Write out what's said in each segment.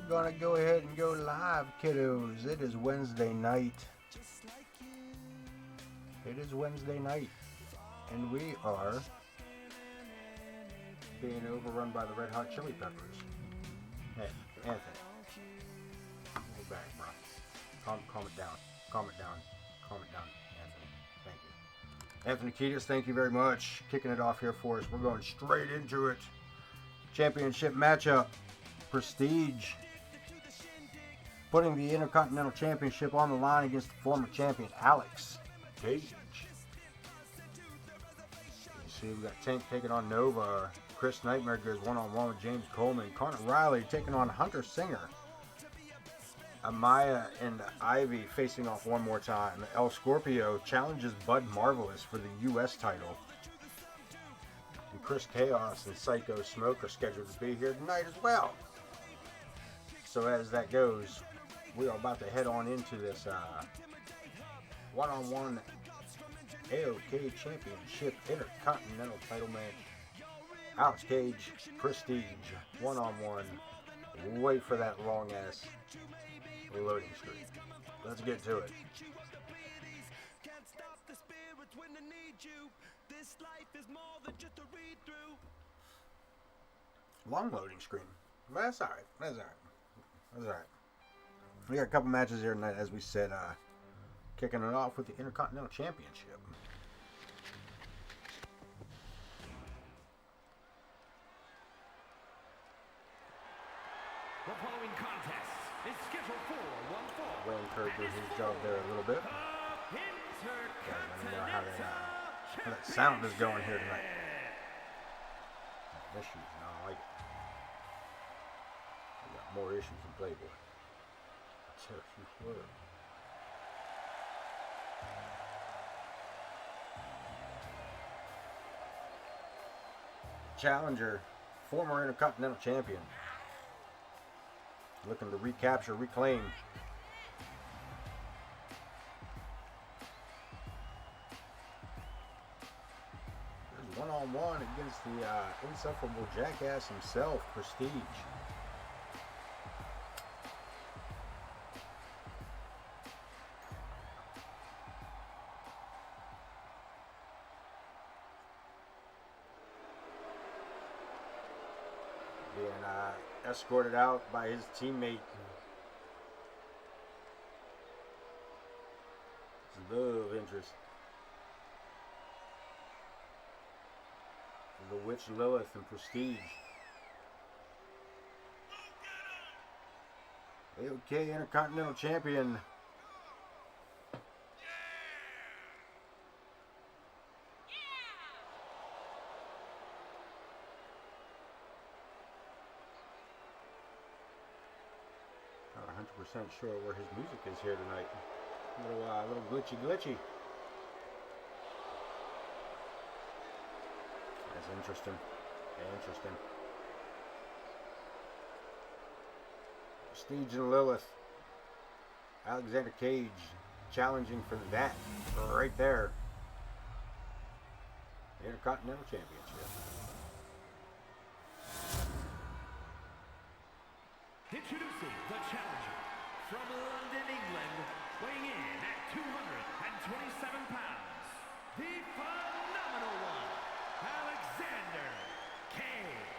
gonna go ahead and go live, kiddos. It is Wednesday night. It is Wednesday night, and we are being overrun by the Red Hot Chili Peppers. Hey, Anthony, go back, bro. Calm it down. Calm it down. Calm it down, Anthony. Thank you. Anthony Kiedis, thank you very much. Kicking it off here for us. We're going straight into it. Championship matchup. Prestige putting the Intercontinental Championship on the line against the former champion Alex Cage. You see, we got Tank taking on Nova. Chris Nightmare goes one-on-one with James Coleman. Connor Riley taking on Hunter Singer. Amaya and Ivy facing off one more time. El Scorpio challenges Bud Marvelous for the U.S. title. And Chris Chaos and Syko Smoke are scheduled to be here tonight as well. So as that goes, we are about to head on into this one-on-one AOK Championship Intercontinental title match. Alex Cage, Prestige, one-on-one. Wait for that long-ass loading screen. Let's get to it. Long loading screen. But that's alright. That's alright. That's alright. We got a couple matches here tonight, as we said, kicking it off with the Intercontinental Championship. The following contest is scheduled for one fall. Wayne Kerr did his job there a little bit. Let me know how that sound is going here tonight. Issues, and I like it. We got more issues than Playboy. I tell you what. Challenger, former Intercontinental Champion. Looking to recapture, reclaim. There's one-on-one against the insufferable jackass himself, Prestige. Being escorted out by his teammate. His love interest. The Witch Lilith and Prestige. AOK Intercontinental Champion. Not 100% sure where his music is here tonight. A little glitchy. That's interesting. Prestige and Lilith. Alexander Cage challenging for that right there. The Intercontinental Championship. Introducing the challenger from London, England, weighing in at 227 pounds, the phenomenal one, Alexander Cage.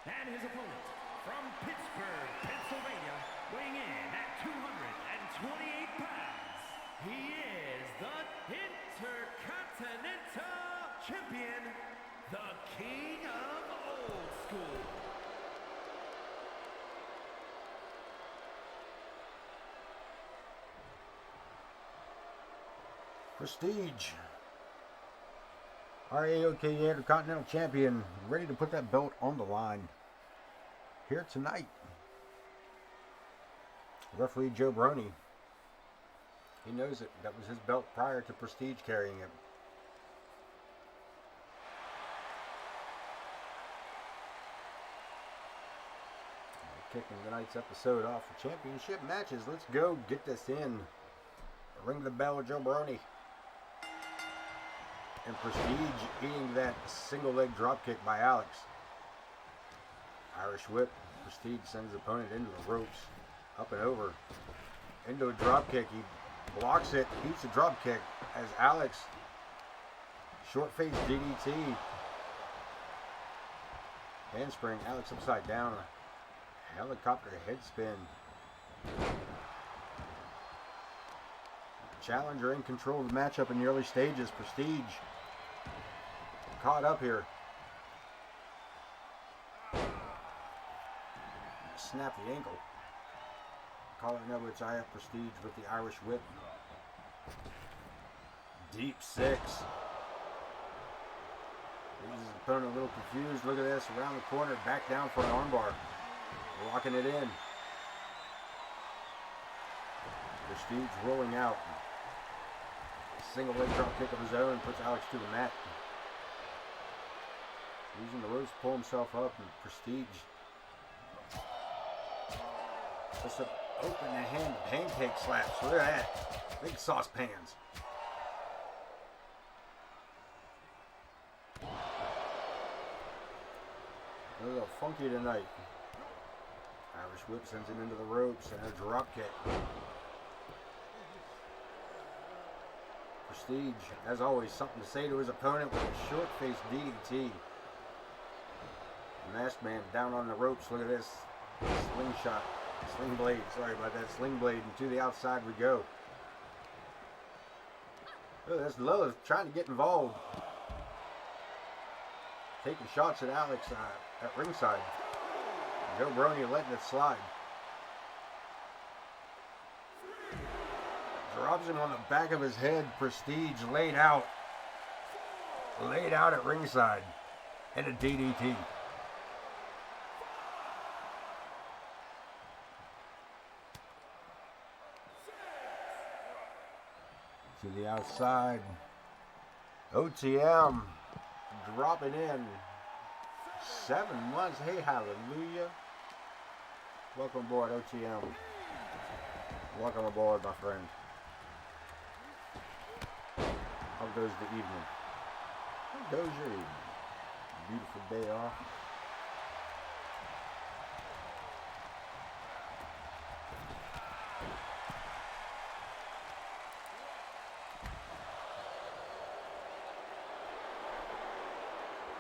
And his opponent from Pittsburgh, Pennsylvania, weighing in at 228 pounds, he is the Intercontinental Champion, the King of Old School. Prestige, our AOK Intercontinental Champion, ready to put that belt on the line here tonight. Referee Joe Brony, he knows it. That was his belt prior to Prestige carrying it. Kicking tonight's episode off for championship matches. Let's go get this in. Ring the bell, Joe Brony. And Prestige eating that single leg drop kick by Alex. Irish whip. Prestige sends his opponent into the ropes. Up and over. Into a drop kick. He blocks it. Eats a drop kick as Alex. Short face DDT. Handspring. Alex upside down. A helicopter head spin. Challenger in control of the matchup in the early stages. Prestige caught up here. Snap the ankle. Collar and elbow tie up Prestige with the Irish whip. Deep six. Leaves his opponent a little confused. Look at this. Around the corner. Back down for an armbar. Locking it in. Prestige rolling out. Single leg drop kick of his own puts Alex to the mat. Using the ropes to pull himself up, and Prestige just open the hand pancake slaps. Look at that. Big saucepans. A little funky tonight. Irish whip sends him into the ropes and a drop kick. Prestige, as always, something to say to his opponent with a short-faced DDT. Masked man down on the ropes. Look at this. Slingshot. Sling blade. Sorry about that. Sling blade. And to the outside we go. Look, that's Lilith trying to get involved. Taking shots at Alex at ringside. Joe Brony letting it slide. Drops him on the back of his head. Prestige laid out. Laid out at ringside. And a DDT. To the outside. OTM dropping in. 7 months. Hey, hallelujah. Welcome aboard, OTM. Welcome aboard, my friend. How goes the evening? How goes your evening? Beautiful day off.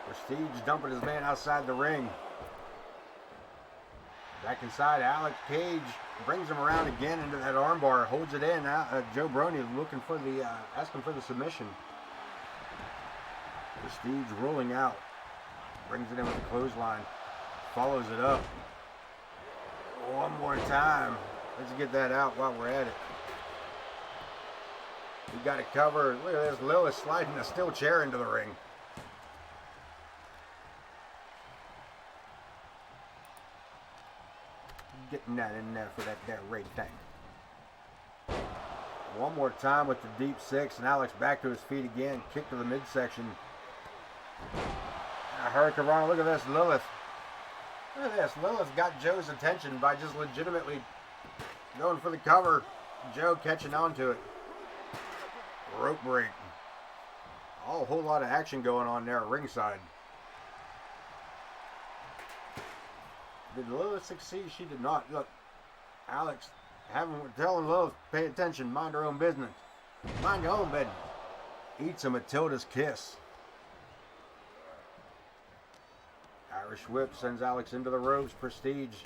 Prestige dumping his man outside the ring. Back inside, Alex Cage brings him around again into that armbar, holds it in. Joe Brony looking for the, asking for the submission. Prestige rolling out, brings it in with a clothesline, follows it up. One more time. Let's get that out while we're at it. We got it covered. Look at this, Lilith sliding a steel chair into the ring. Getting that in there for that ring thing. One more time with the deep six, and Alex back to his feet again. Kick to the midsection. Hurricane Rana, look at this, Lilith. Look at this, Lilith got Joe's attention by just legitimately going for the cover. Joe catching on to it. Rope break. A whole lot of action going on there at ringside. Did Lilith succeed? She did not. Look, Alex telling Lilith, pay attention, mind her own business. Mind your own business. Eats a Matilda's kiss. Irish whip sends Alex into the ropes. Prestige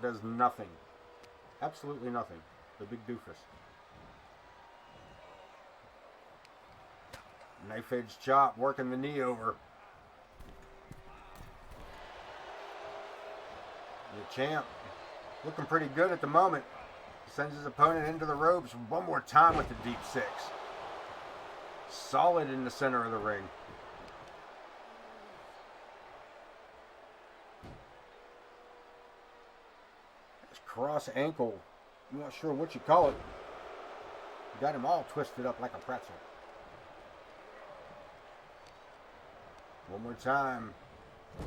does nothing. Absolutely nothing. The big doofus. Knife edge chop, working the knee over. The champ looking pretty good at the moment. Sends his opponent into the ropes one more time with the deep six. Solid in the center of the ring. This cross ankle, I'm not sure what you call it. You got him all twisted up like a pretzel. One more time.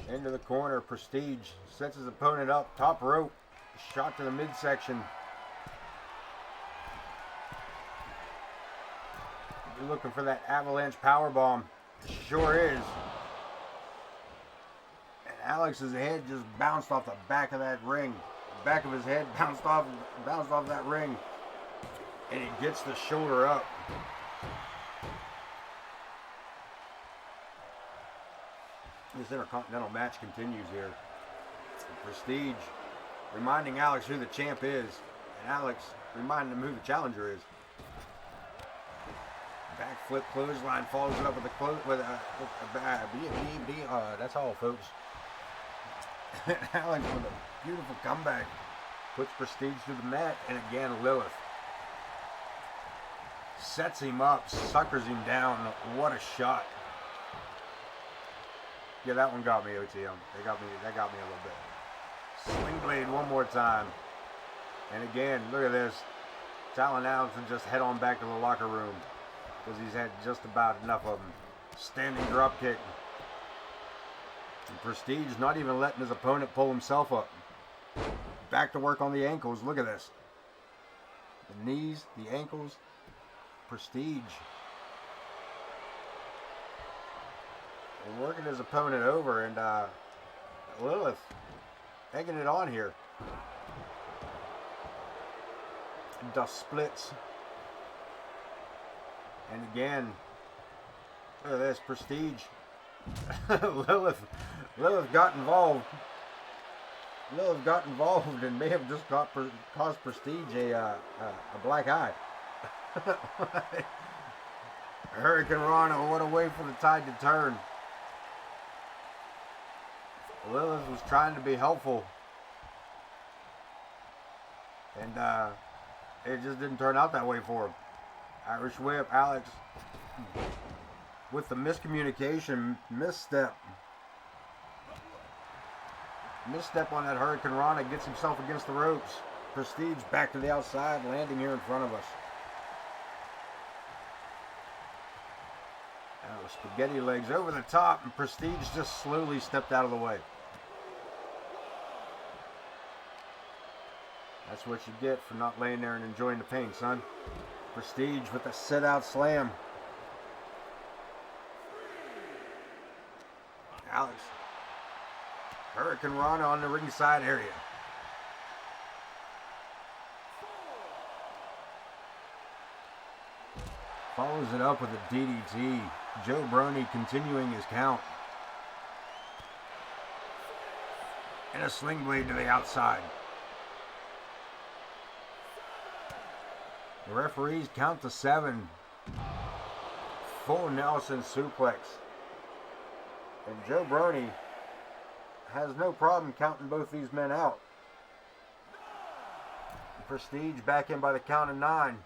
Into the corner, Prestige sets his opponent up, top rope, shot to the midsection. You're looking for that avalanche powerbomb. Sure is. And Alex's head just bounced off the back of that ring. The back of his head bounced off that ring. And he gets the shoulder up. This Intercontinental match continues here. Prestige reminding Alex who the champ is, and Alex reminding him who the challenger is. Backflip clothesline, follows it up with that's all, folks. Alex with a beautiful comeback puts Prestige to the mat, and again Lilith sets him up, suckers him down. What a shot! Yeah, that one got me, OTM. That got me a little bit. Sling blade one more time. And again, look at this. Talon Allison just head on back to the locker room because he's had just about enough of them. Standing drop kick. And Prestige not even letting his opponent pull himself up. Back to work on the ankles. Look at this. The knees, the ankles. Prestige. Working his opponent over, and Lilith taking it on here. Dust splits. And again, look at this, Prestige. Lilith got involved. Lilith got involved and may have just caused Prestige a black eye. Hurricane Rana, what a way for the tide to turn. Lilith was trying to be helpful, and it just didn't turn out that way for him. Irish whip, Alex with the miscommunication, misstep on that Hurricane Rana, gets himself against the ropes. Prestige back to the outside, landing here in front of us. Now spaghetti legs over the top, and Prestige just slowly stepped out of the way. That's what you get for not laying there and enjoying the pain, son. Prestige with a sit-out slam. Alex. Hurricane Rana on the ringside area. Follows it up with a DDT. Joe Brony continuing his count. And a sling blade to the outside. The referees count to 7. Full Nelson suplex. And Joe Brony has no problem counting both these men out. Prestige back in by the count of 9.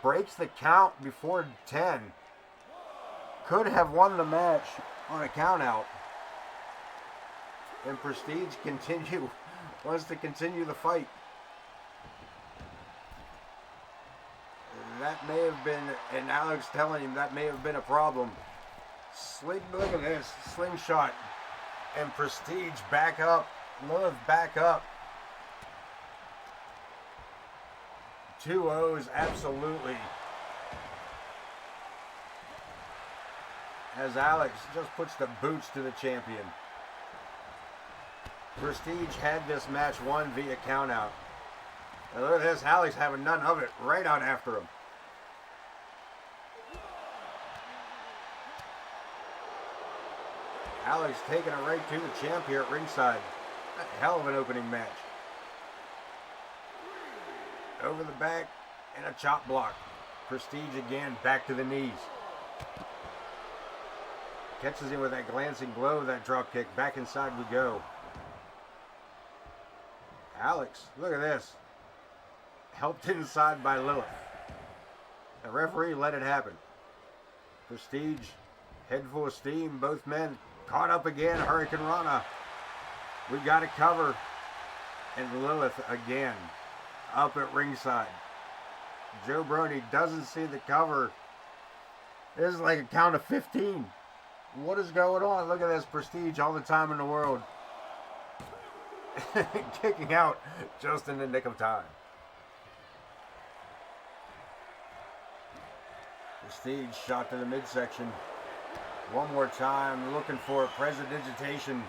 Breaks the count before 10. Could have won the match on a count out. And Prestige wants to continue the fight. That may have been, and Alex telling him that may have been a problem. Look at this, slingshot. And Prestige back up. Love back up. 2 O's, absolutely. As Alex just puts the boots to the champion. Prestige had this match won via countout. Look at this, Alex having none of it, right out after him. Alex taking it right to the champ here at ringside. A hell of an opening match. Over the back and a chop block. Prestige again, back to the knees. Catches him with that glancing blow, that drop kick. Back inside we go. Alex, look at this. Helped inside by Lilith. The referee let it happen. Prestige, head full of steam. Both men caught up again. Hurricane Rana. We got it covered. And Lilith again up at ringside. Joe Brony doesn't see the cover. This is like a count of 15. What is going on? Look at this, Prestige all the time in the world. Kicking out just in the nick of time. Prestige shot to the midsection. One more time, looking for a prestidigitation.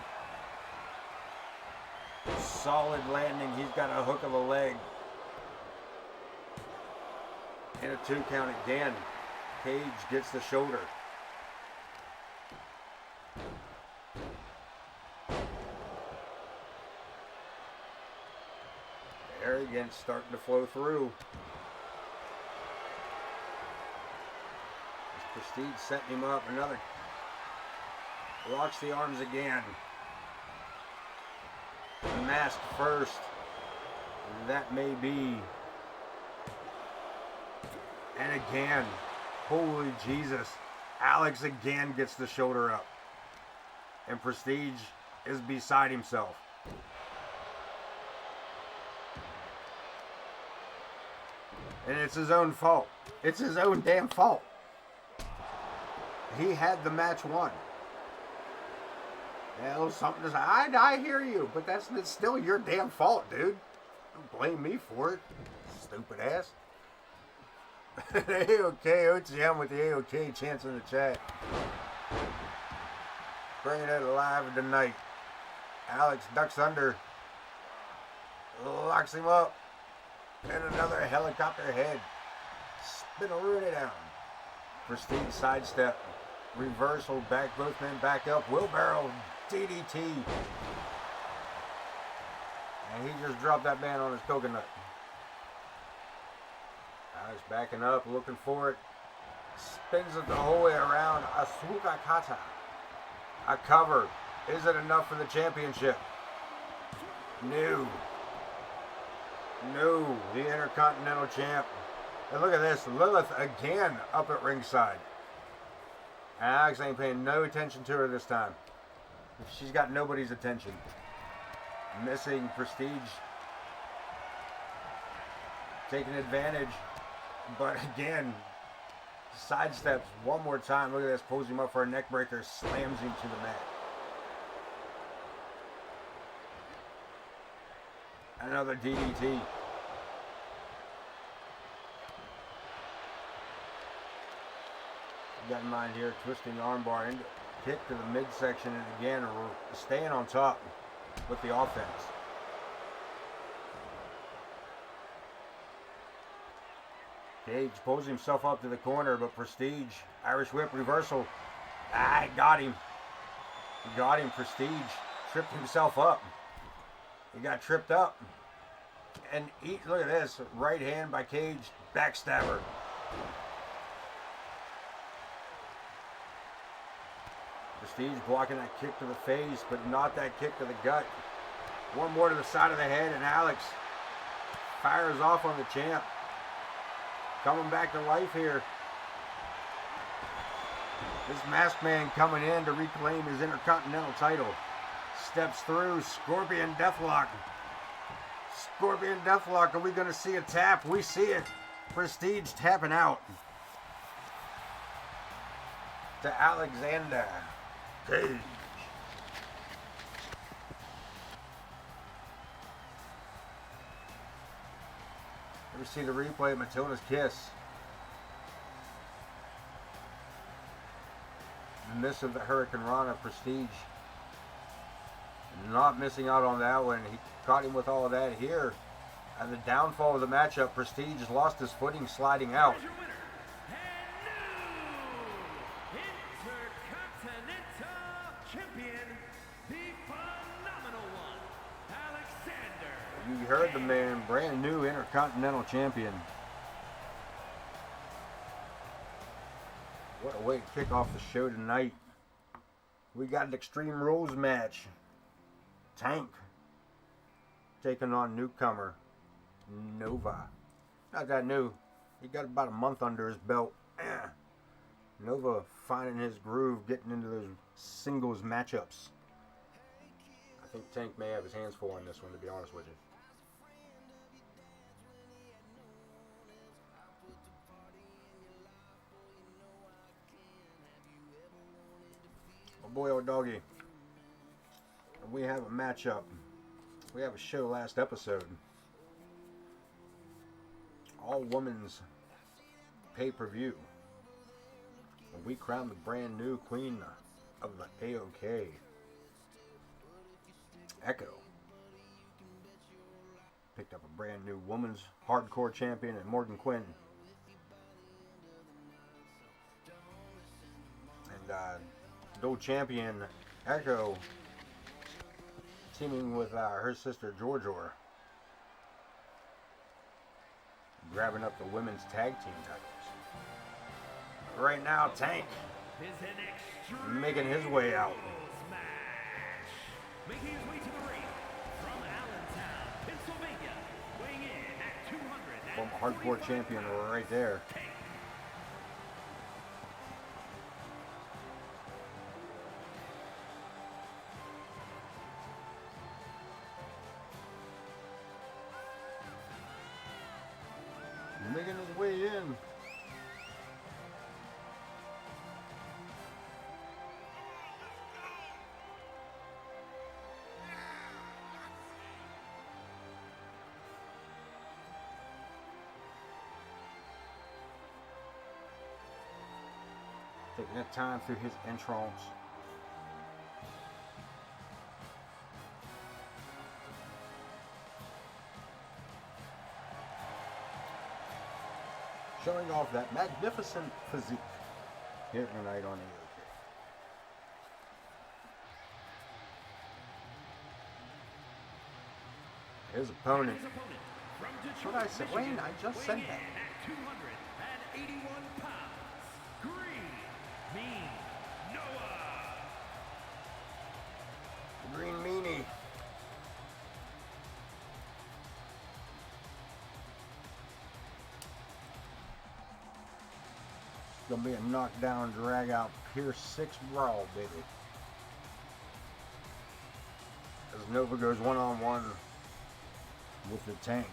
Solid landing. He's got a hook of a leg. And a 2 count again. Cage gets the shoulder. There again, starting to flow through. Prestige setting him up. Another. Locks the arms again. Masked first. That may be. And again. Holy Jesus. Alex again gets the shoulder up. And Prestige is beside himself. And it's his own fault. It's his own damn fault. He had the match won. Well, something to say. I hear you, but it's still your damn fault, dude. Don't blame me for it. Stupid ass. AOK, OTM with the AOK chance in the chat. Bringing it alive tonight. Alex ducks under. Locks him up. And another helicopter head. Spin-a-rooney down. Prestige sidestep. Reversal, back, both men back up. Wheelbarrow, DDT. And he just dropped that man on his coconut. Alex backing up, looking for it. Spins it the whole way around. Asuka Kata. A cover. Is it enough for the championship? No. No. The Intercontinental champ. And look at this. Lilith again up at ringside. And Alex ain't paying no attention to her this time. She's got nobody's attention. Missing Prestige. Taking advantage. But again, sidesteps one more time. Look at this. Pulls him up for a neck breaker. Slams him to the mat. Another DDT. Got in mind here, twisting the armbar into kick to the midsection, and again we're staying on top with the offense. Cage pulls himself up to the corner, but Prestige, Irish whip reversal. Got him. He got him, Prestige. Tripped himself up. He got tripped up. And look at this, right hand by Cage, backstabber. Prestige blocking that kick to the face, but not that kick to the gut. One more to the side of the head, and Alex fires off on the champ. Coming back to life here. This masked man coming in to reclaim his Intercontinental title. Steps through, Scorpion Deathlock. Scorpion Deathlock, are we going to see a tap? We see it. Prestige tapping out. To Alexander Cage. Ever see the replay of Matilda's kiss? The miss of the Hurricane Rana. Prestige not missing out on that one. He caught him with all of that here. And the downfall of the matchup, Prestige lost his footing sliding out. You heard the man, brand new Intercontinental champion. What a way to kick off the show tonight. We got an Extreme Rules match. Tank taking on newcomer Nova. Not that new. He got about a month under his belt. Nova finding his groove, getting into those singles matchups. I think Tank may have his hands full on this one, to be honest with you. Oh boy, oh doggy. We have a matchup. We have a show last episode. All women's pay-per-view. we crown the brand new queen of the AOK. Echo picked up a brand new women's hardcore champion in Morgan Quinn. And the old champion Echo teaming with her sister Georgia, grabbing up the women's tag team titles. Right now, Tank making his way out. Making his way to the ring from Allentown, Pennsylvania, weighing in at 200. Former hardcore champion right there. Making his way in. Taking that time through his entrance. Showing off that magnificent physique here tonight on AOK. His opponent. That's what I said. Wayne, I just said that. 281 pounds. Green Mean Noah. Green Meanie. Gonna be a knockdown, drag out, Pierce 6 brawl, baby. As Nova goes one-on-one with the Tank.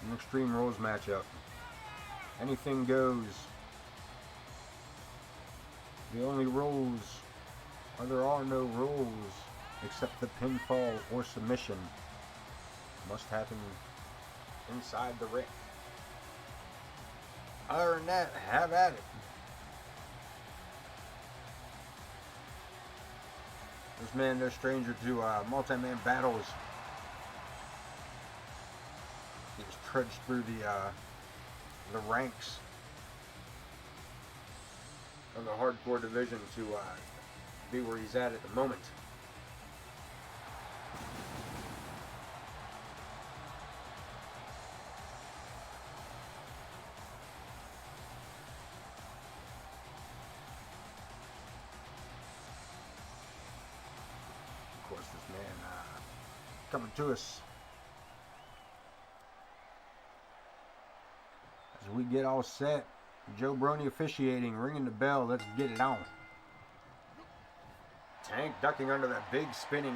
An Extreme Rules matchup. Anything goes. The only rules are there are no rules except the pinfall or submission must happen inside the ring. Other than that, have at it. This man, no stranger to multi-man battles. He just trudged through the ranks of the hardcore division to be where he's at the moment. Of course, this man coming to us as we get all set. Joe Brony officiating, ringing the bell. Let's get it on. Tank ducking under that big spinning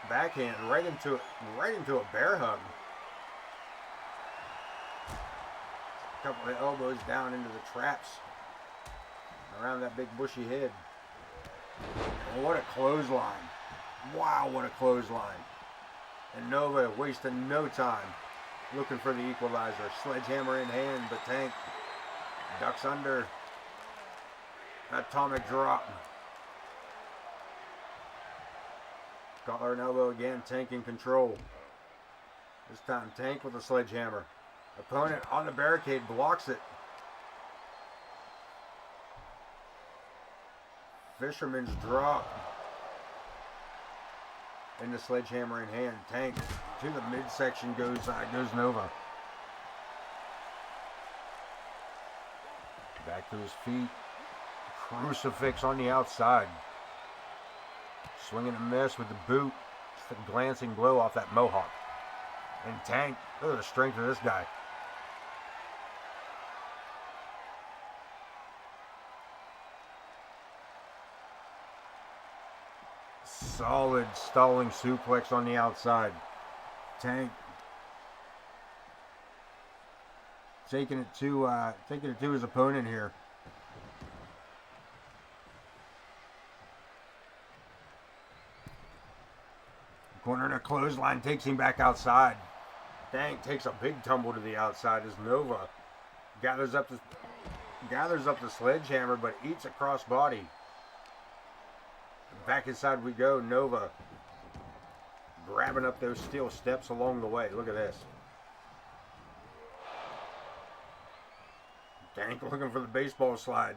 backhand right into a bear hug. A couple of elbows down into the traps around that big bushy head. And what a clothesline. Wow, what a clothesline. And Nova wasting no time looking for the equalizer. Sledgehammer in hand, but Tank ducks under. Atomic drop. Collar and elbow again, Tank in control. This time Tank with a sledgehammer. Opponent on the barricade blocks it. Fisherman's drop. And the sledgehammer in hand. Tank to the midsection goes Nova. Back to his feet. Crucifix on the outside. Swinging a miss with the boot. Just a glancing blow off that mohawk. And Tank, look at the strength of this guy. Solid stalling suplex on the outside. Tank taking it to his opponent here. Corner in a clothesline takes him back outside. Tank takes a big tumble to the outside as Nova gathers up gathers up the sledgehammer, but eats a crossbody. Back inside we go. Nova grabbing up those steel steps along the way. Look at this. Tank looking for the baseball slide.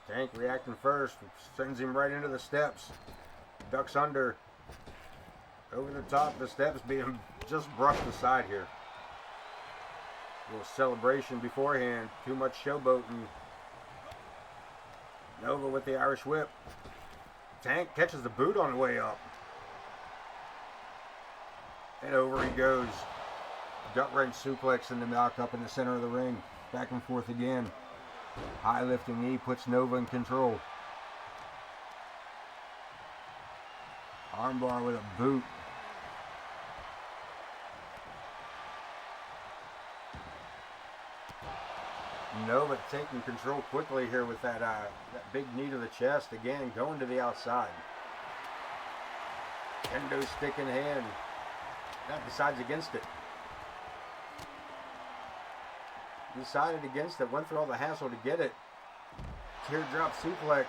Tank reacting first. Sends him right into the steps. Ducks under. Over the top. The steps being just brushed aside here. A little celebration beforehand. Too much showboating. Nova with the Irish whip. Tank catches the boot on the way up. And over he goes. Gut wrench suplex in the knock up in the center of the ring. Back and forth again. High lifting knee puts Nova in control. Armbar with a boot. Nova taking control quickly here with that big knee to the chest. Again, going to the outside. Kendo stick in hand. That decides against it. Decided against it. Went through all the hassle to get it. Teardrop suplex.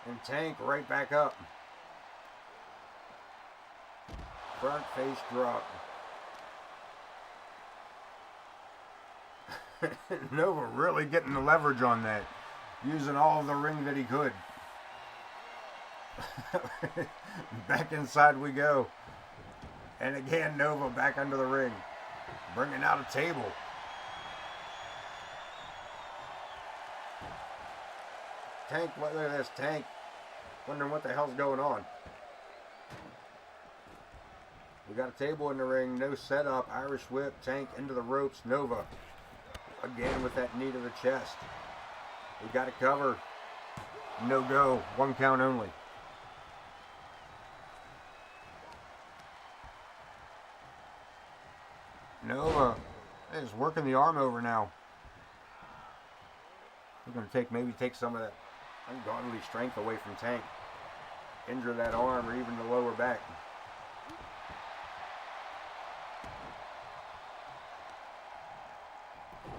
And Tank right back up. Front face drop. Nova really getting the leverage on that. Using all of the ring that he could. Back inside we go. And again, Nova back under the ring. Bringing out a table. Tank, look at this. Tank. Wondering what the hell's going on. We got a table in the ring. No setup. Irish whip. Tank into the ropes. Nova. Again with that knee to the chest. We got it covered. No go. 1 count only. Nova is working the arm over now. We're going to maybe take some of that ungodly strength away from Tank. Injure that arm or even the lower back.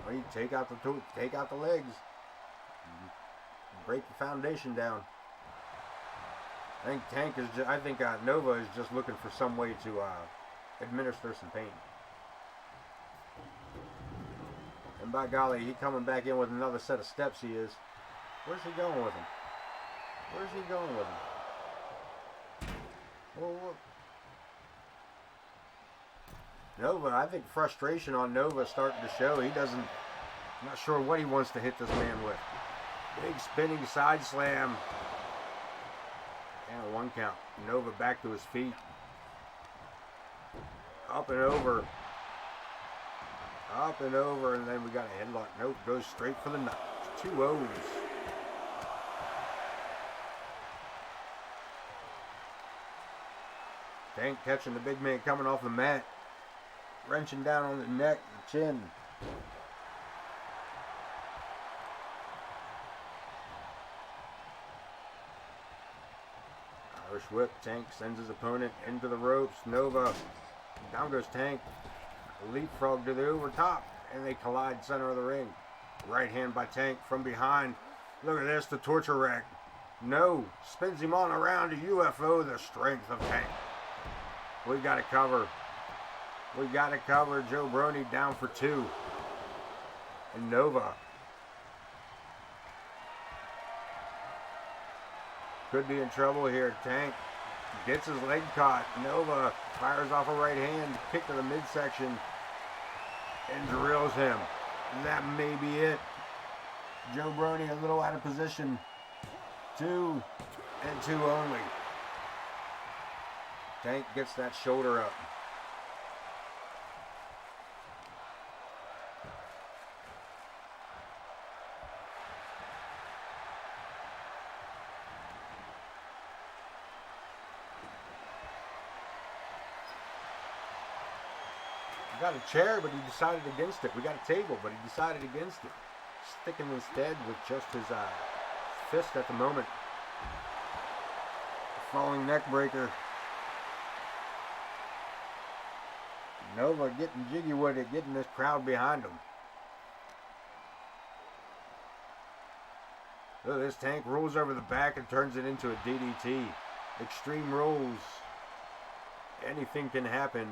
Well, take out the legs. Break the foundation down. I think Nova is just looking for some way to administer some pain. And by golly, he coming back in with another set of steps. He is. Where's he going with him? Where's he going with him? Well, Nova, I think frustration on Nova starting to show. Not sure what he wants to hit this man with. Big spinning side slam. And a 1 count. Nova back to his feet. Up and over. Up and over, and then we got a headlock. Nope, goes straight for the nut. 2 O's. Tank catching the big man coming off the mat. Wrenching down on the neck and chin. Irish whip. Tank sends his opponent into the ropes. Nova. Down goes Tank. Leapfrog to the over top. And they collide center of the ring. Right hand by Tank from behind. Look at this. The torture rack. No. Spins him on around to UFO. The strength of Tank. We got it covered. We got it covered. Joe Brony down for 2. And Nova. Could be in trouble here. Tank gets his leg caught. Nova fires off a right hand. Kick to the midsection. And drills him. That may be it. Joe Brony a little out of position. 2 and 2 only. Tank gets that shoulder up. We got a chair, but he decided against it. We got a table, but he decided against it. Sticking instead with just his fist at the moment. Falling neck breaker. Nova getting jiggy with it, getting this crowd behind him. Look, this tank rolls over the back and turns it into a DDT. Extreme rolls. Anything can happen.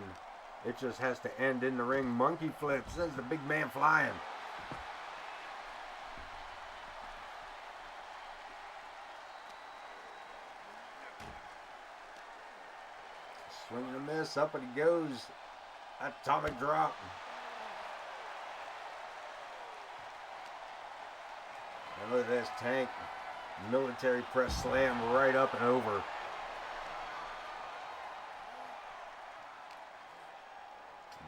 It just has to end in the ring. Monkey flips. There's the big man flying. Swing and a miss. Up and he goes. Atomic drop. And look at this tank. Military press slam right up and over.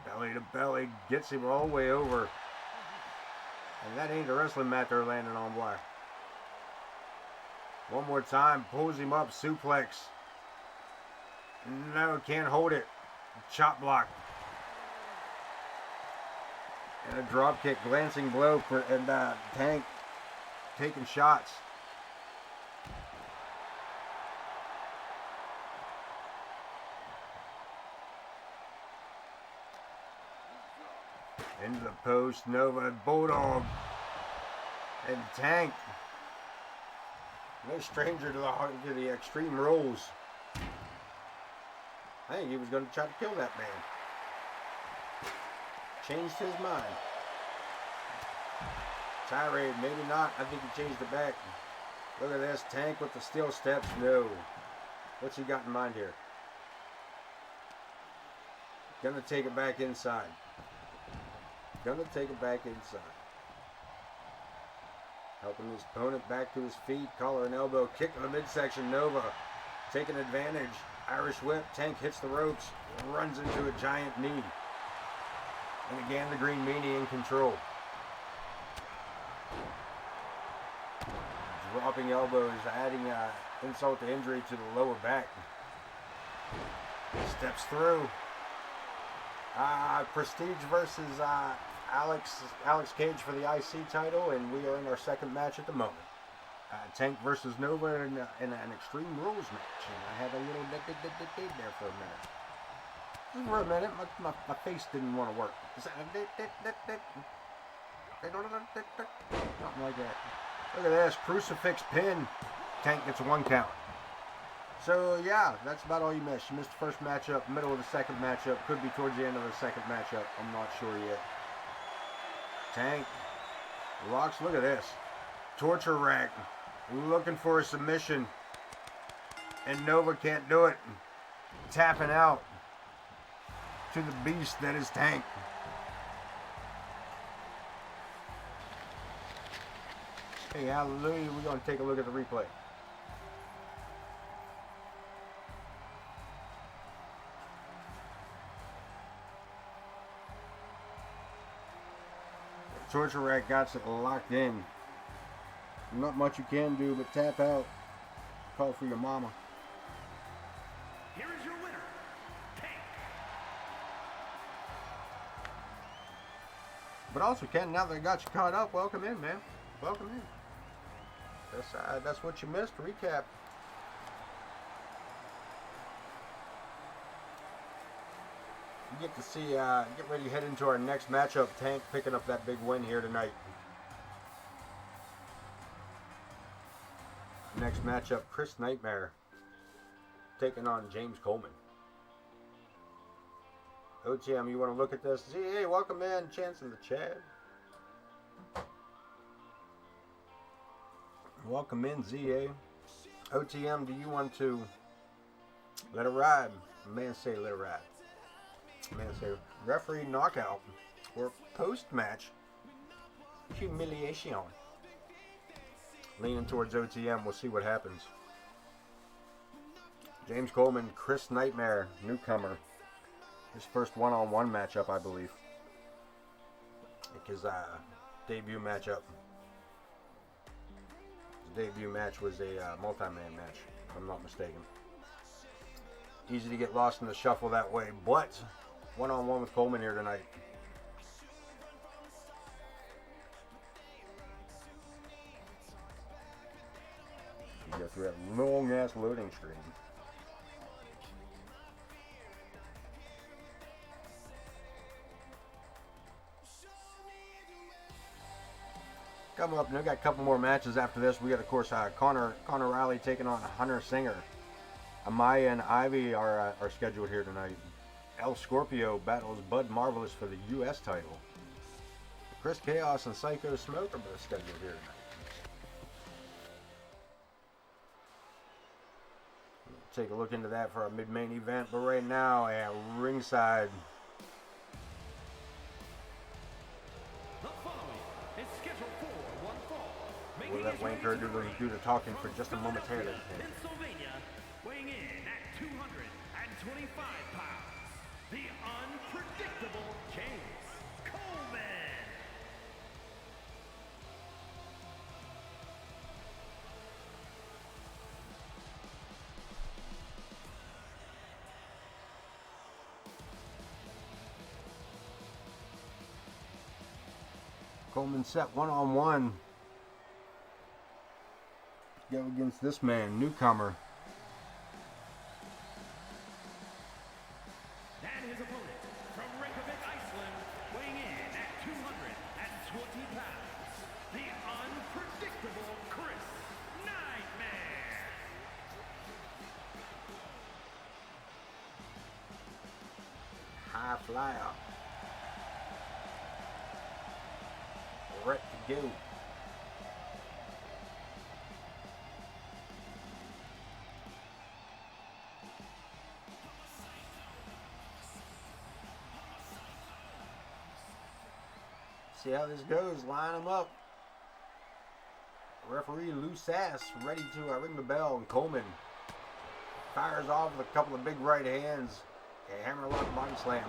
Belly to belly. Gets him all the way over. And that ain't a wrestling mat they're landing on, boy. One more time. Pulls him up. Suplex. No, can't hold it. Chop block. And a drop kick. Glancing blow. And Tank taking shots. Into the post. Nova. Bulldog. And Tank. No stranger to the extreme rolls. I think he was going to try to kill that man. Changed his mind. Tirade, maybe not. I think he changed it back. Look at this. Tank with the steel steps. No. What's he got in mind here? Gonna take it back inside. Gonna take it back inside. Helping his opponent back to his feet. Collar and elbow. Kick to the midsection. Nova taking advantage. Irish whip. Tank hits the ropes. Runs into a giant knee. And again, the Green Meanie in control. Dropping elbows, adding insult to injury to the lower back. Steps through. Prestige versus Alex Cage for the IC title, and we are in our second match at the moment. Tank versus Nova in an Extreme Rules match, and I had a little did there for a minute. Just for a minute, my face didn't want to work. Something like that. Look at this, crucifix pin. Tank gets a 1 count. So yeah, that's about all you missed. You missed the first matchup, middle of the second matchup, could be towards the end of the second matchup. I'm not sure yet. Tank locks. Look at this, torture rack, looking for a submission, and Nova can't do it. Tapping out to the beast that is Tank. Hey, hallelujah, we're going to take a look at the replay. Torture rack got it locked in. Not much you can do but tap out. Call for your mama. Here is your winner, Tank. But also, Ken, now that I got you caught up, welcome in, man. Welcome in. That's what you missed. Recap. You get to see, get ready to head into our next matchup. Tank picking up that big win here tonight. Next matchup, Chris Nightmare taking on James Coleman. OTM, you want to look at this? See, hey, welcome in. Chance in the chat. Welcome in, ZA. OTM, do you want to let it ride? Man say let it ride. Man say referee knockout or post-match humiliation. Leaning towards OTM, we'll see what happens. James Coleman, Chris Nightmare, newcomer. His first one-on-one matchup, I believe. His debut matchup. His debut match was a multi-man match, if I'm not mistaken. Easy to get lost in the shuffle that way, but one-on-one with Coleman here tonight. You go through that long-ass loading screen. Coming up, we got a couple more matches after this. We got, of course, Connor Riley taking on Hunter Singer. Amaya and Ivy are scheduled here tonight. El Scorpio battles Bud Marvelous for the U.S. title. Chris Chaos and Syko Smoke are both scheduled here tonight. Take a look into that for our mid-main event, but right now at ringside. The following is scheduled for one fall. We'll let Wayne Kerr do the talking for just a momentarily. Pennsylvania, weighing in at 225 pounds, the unpredictable James Coleman. Coleman set one-on-one. Go against this man, newcomer. And his opponent from Reykjavik, Iceland, weighing in at 220 pounds, the unpredictable Kris Nightmare. High flyer. Ready to go. See how this goes. Line them up. Referee Lou Sass ready to ring the bell, and Coleman fires off with a couple of big right hands. A hammerlock body slam.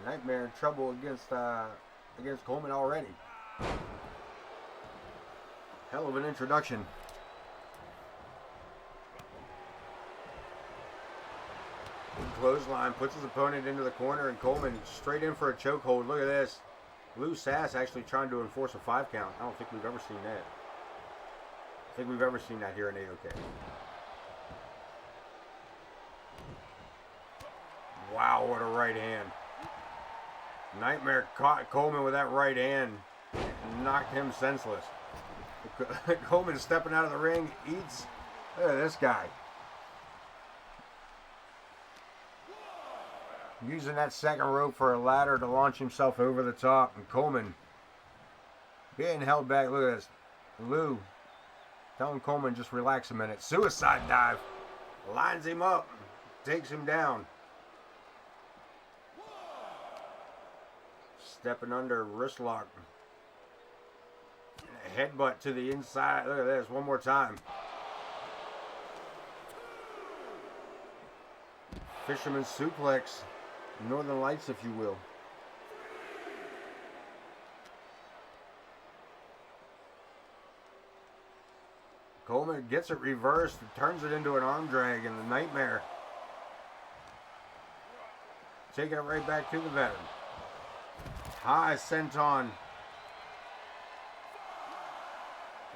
Nightmare in trouble against Coleman already. Hell of an introduction. Clothesline puts his opponent into the corner, and Coleman straight in for a chokehold. Look at this. Lou Sass actually trying to enforce a 5 count. I don't think we've ever seen that. I think we've ever seen that here in AOK. Wow, what a right hand. Nightmare caught Coleman with that right hand and knocked him senseless. Coleman stepping out of the ring, eats. Look at this guy. Using that second rope for a ladder to launch himself over the top. And Coleman being held back. Look at this. Lou telling Coleman just relax a minute. Suicide dive. Lines him up. Takes him down. Stepping under, wrist lock. And a headbutt to the inside. Look at this, one more time. Fisherman suplex. Northern Lights, if you will. Coleman gets it reversed and turns it into an arm drag, and the Nightmare taking it right back to the veteran. High senton.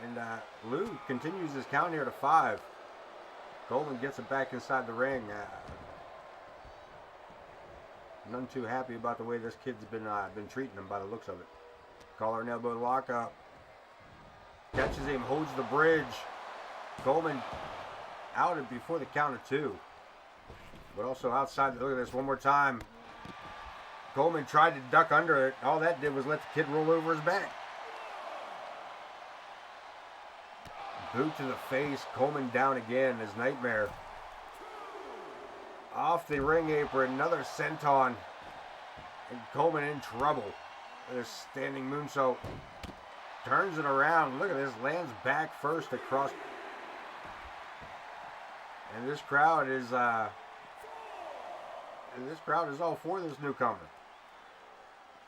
And Lou continues his count here to 5. Coleman gets it back inside the ring. None too happy about the way this kid's been treating him by the looks of it. Collar and elbow lockup. Catches him, holds the bridge. Coleman outed before the count of 2. But also outside. Look at this one more time. Coleman tried to duck under it. All that did was let the kid roll over his back. Boot to the face. Coleman down again as Nightmare. Off the ring apron. Another senton. And Coleman in trouble. With a standing moonsault. Turns it around. Look at this. Lands back first across. And this crowd is all for this newcomer.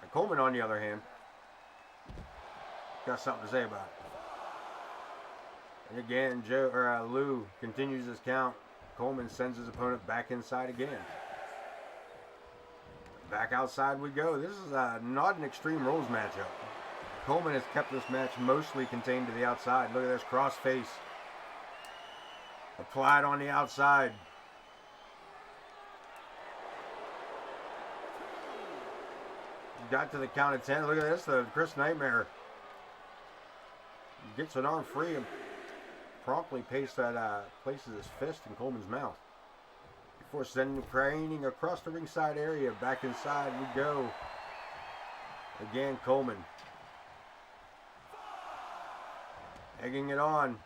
And Coleman, on the other hand, got something to say about it. And again, Lou continues his count. Coleman sends his opponent back inside again. Back outside we go. This is not an Extreme Rules matchup. Coleman has kept this match mostly contained to the outside. Look at this cross face. Applied on the outside. got to the count of 10. Look at this. The Chris Nightmare gets an arm free and promptly places his fist in Coleman's mouth. Before sending craning across the ringside area. Back inside we go. Again, Coleman. Egging it on.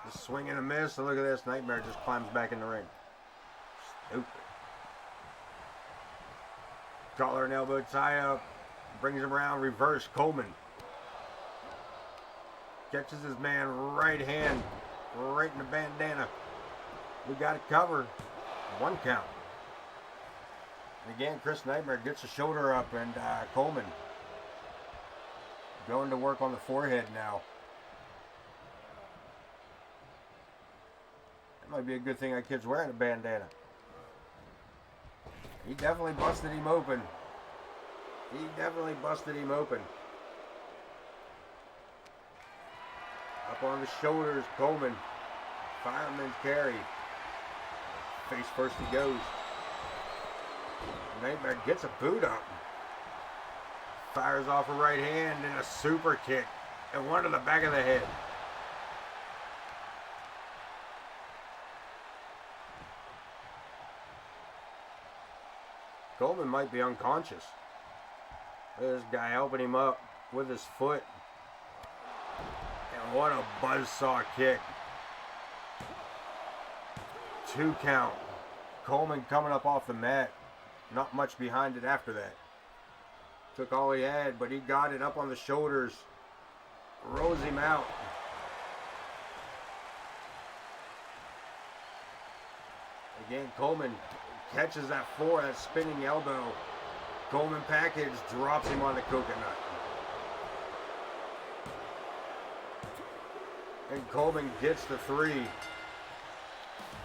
Just swing and a miss. And look at this. Nightmare just climbs back in the ring. Stupid. Collar and elbow tie up. Brings him around. Reverse. Coleman. Catches his man right hand. Right in the bandana. We got it covered. 1 count. And again, Chris Nightmare gets a shoulder up, and Coleman going to work on the forehead now. That might be a good thing that kid's wearing a bandana. He definitely busted him open. He definitely busted him open. Up on the shoulders, Coleman. Fireman's carry. Face first he goes. Nightmare gets a boot up. Fires off a right hand and a super kick. And one to the back of the head. Coleman might be unconscious. This guy helping him up with his foot. And what a buzzsaw kick. 2 count. Coleman coming up off the mat. Not much behind it after that. Took all he had, but he got it up on the shoulders. Rose him out. Again, Coleman catches that that spinning elbow. Coleman package drops him on the coconut. And Coleman gets the 3.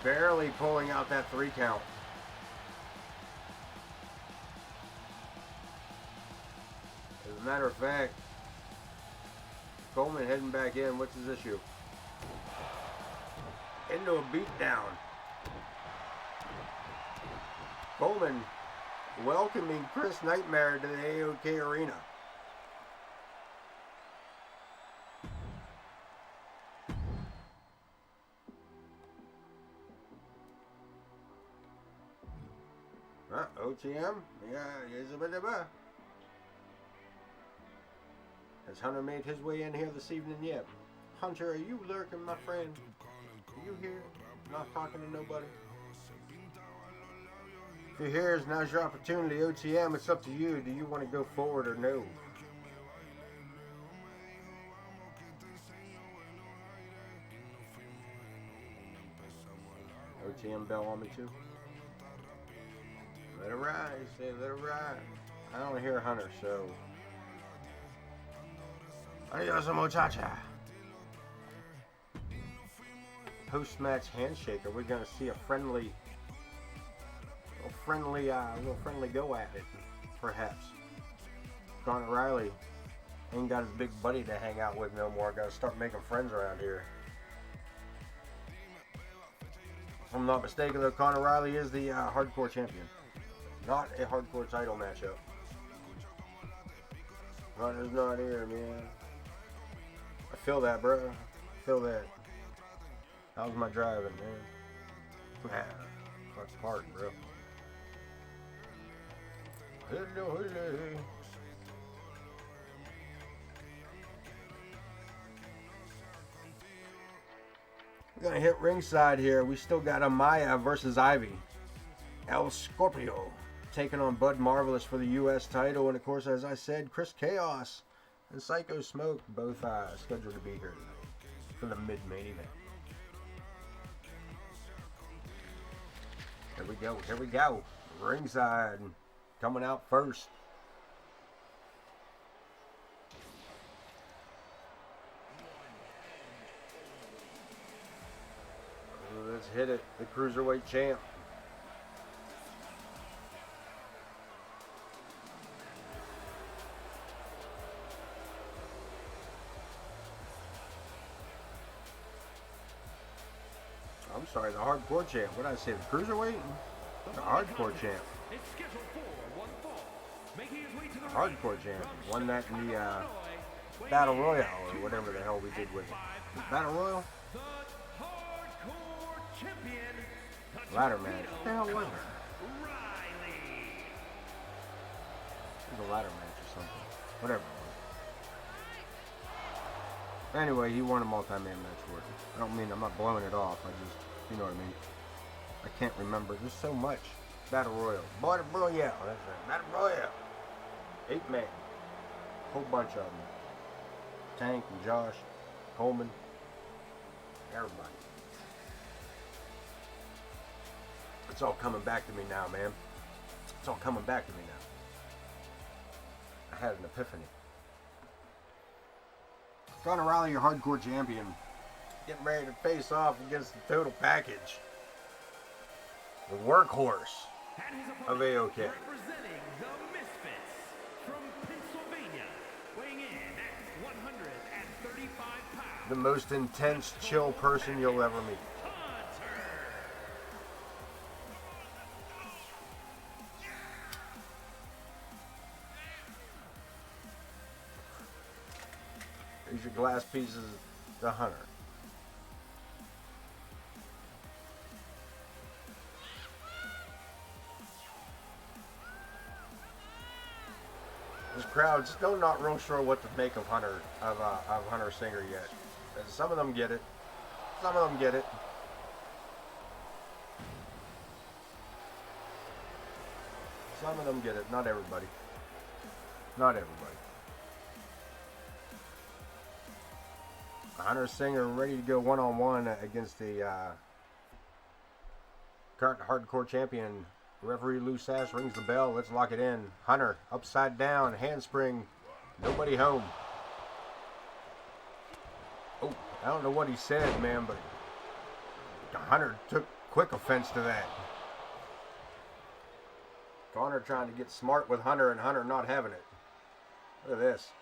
Barely pulling out that 3 count. As a matter of fact, Coleman heading back in. What's his issue? Into a beatdown. Coleman welcoming Chris Nightmare to the AOK Arena. OTM? Yeah, here's a bit of a. Has Hunter made his way in here this evening yet? Hunter, are you lurking, my friend? Are you here? Not talking to nobody? If you're here, now's your opportunity. OTM, it's up to you. Do you want to go forward or no? OTM bell on me too. Let it rise, say let it rise. I don't hear Hunter, so. Adios, muchacha. Post-match handshake. Are we gonna see a friendly little friendly go at it, perhaps? Conor Riley ain't got his big buddy to hang out with no more. Gotta start making friends around here. If I'm not mistaken, though, Conor Riley is the hardcore champion. Not a hardcore title matchup. Hunter's not here, man. I feel that, bro. I feel that. How's my driving, man? Fuck apart, bro. Hello. We're gonna hit ringside here. We still got Amaya versus Ivy. El Scorpio taking on Bud Marvelous for the U.S. title. And of course, as I said, Chris Chaos and Syko Smoke both scheduled to be here tonight for the mid-main event. Here we go. Ringside coming out first. Let's hit it. The Cruiserweight champ. I'm sorry, the hardcore champ. What did I say? The Cruiserweight? The hardcore champ. It's scheduled for one fall Making his way to the Hardcore champion. Won that in the Battle Royale or whatever the hell we did with it. Battle Royal? the hardcore champion, the Ladder match. What the hell was it? Riley. It was a ladder match or something. Whatever it was. Anyway, he won a multi-man match for it. I don't mean I'm not blowing it off. I just, you know what I mean. I can't remember. There's so much. Battle Royale. Battle Royale. That's right. Battle Royale. 8-man. Whole bunch of them. Tank and Josh. Coleman. Everybody. It's all coming back to me now, man. It's all coming back to me now. I had an epiphany. Conor Riley, your hardcore champion. Getting ready to face off against the total package. The workhorse And his of opponent, AOK. representing the Misfits from Pennsylvania, weighing in at 135 pounds. The most intense, chill person you'll ever meet. Hunter. These are glass pieces, the Hunter. This crowd's still not real sure what to make of Hunter Singer yet. Some of them get it. Some of them get it. Some of them get it. Not everybody. Not everybody. Hunter Singer ready to go one-on-one against the current hardcore champion. Referee Lou Sass rings the bell. Let's lock it in. Hunter upside down, handspring. Nobody home. Oh, I don't know what he said, man, but Hunter took quick offense to that. Conor trying to get smart with Hunter and Hunter not having it. Look at this.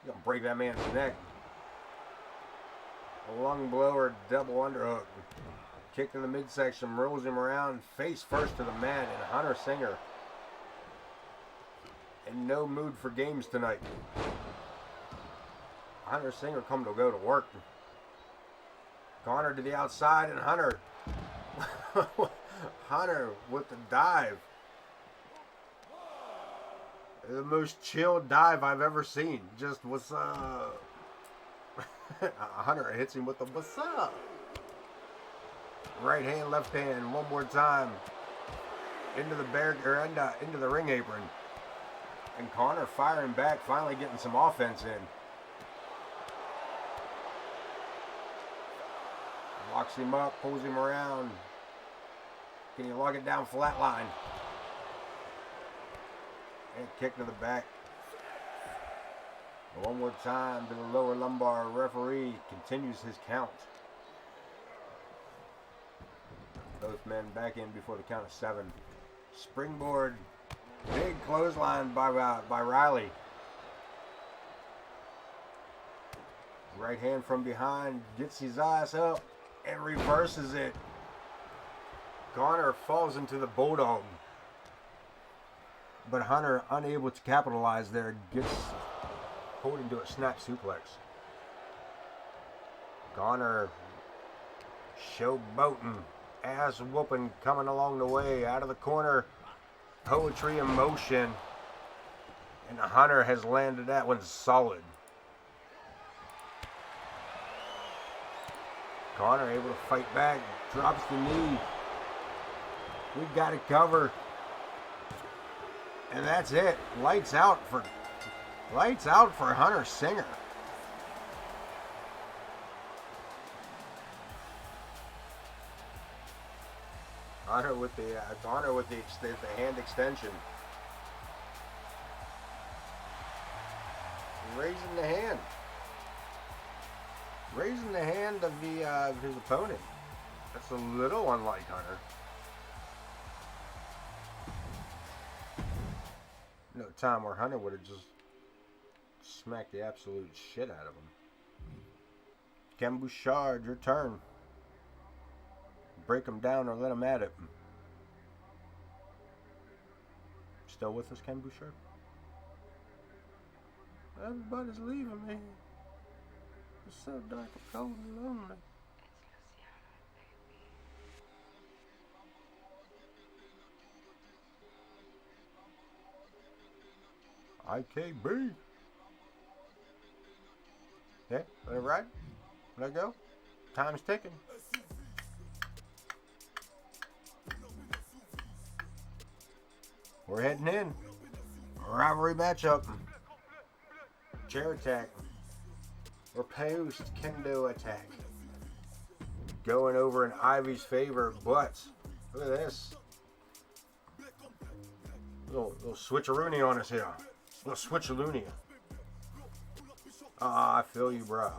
You're going to break that man's neck. A lung blower, double underhook. Kick to the midsection, rolls him around, face first to the mat, and Hunter Singer in no mood for games tonight. Hunter Singer come to go to work. Conor to the outside, and Hunter. Hunter with the dive. The most chill dive I've ever seen. Just what's up? Hunter hits him with the what's up. Right hand, left hand, one more time. Into the into the ring apron. And Conor firing back, finally getting some offense in. Locks him up, pulls him around. Can you lock it down flatline? And kick to the back. One more time to the lower lumbar. Referee continues his count. Both men back in before the count of 7. Springboard. Big clothesline by Riley. Right hand from behind. Gets his ass up and reverses it. Conor falls into the bulldog. But Hunter, unable to capitalize there, gets pulled into a snap suplex. Conor showboating, ass whooping coming along the way, out of the corner, poetry in motion, and Hunter has landed that one solid. Conor able to fight back, drops the knee. We got it covered. And that's it. Lights out for Hunter Singer. Conor with the hand extension. Raising the hand. Raising the hand of his opponent. That's a little unlike Hunter. No time where Hunter would have just smacked the absolute shit out of him. Ken Bouchard, your turn. Break him down or let him at it. Still with us, Ken Bouchard? Everybody's leaving me. It's so dark and cold and lonely. IKB. Yeah, let it ride. Let it go. Time's ticking. We're heading in. Rivalry matchup. Chair attack. Or post kendo attack. Going over in Ivy's favor, but look at this. Little switcheroony on us here. Little switcheroonie. I feel you, brah.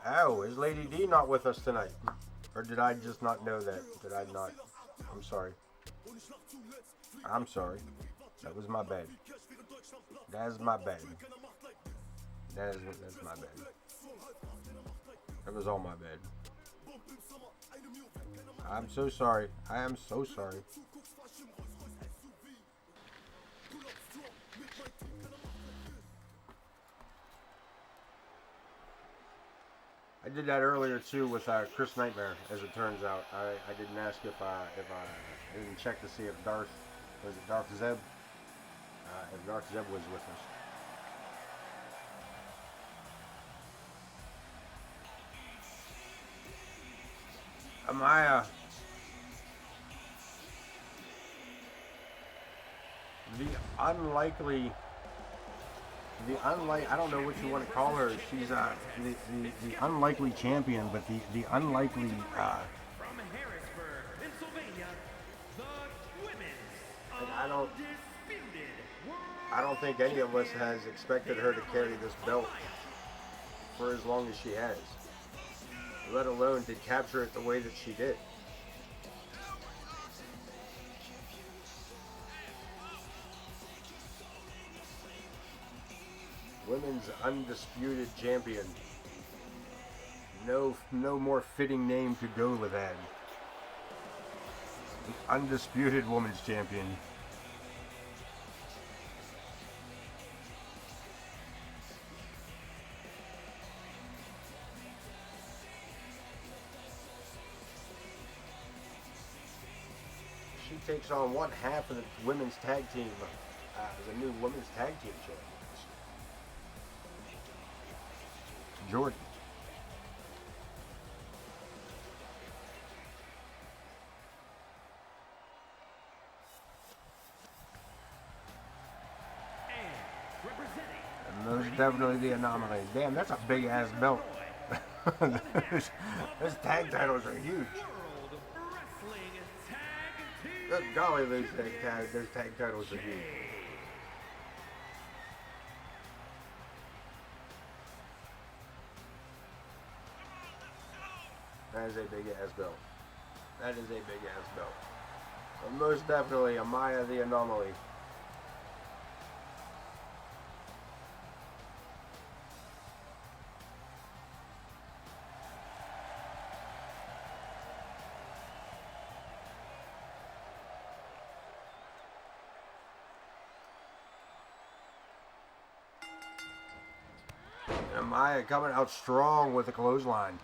Oh, is Lady D not with us tonight? Or did I just not know that? Did I not? I'm sorry. I'm sorry. That was my bad. That's my bad. That's my bad. That was all my bad. I'm so sorry. I am so sorry. I did that earlier too with Chris Nightmare. As it turns out, I didn't ask if I didn't check to see if Darth Zeb was with us. Amaya. I don't know what you want to call her. She's the unlikely champion, but the unlikely From Harrisburg, Pennsylvania, the women's undisputed world I don't think any of us has expected her to carry this belt for as long as she has, let alone to capture it the way that she did. Women's undisputed champion. No more fitting name could go with that. The undisputed women's champion. She takes on one half of the women's tag team as a new women's tag team champion. Jordan. And those are definitely the anomaly. Damn, that's a big ass belt. Those tag titles are huge. Good golly, those tag titles are huge. That is a big ass belt. That is a big ass belt. But most definitely Amaya the anomaly. Amaya coming out strong with a clothesline.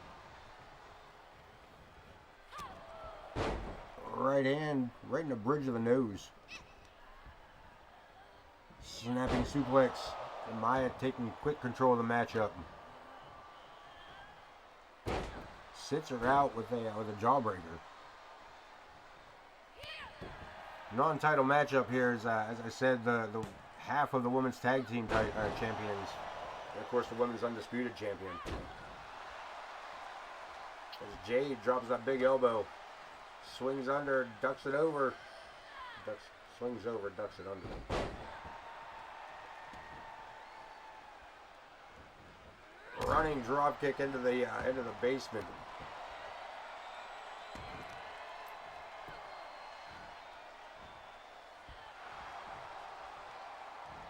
Right hand, right in the bridge of the nose. Snapping suplex. And Maya taking quick control of the matchup. Sits her out with a jawbreaker. Non-title matchup here is, as I said, the half of the women's tag team champions. And of course, the women's undisputed champion. As Jade drops that big elbow. Swings under, ducks it over. Swings over, ducks it under. Running drop kick into the basement.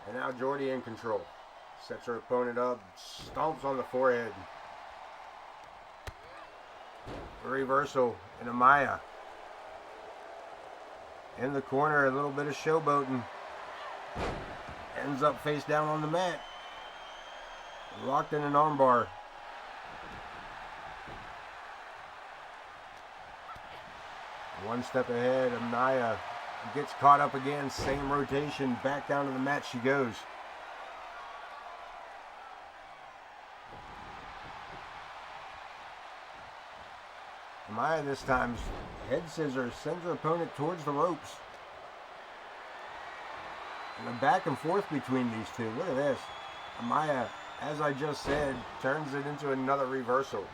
And now Jordy in control. Sets her opponent up, stomps on the forehead. Reversal in Amaya. In the corner, a little bit of showboating. Ends up face down on the mat. Locked in an armbar. One step ahead, Amaya gets caught up again. Same rotation. Back down to the mat she goes. Amaya this time, head scissors, sends her opponent towards the ropes. And the back and forth between these two. Look at this. Amaya, as I just said, turns it into another reversal.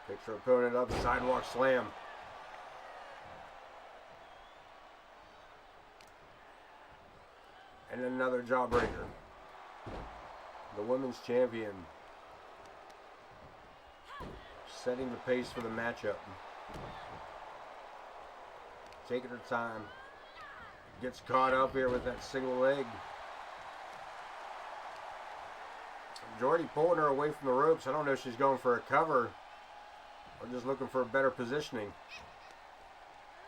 Picks her opponent up, sidewalk slam. And another jawbreaker. The women's champion setting the pace for the matchup. Taking her time. Gets caught up here with that single leg. Jordy pulling her away from the ropes. I don't know if she's going for a cover or just looking for a better positioning.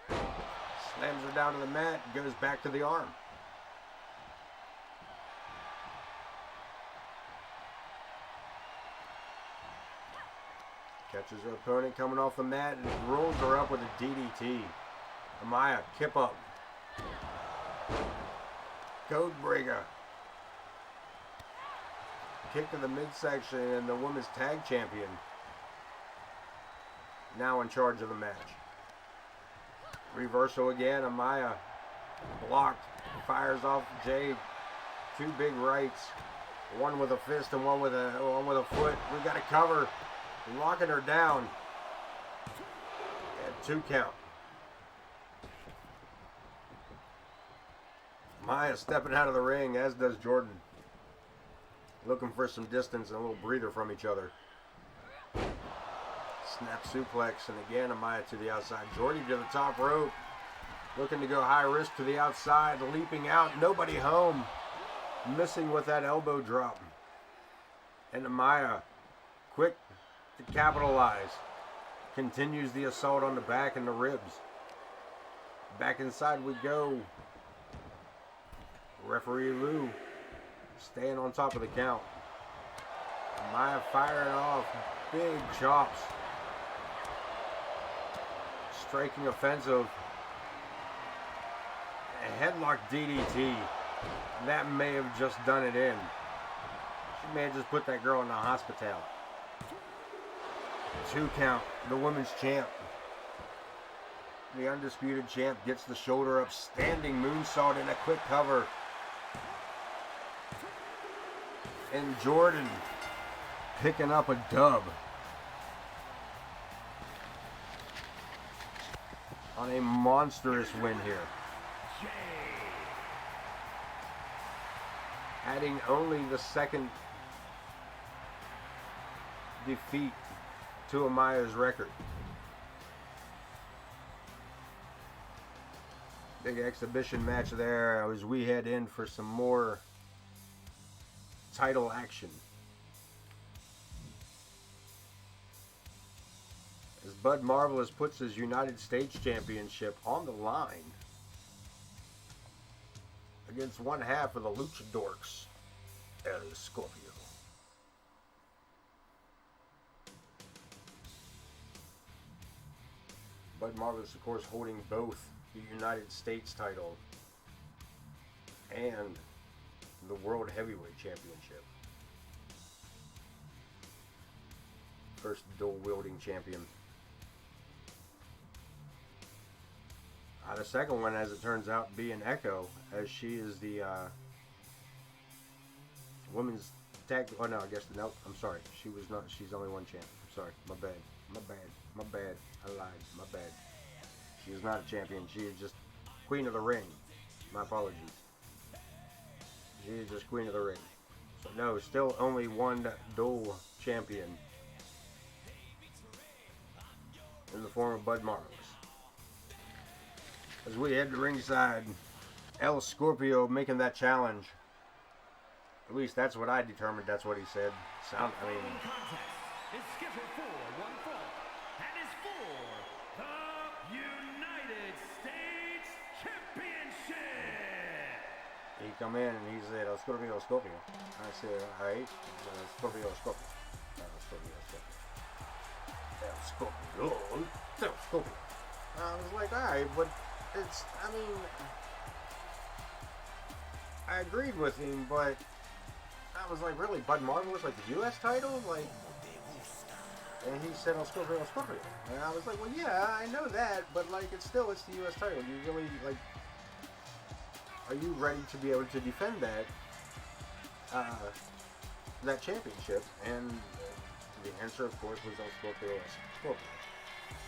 Slams her down to the mat. Goes back to the arm. Catches her opponent coming off the mat and rolls her up with a DDT. Amaya, kip up. Code breaker. Kick to the midsection, and the women's tag champion now in charge of the match. Reversal again. Amaya blocked. Fires off Jade. Two big rights. One with a fist and one with a foot. We got a cover. Locking her down. And 2 count. Maya stepping out of the ring, as does Jordan. Looking for some distance and a little breather from each other. Snap suplex, and again Amaya to the outside. Jordy to the top rope. Looking to go high risk to the outside. Leaping out. Nobody home. Missing with that elbow drop. And Amaya, quick to capitalize. Continues the assault on the back and the ribs. Back inside we go. Referee Lou staying on top of the count. Amaya firing off big chops. Striking offensive. A headlock DDT. That may have just done it in. She may have just put that girl in the hospital. 2 count. The women's champ. The undisputed champ gets the shoulder up. Standing moonsault and a quick cover. And Jordan picking up a dub on a monstrous win here. Adding only the second defeat to Amaya's record. Big exhibition match there as we head in for some more title action. As Bud Marvelous puts his United States Championship on the line against one half of the Luchadorks, Scorpio. Bud Marvelous, of course, holding both the United States title and the World Heavyweight Championship. First dual-wielding champion. The second one, as it turns out, being Echo, as she is the women's tag. Oh no, I guess nope. I'm sorry. She was not. She's only one champ. I'm sorry. My bad. My bad. My bad. I lied. My bad. She is not a champion. She is just Queen of the Ring. My apologies. She is just Queen of the Ring. So no, still only one dual champion in the form of Bud Marvelous. As we head to ringside, El Scorpio making that challenge. At least that's what I determined. That's what he said. Sound. I mean. Contest is scheduled for one fall and is for the come in and he said, Scorpio, Scorpio. I said, alright, Scorpio, Scorpio. Scorpio, Scorpio. Scorpio, Scorpio. I was like, alright, but it's, I mean, I agreed with him, but I was like, really, Bud Marvelous, like the U.S. title? Like, and he said, Scorpio, Scorpio. And I was like, well, yeah, I know that, but like, it's the U.S. title. You really, like, are you ready to be able to defend that, that championship? And the answer, of course, was Scorpio, Scorpio.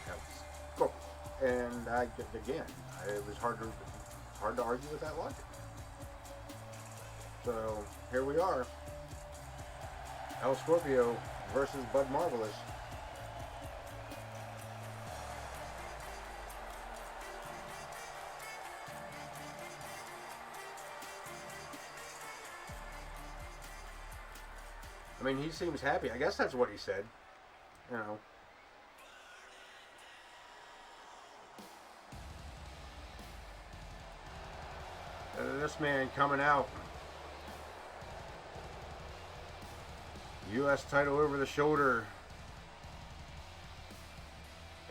That was Scorpio. And again, it was hard to argue with that logic. So here we are, El Scorpio versus Bud Marvelous. I mean, he seems happy. I guess that's what he said. You know. This man coming out. U.S. title over the shoulder.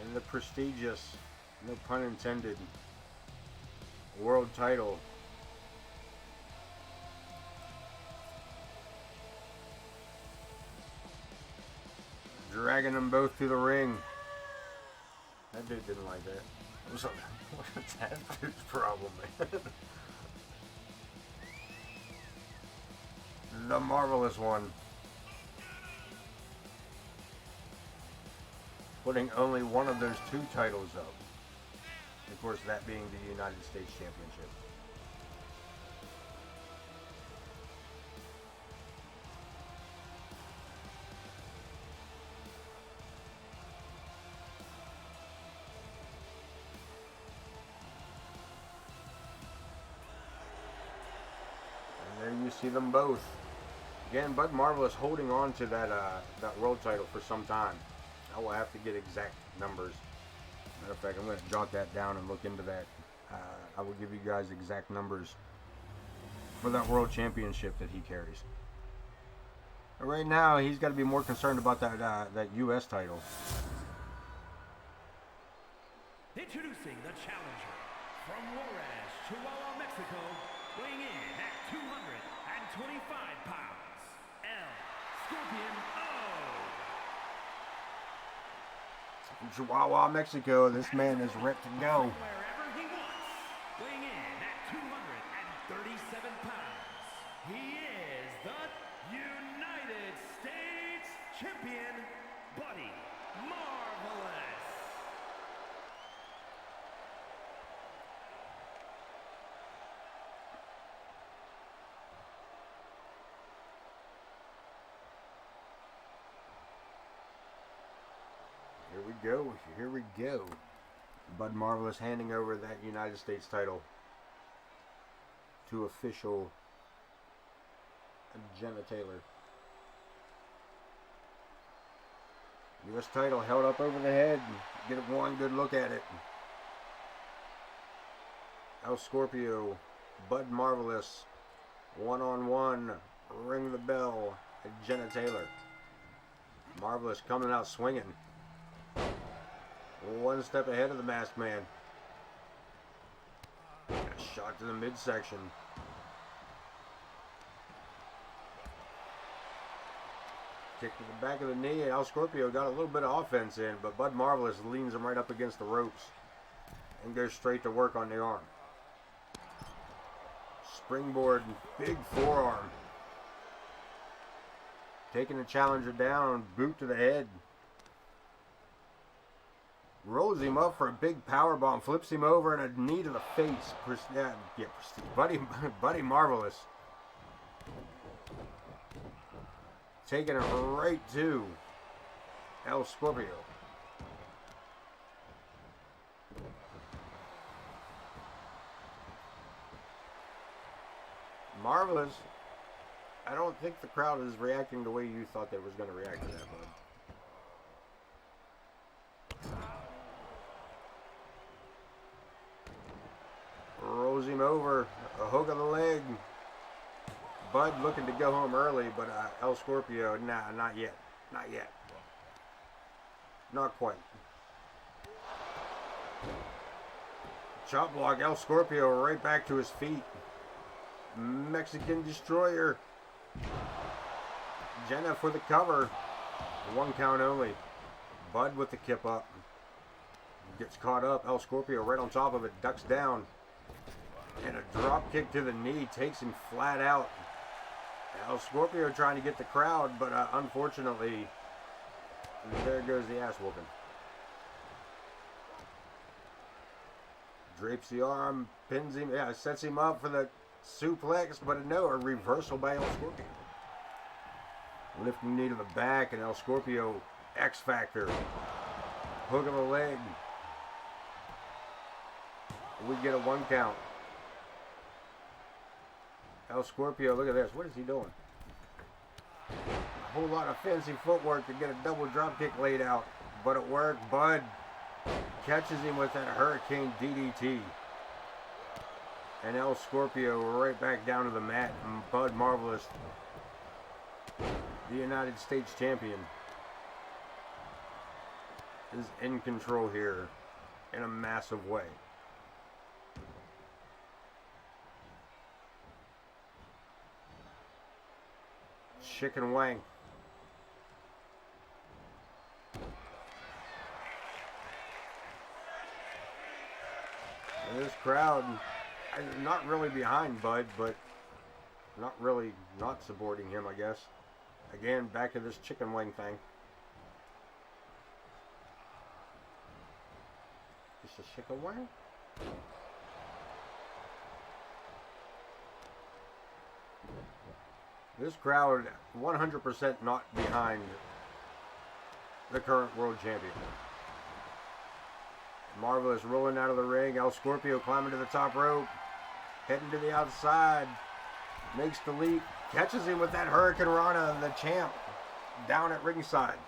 And the prestigious, no pun intended, world title. Dragging them both to the ring. That dude didn't like that. What's that dude's problem, man? The Marvelous One. Putting only one of those two titles up. Of course, that being the United States Championship. See them both. Again, Bud Marvelous holding on to that world title for some time. I will have to get exact numbers. Matter of fact, I'm going to jot that down and look into that. I will give you guys exact numbers for that world championship that he carries. But right now, he's got to be more concerned about that U.S. title. Introducing the challenger from Juarez, Chihuahua, Mexico, weighing in at 225 pounds, El Scorpion O. From Chihuahua, Mexico, this man is ready to go. Wherever he wants, weighing in at 237 pounds, he is the United States Champion, Buddy Marvelous. Here we go. Bud Marvelous handing over that United States title to official Jenna Taylor. U.S. title held up over the head. Get one good look at it. El Scorpio, Bud Marvelous, one-on-one, ring the bell at Jenna Taylor. Marvelous coming out swinging. One step ahead of the Masked Man. A shot to the midsection. Kick to the back of the knee. El Scorpio got a little bit of offense in, but Bud Marvelous leans him right up against the ropes and goes straight to work on the arm. Springboard, big forearm. Taking the challenger down, boot to the head. Rolls him up for a big power bomb, flips him over and a knee to the face. Buddy Marvelous. Taking it right to El Scorpio. Marvelous. I don't think the crowd is reacting the way you thought they was going to react to that, bud. Rolls him over, a hook of the leg, Bud looking to go home early, but El Scorpio, nah, not yet. Not yet. Not quite. Chop block, El Scorpio right back to his feet. Mexican Destroyer. Jenna for the cover. 1 count only. Bud with the kip up. Gets caught up. El Scorpio right on top of it. Ducks down. And a drop kick to the knee. Takes him flat out. El Scorpio trying to get the crowd, but unfortunately, there goes the ass whooping. Drapes the arm. Pins him. Yeah, sets him up for the suplex, but no, a reversal by El Scorpio. Lifting knee to the back, and El Scorpio X Factor. Hook of the leg. We get a 1 count. El Scorpio, look at this. What is he doing? A whole lot of fancy footwork to get a double drop kick laid out, but it worked. Bud catches him with that Hurricane DDT. And El Scorpio right back down to the mat. And Bud Marvelous, the United States champion, is in control here in a massive way. Chicken wang. And this crowd, not really behind Bud, but not really not supporting him, I guess. Again, back to this chicken wing thing. Just a chicken wing? This crowd 100% not behind the current world champion. Marvelous rolling out of the ring. El Scorpio climbing to the top rope. Heading to the outside. Makes the leap. Catches him with that Hurricane Rana, the champ, down at ringside.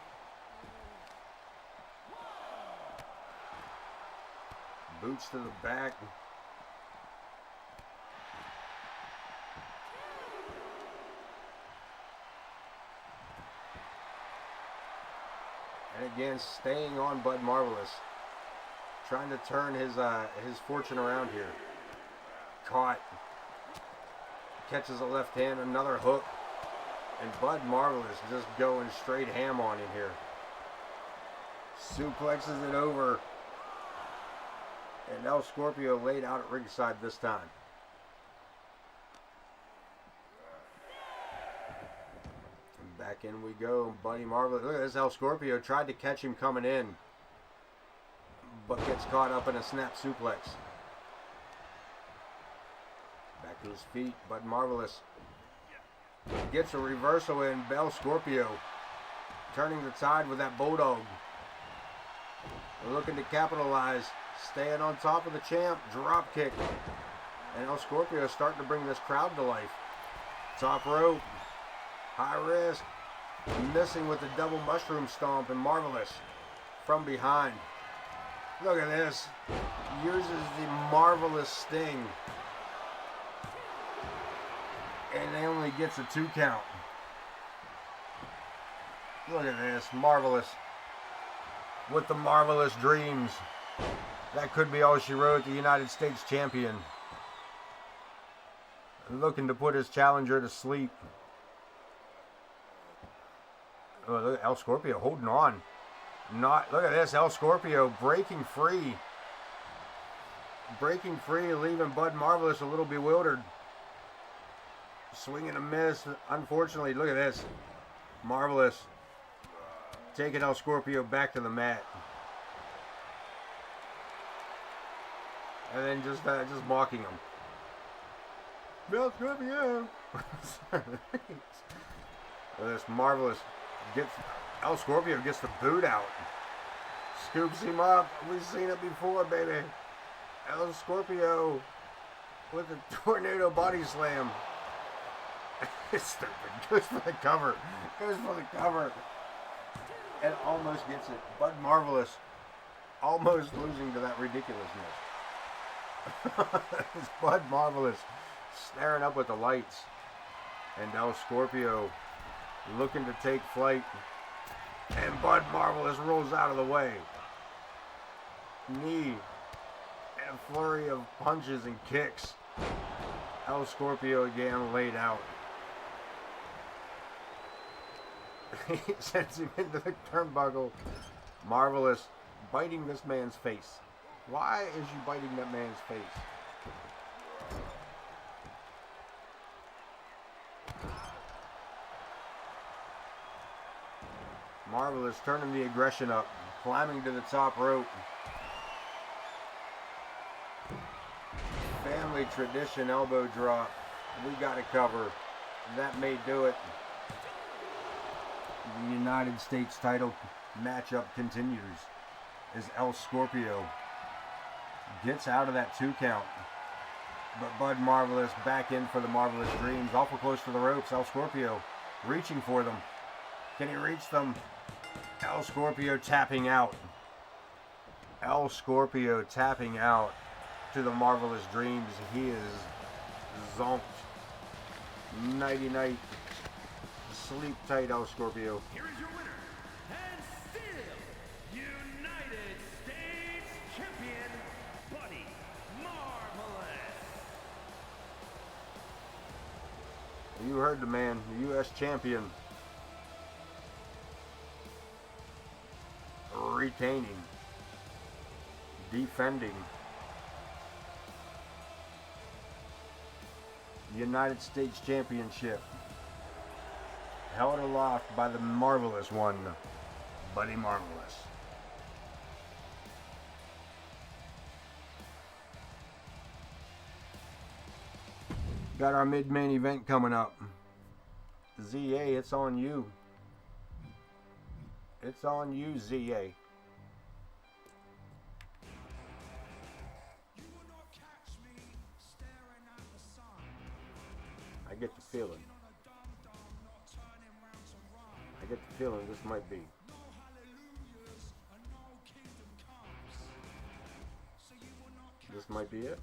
Boots to the back. And again, staying on Bud Marvelous. Trying to turn his fortune around here. Caught. Catches a left hand, another hook. And Bud Marvelous just going straight ham on him here. Suplexes it over. And El Scorpio laid out at ringside this time. And back in we go. Buddy Marvelous. Look at this. El Scorpio tried to catch him coming in, but gets caught up in a snap suplex. Back to his feet. Bud Marvelous gets a reversal in. El Scorpio turning the tide with that bulldog. Looking to capitalize. Staying on top of the champ. Drop kick. And El Scorpio starting to bring this crowd to life. Top rope. High risk. Missing with the double mushroom stomp. And Marvelous from behind. Look at this. Uses the Marvelous Sting. And they only gets a 2 count. Look at this. Marvelous. With the Marvelous Dreams. That could be all she wrote. The United States champion. Looking to put his challenger to sleep. Oh, look at El Scorpio holding on. Look at this. El Scorpio breaking free. Breaking free, leaving Bud Marvelous a little bewildered. Swing and a miss. Unfortunately, look at this. Marvelous taking El Scorpio back to the mat. And then just mocking him. El Scorpio. This Marvelous El Scorpio gets the boot out. Scoops him up. We've seen it before, baby. El Scorpio with a tornado body slam. It's stupid. Goes for the cover. Goes for the cover. And almost gets it. Bud Marvelous almost losing to that ridiculousness. It's Bud Marvelous staring up with the lights. And El Scorpio looking to take flight. And Bud Marvelous rolls out of the way. Knee. And a flurry of punches and kicks. El Scorpio again laid out. He sends him into the turnbuckle. Marvelous biting this man's face. Why is you biting that man's face? Marvelous turning the aggression up, climbing to the top rope. Family tradition elbow drop. We got to cover. That may do it. The United States title matchup continues as El Scorpio gets out of that 2 count. But Bud Marvelous back in for the Marvelous Dreams. Awful close to the ropes. El Scorpio reaching for them. Can he reach them? El Scorpio tapping out. El Scorpio tapping out to the Marvelous Dreams. He is zonked. Nighty night. Sleep tight, El Scorpio. Here is your winner, and still United States Champion, Buddy Marvelous. You heard the man, the U.S. champion. Retaining. Defending. United States Championship. Held aloft by the Marvelous One, Buddy Marvelous. Got our mid-main event coming up. ZA, it's on you. It's on you, ZA. I get the feeling. I get the feeling this might be. This might be it.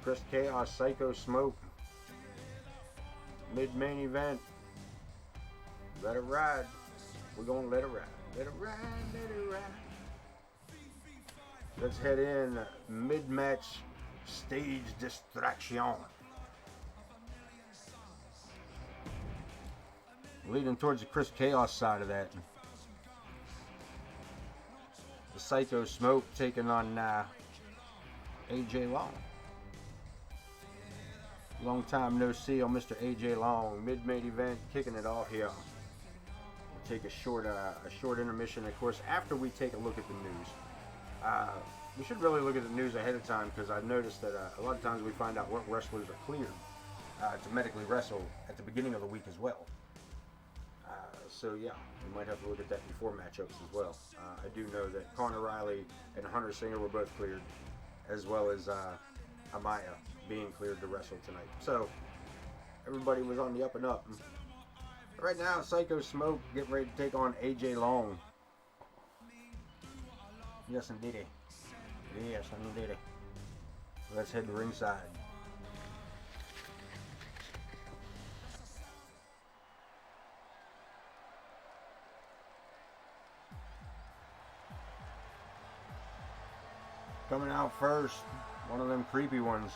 Chris Chaos, Syko, Smoke. Mid-main event. Let it ride. We're gonna let it ride. Let it ride, let it ride. Let's head in. Mid-match stage distraction. Leading towards the Chris Chaos side of that. The Psycho Smoke taking on AJ Long. Long time no see on Mr. AJ Long. Mid-main event, kicking it off here. We'll take a short intermission, of course, after we take a look at the news. We should really look at the news ahead of time because I've noticed that a lot of times we find out what wrestlers are cleared to medically wrestle at the beginning of the week as well. So yeah, we might have to look at that before matchups as well. I do know that Connor Riley and Hunter Singer were both cleared, as well as Amaya being cleared to wrestle tonight. So everybody was on the up and up. Right now, Psycho Smoke getting ready to take on AJ Long. Yes, indeed. Yes, indeed. Let's head to ringside. Coming out first, one of them creepy ones.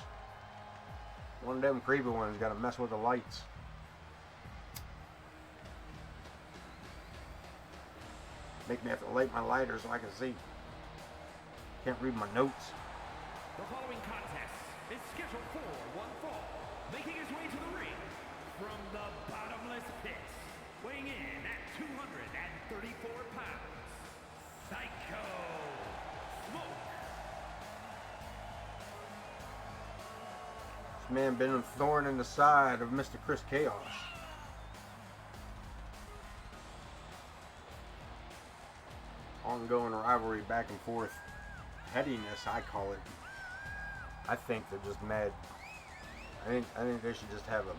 One of them creepy ones got to mess with the lights. Make me have to light my lighter so I can see. Can't read my notes. The following contest is scheduled for one fall. Making his way to the ring from the bottomless pit, weighing in at 234 pounds, Psycho Smoke. This man been a thorn in the side of Mr. Chris Chaos. Ongoing rivalry back and forth. Headiness, I call it. I think they're just mad. I think they should just have a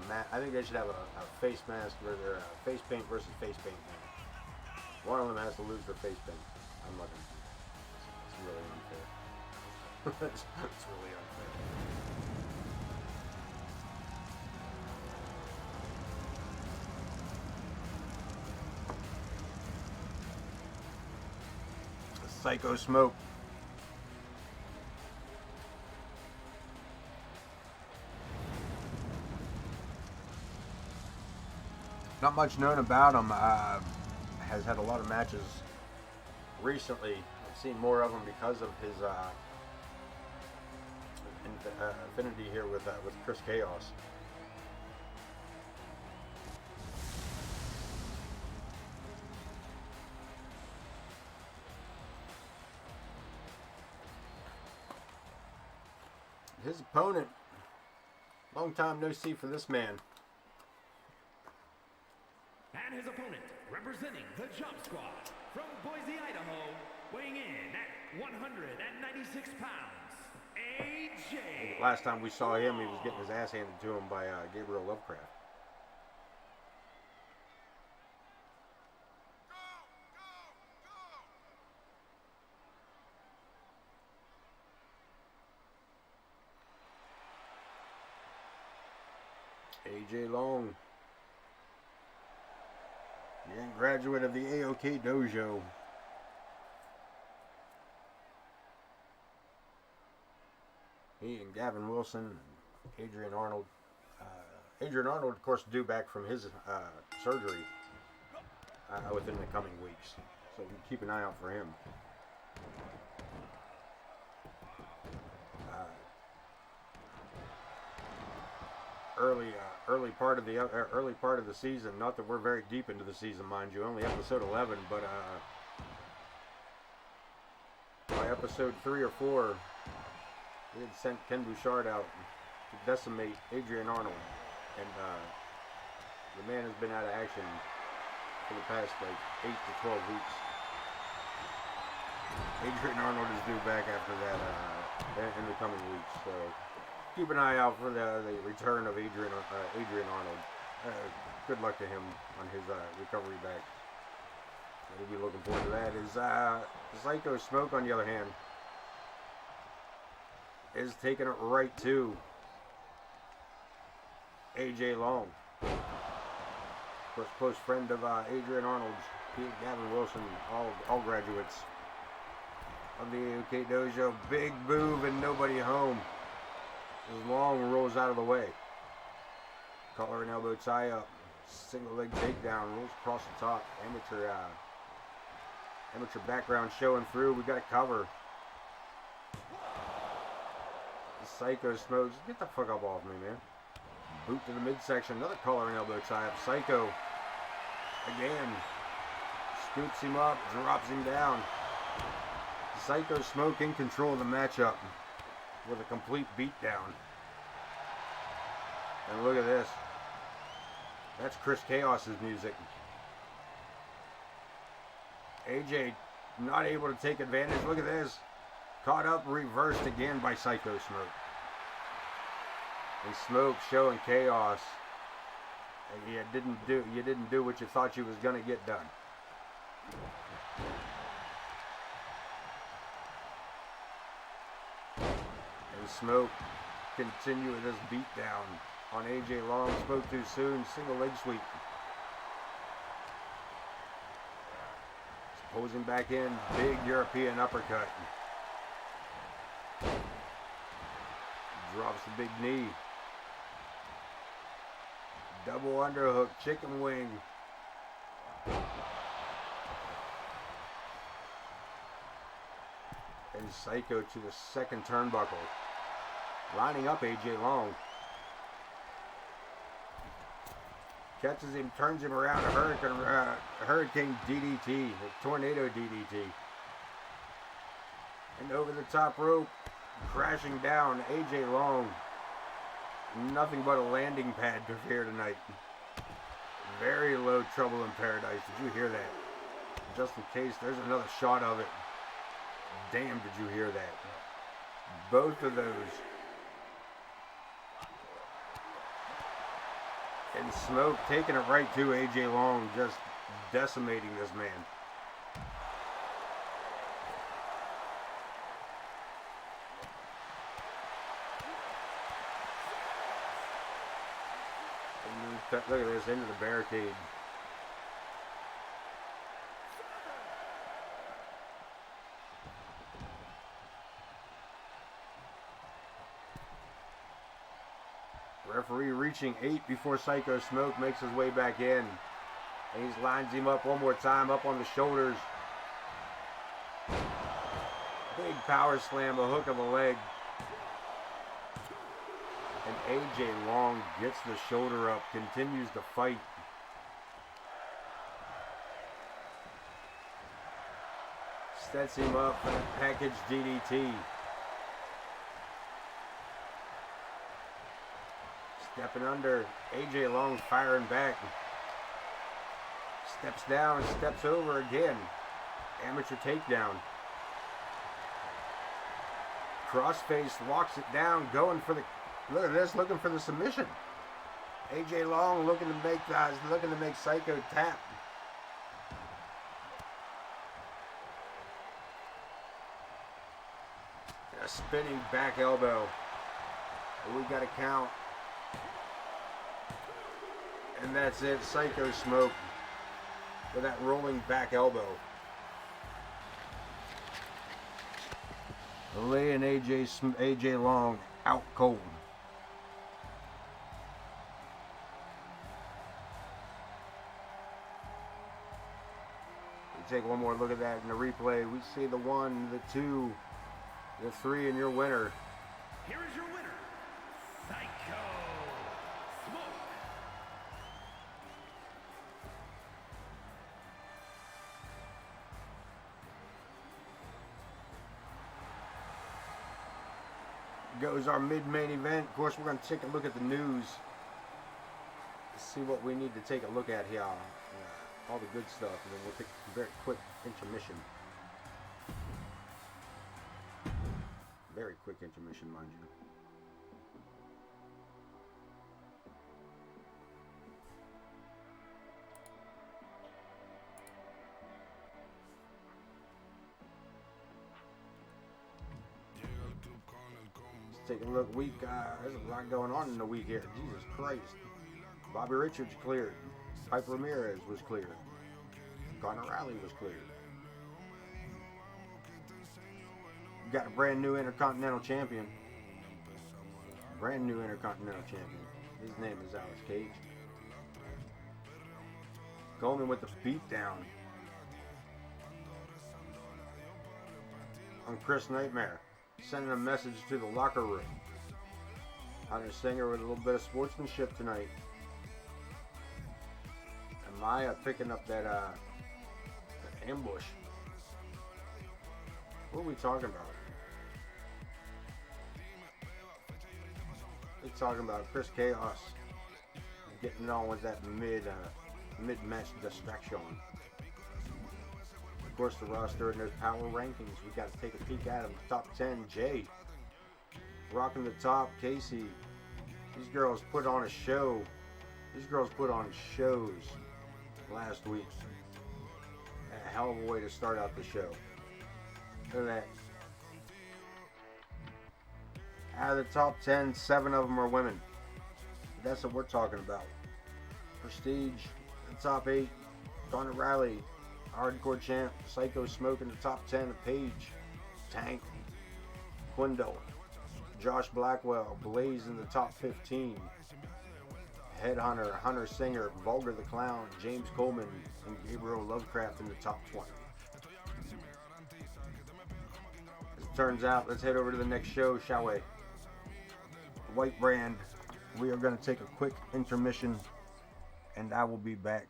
face mask where they're face paint versus face paint match. One of them has to lose their face paint. I'm not gonna do that. It's really unfair. It's really unfair. Syko smoke. Not much known about him. Has had a lot of matches recently. I've seen more of him because of his affinity here with Chris Chaos. His opponent, long time no see for this man. And his opponent, representing the Jump Squad from Boise, Idaho, weighing in at 196 pounds, AJ. Last time we saw him, he was getting his ass handed to him by Gabriel Lovecraft. AJ Long, young graduate of the AOK Dojo. He and Gavin Wilson, Adrian Arnold. Adrian Arnold, of course, due back from his surgery within the coming weeks. So keep an eye out for him. Early part of the season. Not that we're very deep into the season, mind you. Only episode 11, but by episode 3 or 4, we had sent Ken Bouchard out to decimate Adrian Arnold, and the man has been out of action for the past 8 to 12 weeks. Adrian Arnold is due back after that in the coming weeks. So keep an eye out for the return of Adrian Arnold. Good luck to him on his recovery back. We'll be looking forward to that. Is Syko Smoke, on the other hand, is taking it right to AJ Long. Of course, close friend of Adrian Arnold's, he and Gavin Wilson, all graduates of the AOK Dojo. Big move and nobody home. As Long rolls out of the way. Collar and elbow tie up. Single leg takedown. Rolls across the top. Amateur background showing through. We got a cover. Syko Smokes. Get the fuck up off me, man. Boot to the midsection. Another collar and elbow tie up. Syko again. Scoots him up. Drops him down. Syko Smoke in control of the matchup with a complete beatdown. And look at this. That's Chris Chaos's music. AJ not able to take advantage. Look at this. Caught up, reversed again by Syko Smoke. And Smoke showing Chaos. You didn't do what you thought you was gonna get done. And Smoke continue with this beatdown on AJ Long. Spoke too soon. Single leg sweep. Posing back in. Big European uppercut. Drops the big knee. Double underhook. Chicken wing. And Syko to the second turnbuckle. Lining up AJ Long. Catches him, turns him around, a hurricane DDT, a tornado DDT. And over the top rope, crashing down, AJ Long. Nothing but a landing pad to fear tonight. Very low trouble in paradise. Did you hear that? Just in case, there's another shot of it. Damn, did you hear that? Both of those. And Smoke taking it right to AJ Long, just decimating this man. And look at this, into the barricade. Referee reaching 8 before Syko Smoke makes his way back in. And he lines him up one more time, up on the shoulders. Big power slam, a hook of a leg. And AJ Long gets the shoulder up, continues to fight. Sets him up for the package DDT. Stepping under, AJ Long firing back. Steps down, steps over again. Amateur takedown. Crossface locks it down, going for the, look at this, looking for the submission. AJ Long looking to make Syko tap. A spinning back elbow. We got a count. And that's it. Syko Smoke with that rolling back elbow. Laying AJ Long out cold. We take one more look at that in the replay. We see the 1, the 2, the 3, and your winner. Here is your winner, Syko Smoke. Goes our mid-main event. Of course, we're going to take a look at the news. See what we need to take a look at here. All the good stuff, and then we'll take a very quick intermission. Very quick intermission, mind you. Let's take a look. There's a lot going on in the week here. Jesus Christ. Bobby Richards cleared. Piper Ramirez was cleared. Connor Riley was cleared. We got a brand new Intercontinental champion. Brand new Intercontinental champion. His name is Alex Cage. Coleman with the beatdown on Chris Nightmare. Sending a message to the locker room. Hunter Singer with a little bit of sportsmanship tonight. Amaya picking up that ambush. What are we talking about? We're talking about Chris Chaos getting on with that mid-match distraction. Of course, the roster and there's power rankings. We got to take a peek at them. Top 10, Jay. Rocking the top, Casey. These girls put on a show. These girls put on shows last week. A hell of a way to start out the show. Look at that. Out of the top 10, 7 of them are women. That's what we're talking about. Prestige, the top 8, Connor Riley, Hardcore Champ, Syko Smoke in the top 10 of Page, Tank, Quindle, Josh Blackwell, Blaze in the top 15, Headhunter, Hunter Singer, Vulgar the Clown, James Coleman, and Gabriel Lovecraft in the top 20. As it turns out, let's head over to the next show, shall we? White Brand. We are going to take a quick intermission, and I will be back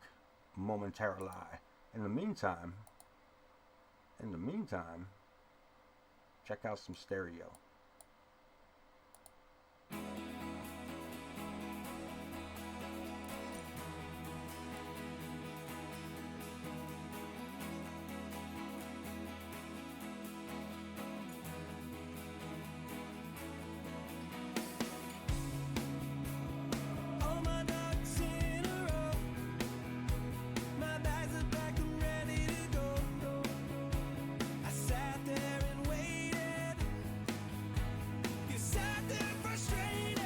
momentarily. In the meantime, check out some stereo. Frustrated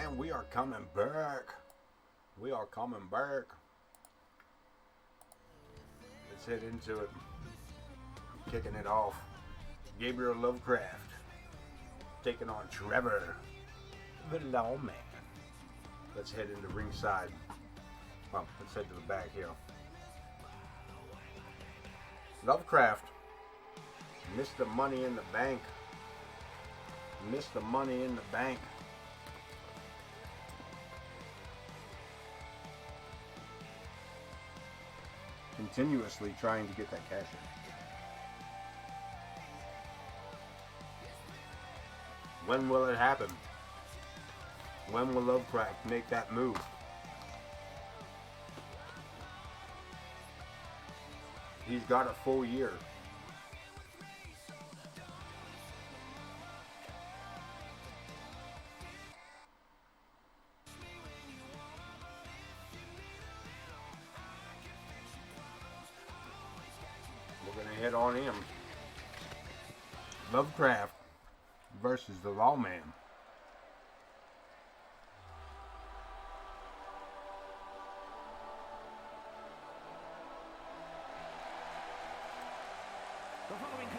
And we are coming back. We are coming back. Let's head into it. Kicking it off. Gabriel Lovecraft taking on Trevor, the lawman. Let's head into ringside. Well, let's head to the back here. Lovecraft missed the money in the bank. Missed the money in the bank. Continuously trying to get that cash in. When will it happen? When will Lovecraft make that move? He's got a full year. We're gonna hit on him. Lovecraft versus the lawman.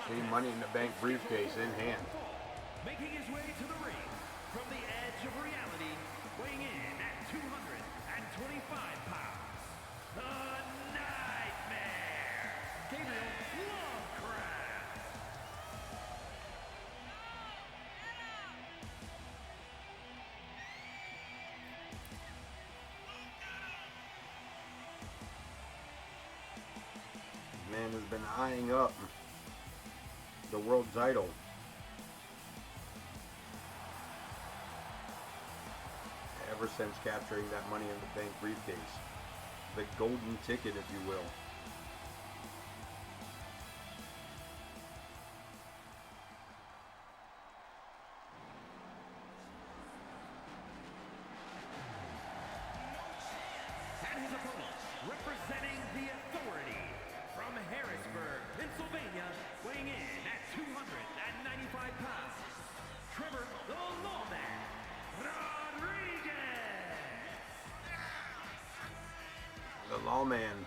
See, Money in the Bank briefcase in hand. Making his way to the ring from the edge of reality, weighing in at 225 pounds, the Nightmare, Gabriel Lovecraft. Man has been eyeing up the world title. Ever since capturing that Money in the Bank briefcase. The golden ticket, if you will. And his opponent, representing the authority from Harrisburg, Pennsylvania, weighing in at 295 pounds, Trevor the Lawman Rodriguez. The lawman.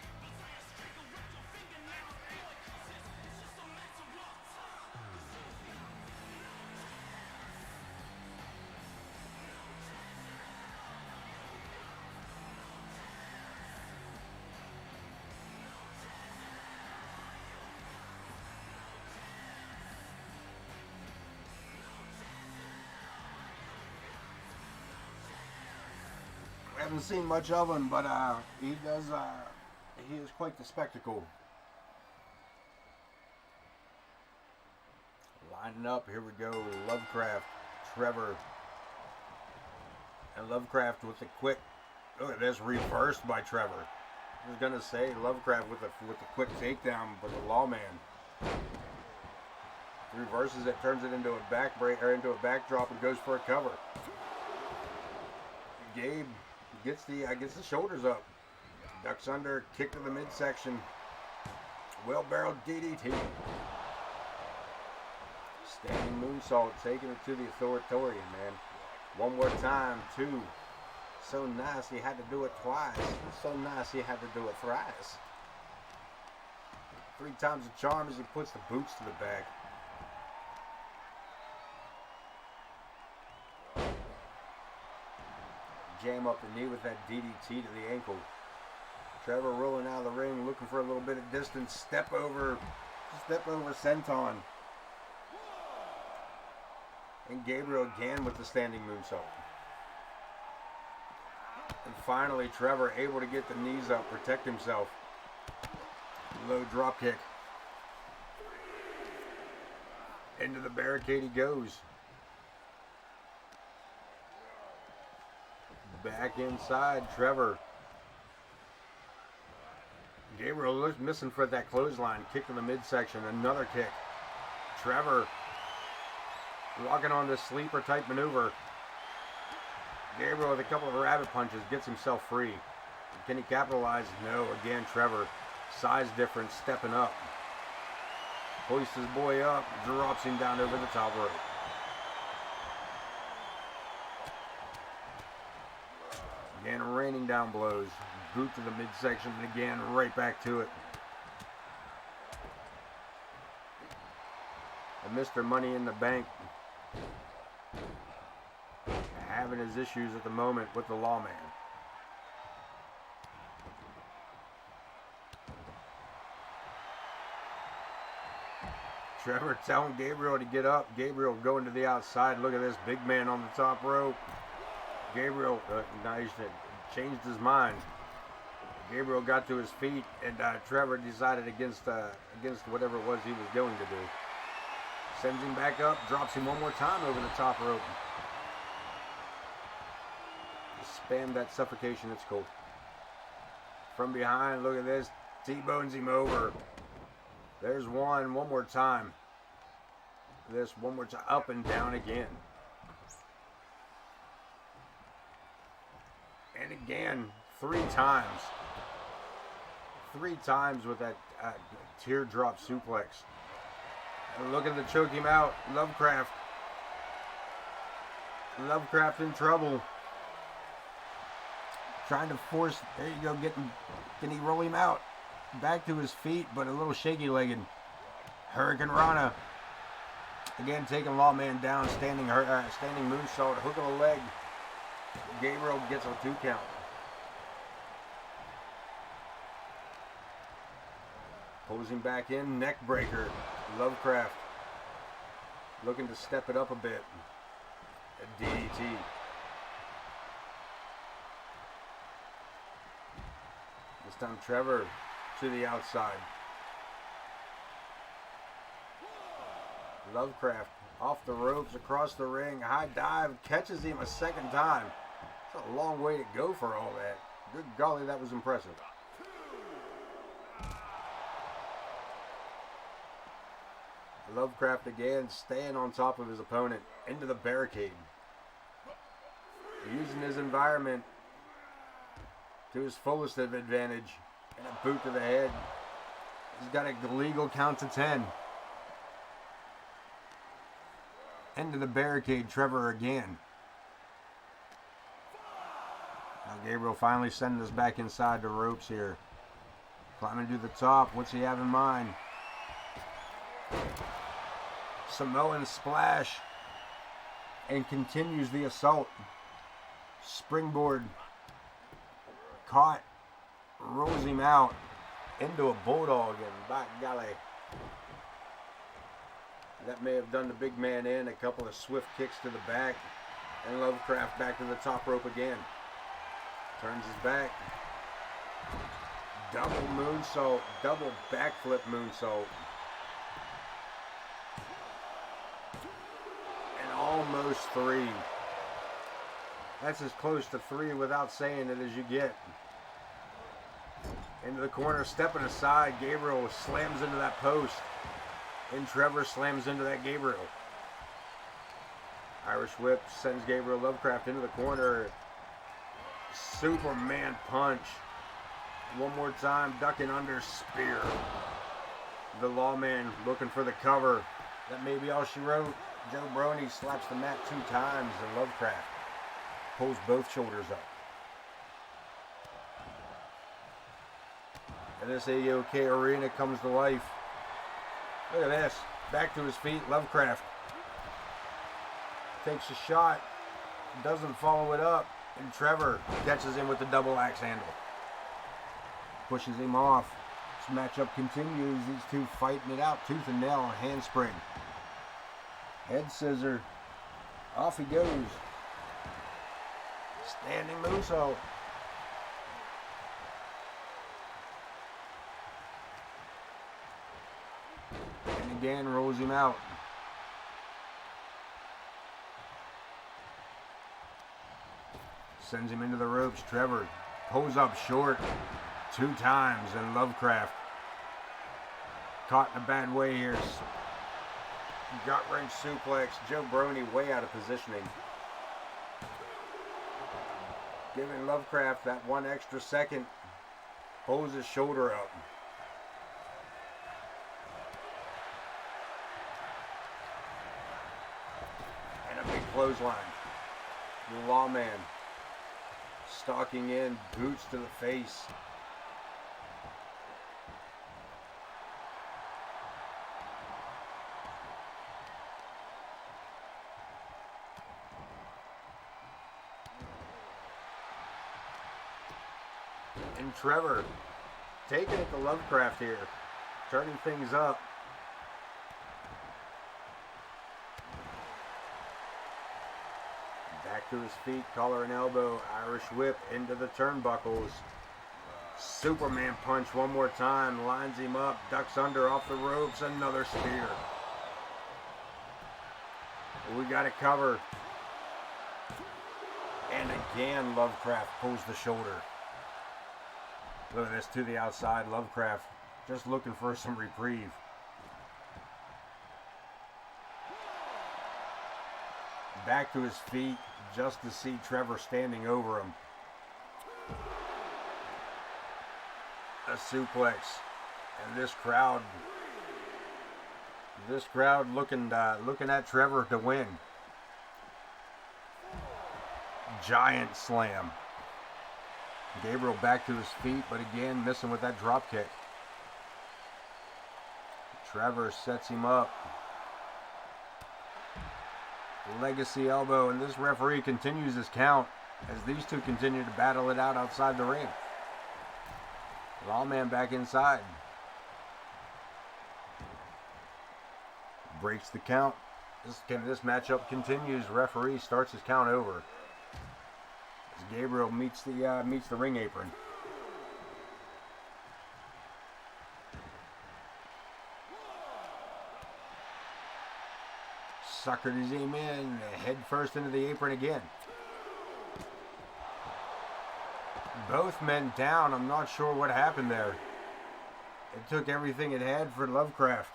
I haven't seen much of him, but he is quite the spectacle. Lining up, here we go. Lovecraft, Trevor, and Lovecraft with a quick. Look at this, reversed by Trevor. I was gonna say Lovecraft with a quick takedown, but the lawman reverses it, turns it into a back break or into a backdrop, and goes for a cover. Gabe gets the shoulders up, ducks under, kick to the midsection, well-barreled DDT, standing moonsault, taking it to the authoritarian, man. One more time, two. So nice he had to do it twice. So nice he had to do it thrice. 3 times the charm as he puts the boots to the back. Jam up the knee with that DDT to the ankle. Trevor rolling out of the ring, looking for a little bit of distance. Step over senton. And Gabriel again with the standing moonsault. And finally, Trevor able to get the knees up, protect himself. Low drop kick. Into the barricade he goes. Back inside, Trevor. Gabriel missing for that clothesline. Kick in the midsection. Another kick. Trevor locking on this sleeper type maneuver. Gabriel with a couple of rabbit punches gets himself free. Can he capitalize? No. Again, Trevor. Size difference, stepping up. Hoists his boy up. Drops him down over the top rope. Again, raining down blows. Boot to the midsection, and again, right back to it. And Mr. Money in the Bank having his issues at the moment with the lawman. Trevor telling Gabriel to get up. Gabriel going to the outside. Look at this big man on the top rope. Gabriel changed his mind. Gabriel got to his feet, and Trevor decided against whatever it was he was going to do. Sends him back up, drops him one more time over the top rope. Spam that suffocation, it's cool. From behind, look at this. T-bones him over. There's one more time. This one more time, up and down again. And again, 3 times. 3 times with that teardrop suplex. And looking to choke him out. Lovecraft. Lovecraft in trouble. Trying to force, there you go, can he roll him out? Back to his feet, but a little shaky-legged. Hurricane Rana. Again, taking Lawman down, standing moonsault, hook of the leg. Gabriel gets a 2 count. Pulls him back in, neck breaker. Lovecraft looking to step it up a bit. A DDT. This time Trevor to the outside. Lovecraft off the ropes, across the ring, high dive, catches him a 2nd time. It's a long way to go for all that. Good golly, that was impressive. Lovecraft again staying on top of his opponent, into the barricade. Using his environment to his fullest of advantage. And a boot to the head. He's got a legal count to 10. Into the barricade, Trevor again. Now Gabriel finally sending us back inside the ropes here. Climbing to the top. What's he have in mind? Samoan splash. And continues the assault. Springboard. Caught. Rolls him out into a bulldog, and by golly, that may have done the big man in. A couple of swift kicks to the back, and Lovecraft back to the top rope again. Turns his back. Double moonsault, double backflip moonsault. And almost 3. That's as close to 3 without saying it as you get. Into the corner, stepping aside. Gabriel slams into that post. And Trevor slams into that Gabriel. Irish whip sends Gabriel Lovecraft into the corner. Superman punch. One more time, ducking under, spear. The lawman looking for the cover. That may be all she wrote. Joe Brony slaps the mat 2 times, and Lovecraft pulls both shoulders up. And this AOK arena comes to life. Look at this. Back to his feet, Lovecraft takes a shot, doesn't follow it up, and Trevor catches him with the double axe handle. Pushes him off. This matchup continues. These two fighting it out, tooth and nail, handspring. Head scissor. Off he goes. Standing moonsault. And again rolls him out. Sends him into the ropes. Trevor pulls up short 2 times, and Lovecraft caught in a bad way here. Gut wrench suplex. Joe Brony way out of positioning. Giving Lovecraft that 1 extra second. Pulls his shoulder up. And a big clothesline. The lawman stalking in, boots to the face. And Trevor taking it to Lovecraft here, turning things up. Back to his feet, collar and elbow, Irish whip into the turnbuckles. Superman punch one more time, lines him up, ducks under off the ropes, another spear. We got it covered. And again, Lovecraft pulls the shoulder. Look at this, to the outside, Lovecraft just looking for some reprieve. Back to his feet just to see Trevor standing over him. A suplex. And this crowd looking at Trevor to win. Giant slam. Gabriel back to his feet, but again missing with that drop kick. Trevor sets him up. Legacy elbow, and this referee continues his count as these two continue to battle it out outside the ring. Lawman back inside. Breaks the count. This matchup continues. Referee starts his count over. As Gabriel meets the ring apron. Suckers him in, head first into the apron again. Both men down. I'm not sure what happened there. It took everything it had for Lovecraft.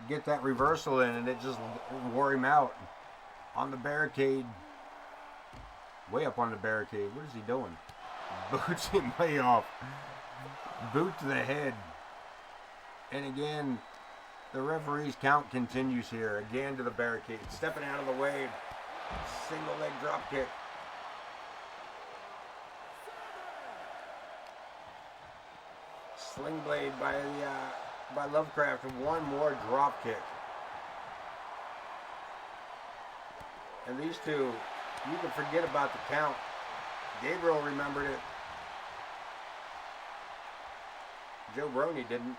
Get that reversal in, and it just wore him out. On the barricade. Way up on the barricade. What is he doing? Boots him way off. Boot to the head. And again, the referee's count continues here. Again to the barricade. Stepping out of the way. Single leg drop kick. Sling blade by Lovecraft. And one more drop kick. And these two, you can forget about the count. Gabriel remembered it. Joe Brony didn't.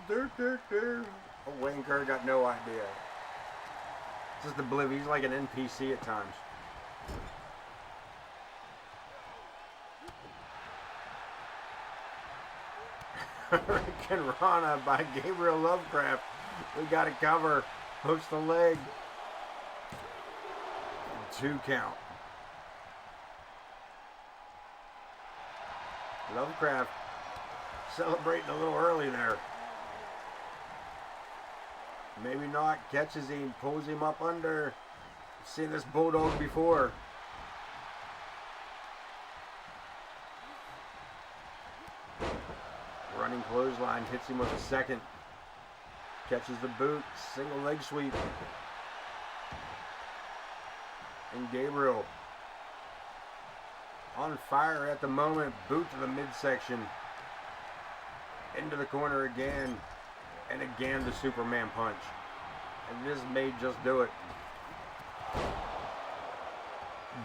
Oh, Wayne Kerr got no idea. Just oblivious. He's like an NPC at times. Hurricane Rana by Gabriel Lovecraft. We got to cover. Hooks the leg. 2 count. Lovecraft celebrating a little early there. Maybe not. Catches him, pulls him up under. Seen this bulldog before. Running clothesline, hits him with a second. Catches the boot, single leg sweep. And Gabriel on fire at the moment. Boot to the midsection. Into the corner again. And again the Superman punch. And this may just do it.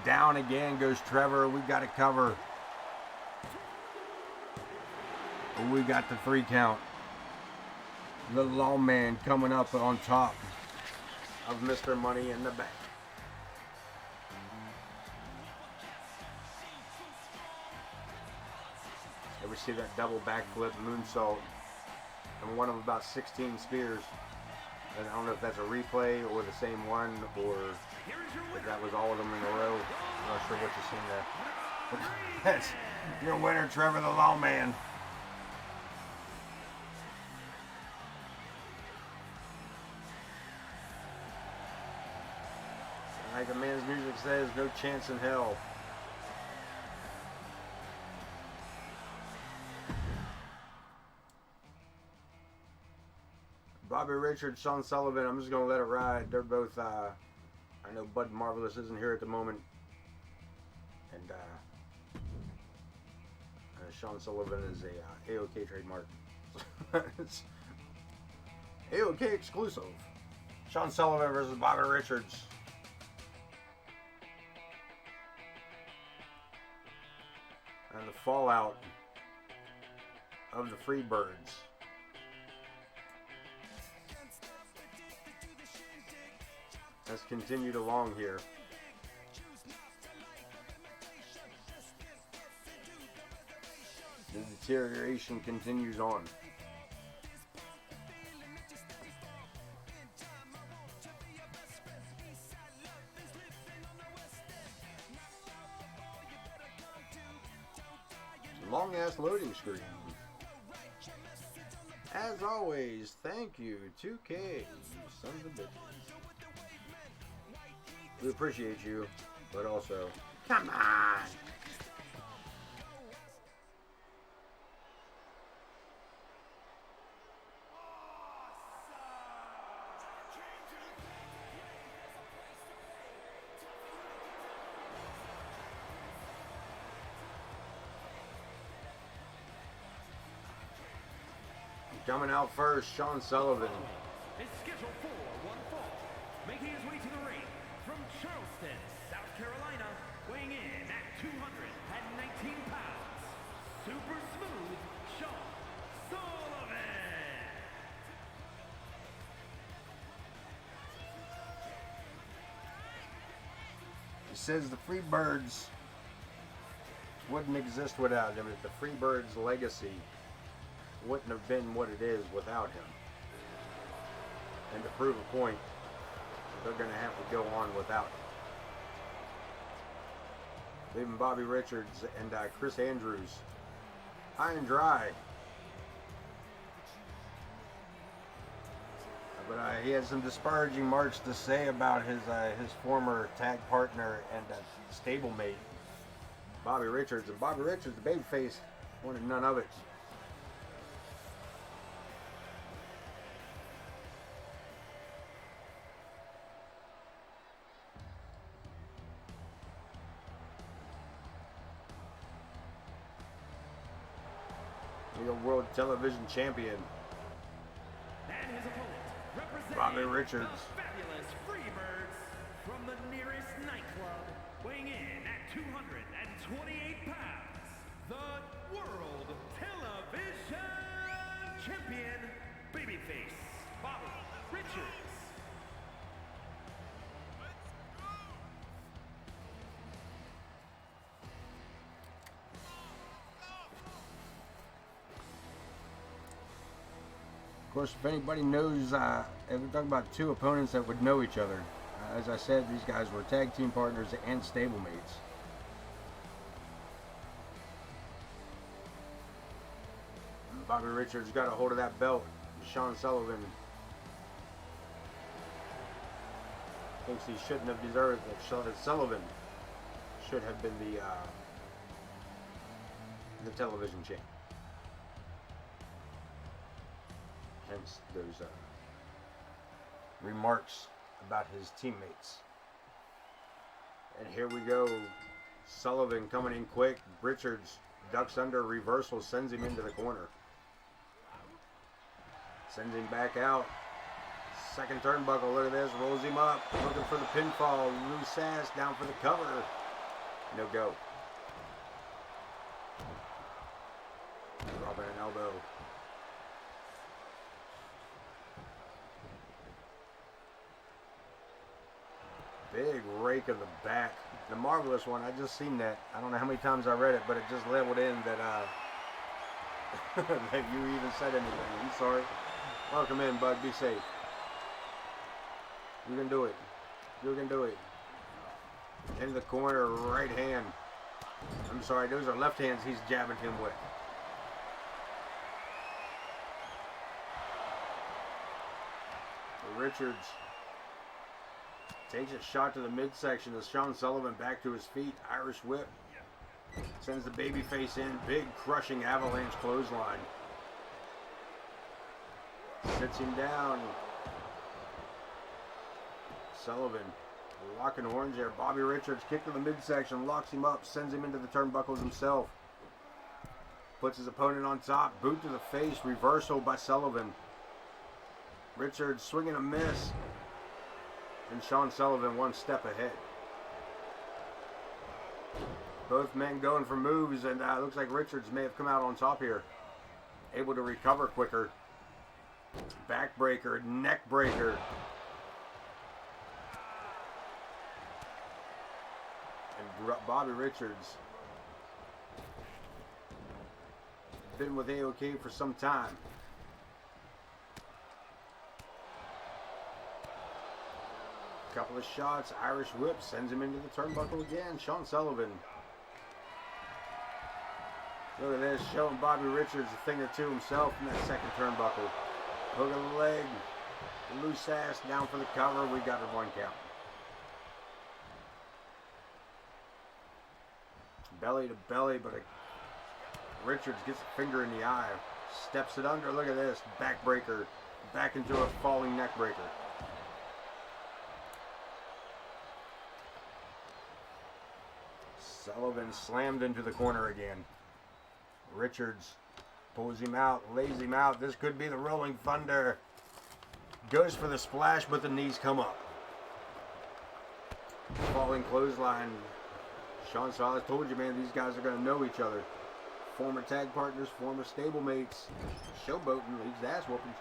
Down again goes Trevor. We got to cover. We got the 3 count. The Lawman coming up on top of Mr. Money in the Bank. And we see that double backflip moonsault and one of about 16 spears. And I don't know if that's a replay or the same one, or if that was all of them in a row. I'm not sure what you're seeing there. But that's your winner, Trevor the Lawman. Like the man's music says, no chance in hell. Bobby Richards, Shawn Sullivan. I'm just going to let it ride. They're both, I know Bud Marvelous isn't here at the moment. And Shawn Sullivan is a AOK trademark. It's AOK exclusive. Shawn Sullivan versus Bobby Richards. And the fallout of the Freebirds. Has continued along here. The deterioration continues on. Long ass loading screen. As always, thank you, 2K, you sons of bitches. We appreciate you, but also, come on! Coming out first, Shawn Sullivan. Is scheduled for one fall. Making his way to the ring from Charleston, South Carolina, weighing in at 219 pounds. Super smooth, Shawn Sullivan. He says the Freebirds wouldn't exist without him. The Freebirds' legacy wouldn't have been what it is without him. And to prove a point, they're going to have to go on without him. Leaving Bobby Richards and Chris Andrews high and dry. But he had some disparaging remarks to say about his former tag partner and stablemate, Bobby Richards. And Bobby Richards, the babyface, wanted none of it. The world television champion, And his opponent, representing Bobby Richards. the fabulous Freebirds from the nearest nightclub, weighing in at 228 pounds, the World Television Champion, babyface, Bobby Richards. Of course, if anybody knows, if we're talking about two opponents that would know each other, as I said, these guys were tag team partners and stablemates. Bobby Richards got a hold of that belt. Shawn Sullivan thinks he shouldn't have deserved it. Sullivan should have been the television champ. Hence those remarks about his teammates. And here we go. Sullivan coming in quick. Richards ducks under, reversal, sends him into the corner. Sends him back out. Second turnbuckle, look at this. Rolls him up. Looking for the pinfall. Loose ass down for the cover. No go. Dropping an elbow. Big rake of the back. The Marvelous one, I just seen that. I don't know how many times I read it, but it just leveled in that that you even said anything. I'm sorry. Welcome in, bud. Be safe. You can do it. You can do it. Into the corner, right hand. I'm sorry, those are left hands he's jabbing him with. Richards takes a shot to the midsection as Shawn Sullivan back to his feet. Irish whip. Sends the babyface in. Big crushing avalanche clothesline. Sits him down. Sullivan locking horns there. Bobby Richards kick to the midsection, locks him up, sends him into the turnbuckles himself. Puts his opponent on top. Boot to the face. Reversal by Sullivan. Richards swinging a miss. And Shawn Sullivan one step ahead. Both men going for moves, and looks like Richards may have come out on top here. Able to recover quicker. Backbreaker, neck breaker. And Bobby Richards been with AOK for some time. Couple of shots, Irish whip sends him into the turnbuckle again. Shawn Sullivan. Look at this, showing Bobby Richards a thing or two himself in that second turnbuckle. Hook of the leg, loose ass down for the cover. We got a 1 count. Belly to belly, but Richards gets a finger in the eye, steps it under. Look at this, backbreaker, back into a falling neck breaker. Sullivan slammed into the corner again. Richards pulls him out, lays him out. This could be the Rolling Thunder. Goes for the splash, but the knees come up. Falling clothesline. Shawn Sullivan, I told you, man, these guys are going to know each other. Former tag partners, former stablemates. Showboating leads ass whoopings.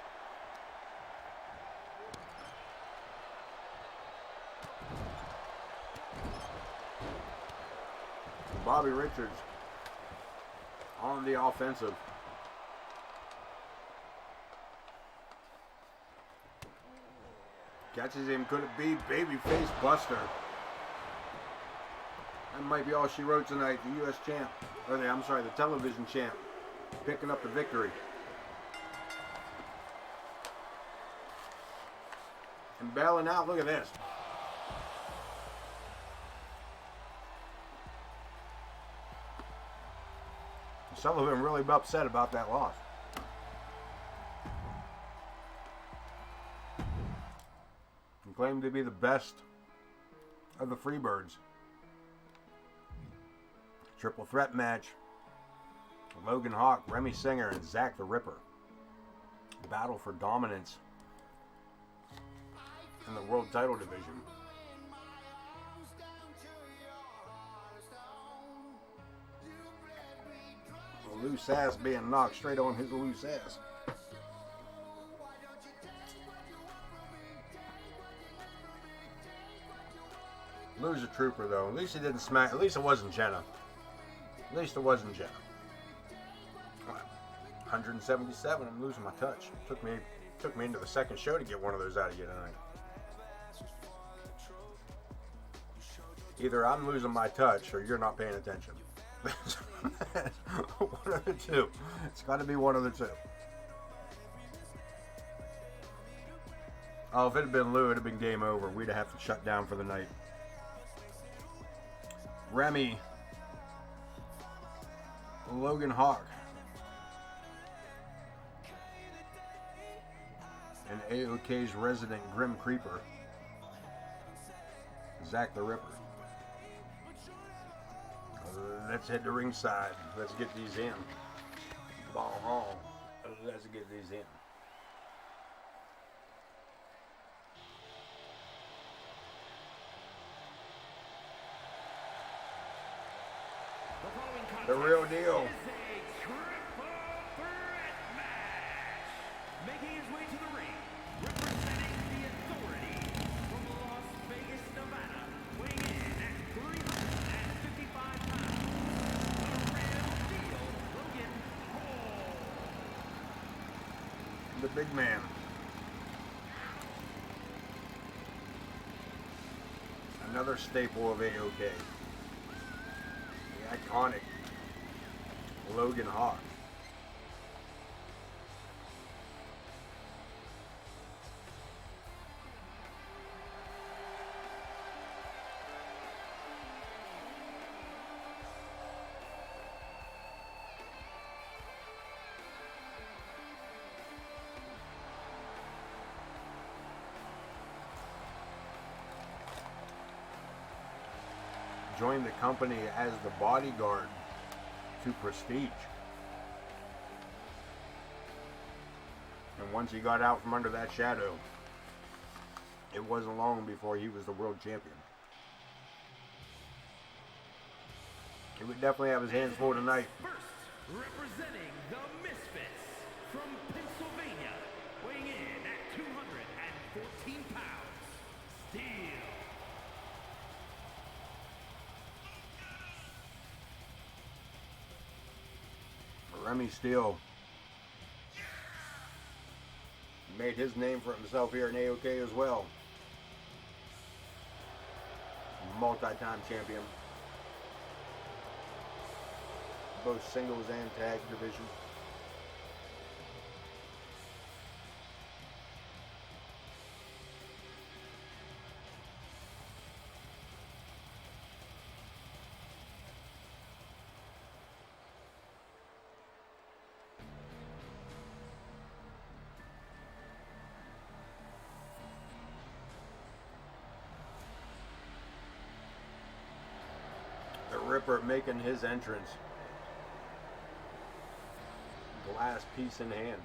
Bobby Richards on the offensive. Catches him. Could it be babyface Buster? That might be all she wrote tonight. The U.S. champ. Or the television champ. Picking up the victory. And bailing out. Look at this. Sullivan really upset about that loss. He claimed to be the best of the Freebirds. Triple threat match. Logan Hawk, Remy Singer, and Zakk the Ripper. Battle for dominance in the world title division. Loose ass being knocked straight on his loose ass. Lou's a trooper though. At least he didn't smack. At least it wasn't Jenna. At least it wasn't Jenna. 177. I'm losing my touch. Took me into the second show to get one of those out of you tonight. Either I'm losing my touch or you're not paying attention. One of the two. It's got to be one of the two. Oh, if it had been Lou, it would have been game over. We'd have to shut down for the night. Remy. Logan Hawk. And AOK's resident Grim Creeper. Zakk the Ripper. Let's head to ringside. Let's get these in. Ball hall. Let's get these in. The real deal. Making his way to the ring, representing the Authority from Las Vegas, Nevada, weighing in at 355 pounds, the real deal, Logan Paul. The big man. Another staple of AOK. The iconic Logan Hawk. joined the company as the bodyguard to Prestige. And once he got out from under that shadow, it wasn't long before he was the world champion. He would definitely have his hands full tonight. First, representing the Misfits from Pennsylvania, weighing in at 214 pounds, Steel. Remy Steele made his name for himself here in AOK as well. Multi-time champion. Both singles and tag division. The Ripper making his entrance. Glass piece in hand.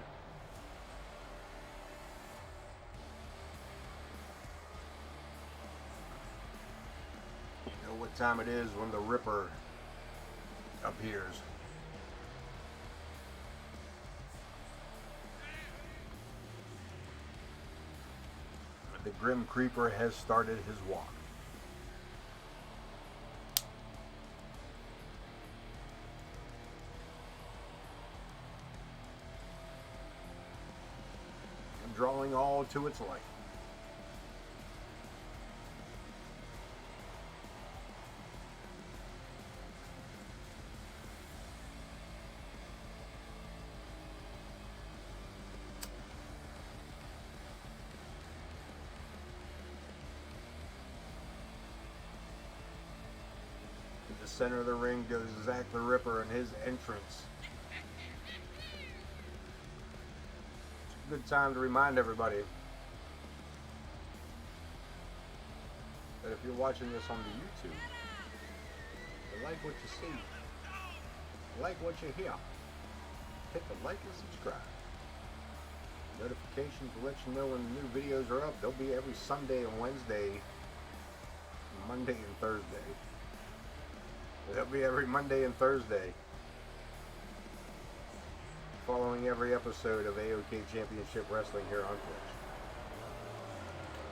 You know what time it is when the Ripper appears. The Grim Creeper has started his walk. Drawing all to its like. At the center of the ring goes Zakk the Ripper and his entrance. Good time to remind everybody that if you're watching this on the YouTube, you like what you see, you like what you hear, hit the like and subscribe. Notifications will let you know when new videos are up. They'll be every Sunday and Wednesday, Monday and Thursday. They'll be every Monday and Thursday. Following every episode of AOK Championship Wrestling here on Twitch.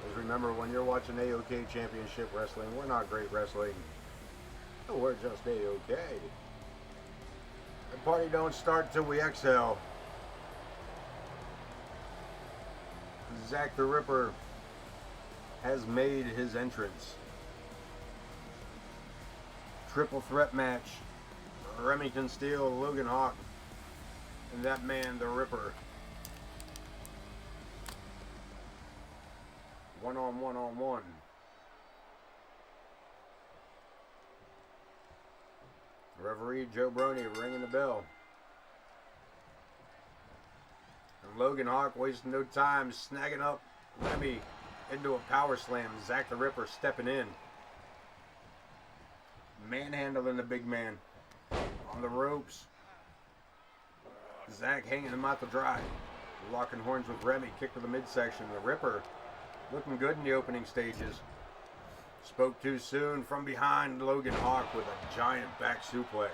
Just remember, when you're watching AOK Championship Wrestling, we're not great wrestling. No, we're just AOK. The party don't start till we exhale. Zakk the Ripper has made his entrance. Triple threat match. Remington Steele, Logan Hawk, and that man, the Ripper. One on one. Referee Joe Brony ringing the bell. And Logan Hawk wasting no time, snagging up Remy into a power slam. Zakk the Ripper stepping in. Manhandling the big man on the ropes. Zakk hanging him out to dry. Locking horns with Remy. Kick to the midsection. The Ripper looking good in the opening stages. Spoke too soon from behind. Logan Hawk with a giant back suplex.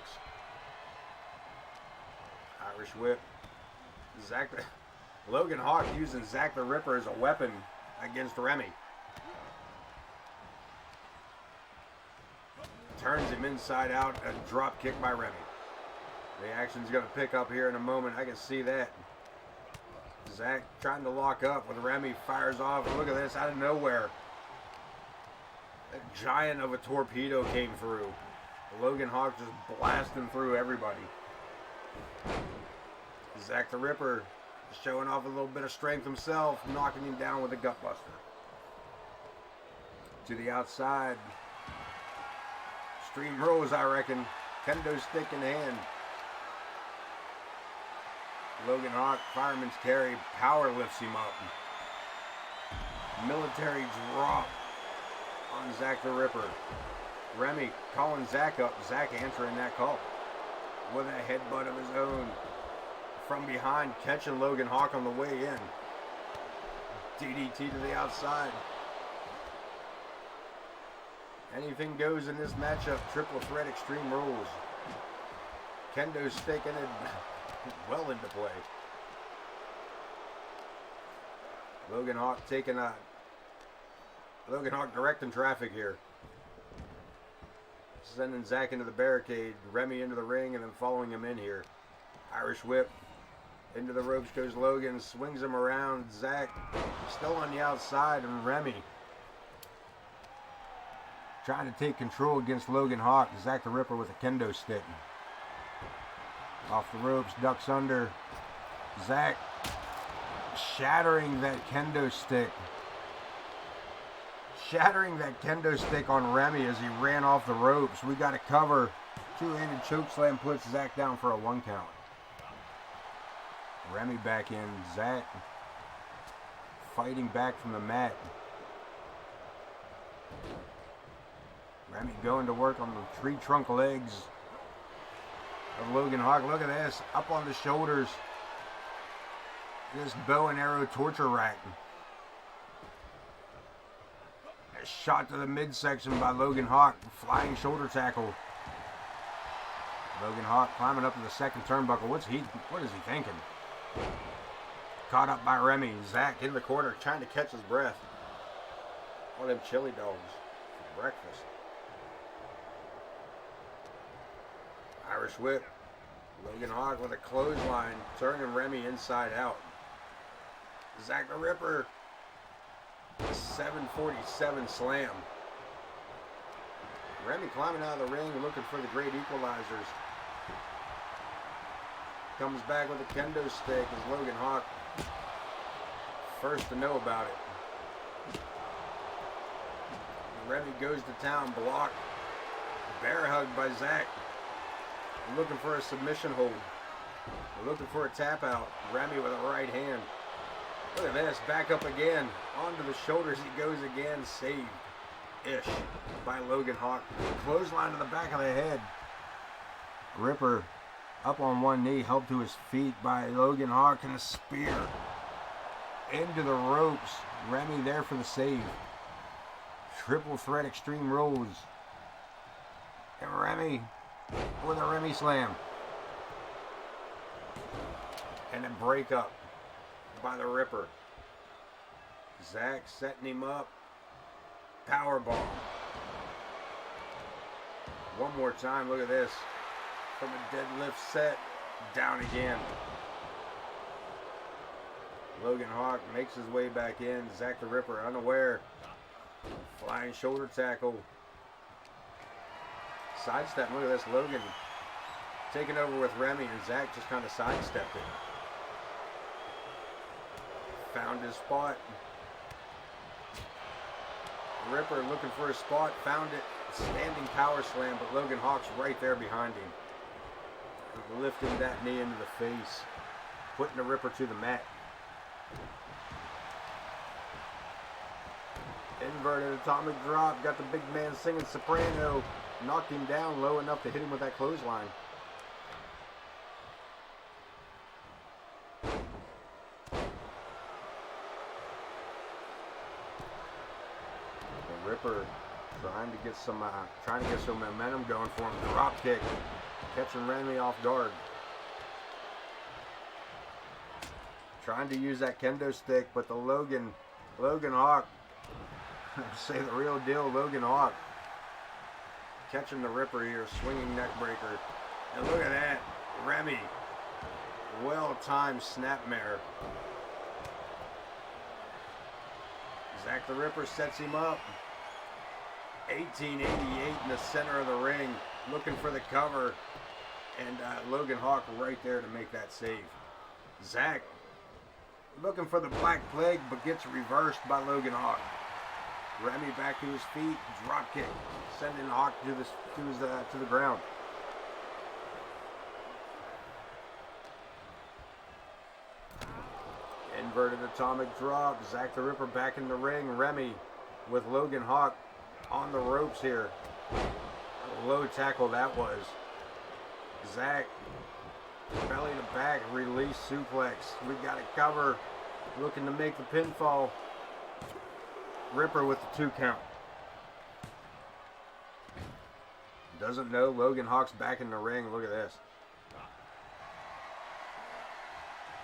Irish whip. Logan Hawk using Zakk the Ripper as a weapon against Remy. Turns him inside out. A drop kick by Remy. The action's going to pick up here in a moment. I can see that. Zakk trying to lock up with Remy. Fires off. Look at this, out of nowhere. A giant of a torpedo came through. Logan Hawk just blasting through everybody. Zakk the Ripper showing off a little bit of strength himself. Knocking him down with a gutbuster. To the outside. Stream Rose, I reckon. Kendo stick in hand. Logan Hawk, fireman's carry, power lifts him up. Military drop on Zakk the Ripper. Remy calling Zakk up. Zakk answering that call with a headbutt of his own. From behind, catching Logan Hawk on the way in. DDT to the outside. Anything goes in this matchup. Triple threat Extreme Rules. Kendo stick in it well into play. Logan Hawk taking a... Logan Hawk directing traffic here. Sending Zakk into the barricade. Remy into the ring and then following him in here. Irish whip. Into the ropes goes Logan. Swings him around. Zakk still on the outside. And Remy trying to take control against Logan Hawk. Zakk the Ripper with a kendo stick. Off the ropes. Ducks under. Zakk shattering that kendo stick. Shattering that kendo stick on Remy as he ran off the ropes. We got a cover. Two-handed chokeslam puts Zakk down for a 1 count. Remy back in. Zakk fighting back from the mat. Remy going to work on the tree trunk legs of Logan Hawk. Look at this. Up on the shoulders. This bow and arrow torture rack. A shot to the midsection by Logan Hawk. Flying shoulder tackle. Logan Hawk climbing up to the second turnbuckle. What is he thinking? Caught up by Remy. Zakk in the corner trying to catch his breath. All them chili dogs for breakfast. Irish whip. Logan Hawk with a clothesline, turning Remy inside out. Zakk the Ripper. 747 slam. Remy climbing out of the ring, looking for the great equalizers. Comes back with a kendo stick as Logan Hawk first to know about it. Remy goes to town, blocked. Bear hug by Zakk. Looking for a submission hold. Looking for a tap out. Remy with a right hand. Look at this. Back up again. Onto the shoulders he goes again. Saved-ish by Logan Hawk. Clothesline to the back of the head. Ripper up on one knee. Helped to his feet by Logan Hawk and a spear. Into the ropes. Remy there for the save. Triple threat Extreme Rules. And Remy with a Remy slam. And a break up by the Ripper. Zakk setting him up. Powerbomb. One more time. Look at this. From a deadlift set. Down again. Logan Hawk makes his way back in. Zakk the Ripper unaware. Flying shoulder tackle. Sidestep. Look at this. Logan taking over with Remy, and Zakk just kind of sidestepped it. Found his spot. Ripper looking for a spot. Found it. Standing power slam, but Logan Hawk's right there behind him. Lifting that knee into the face. Putting the Ripper to the mat. Inverted atomic drop. Got the big man singing soprano. Knocked him down low enough to hit him with that clothesline. The Ripper trying to get some momentum going for him. Drop kick, catching Remy off guard. Trying to use that kendo stick, but the Logan Hawk, say the real deal, Logan Hawk. Catching the Ripper here, swinging neck breaker. And look at that, Remy. Well-timed snapmare. Zakk the Ripper sets him up. 1888 in the center of the ring, looking for the cover. And Logan Hawk right there to make that save. Zakk looking for the Black Plague, but gets reversed by Logan Hawk. Remy back to his feet, drop kick, sending Hawk to the ground. Inverted atomic drop. Zakk the Ripper back in the ring. Remy with Logan Hawk on the ropes here. low tackle that was. Zakk, belly to back, release suplex. We got it cover. Looking to make the pinfall. Ripper with the 2 count. Doesn't know Logan Hawk's back in the ring. Look at this.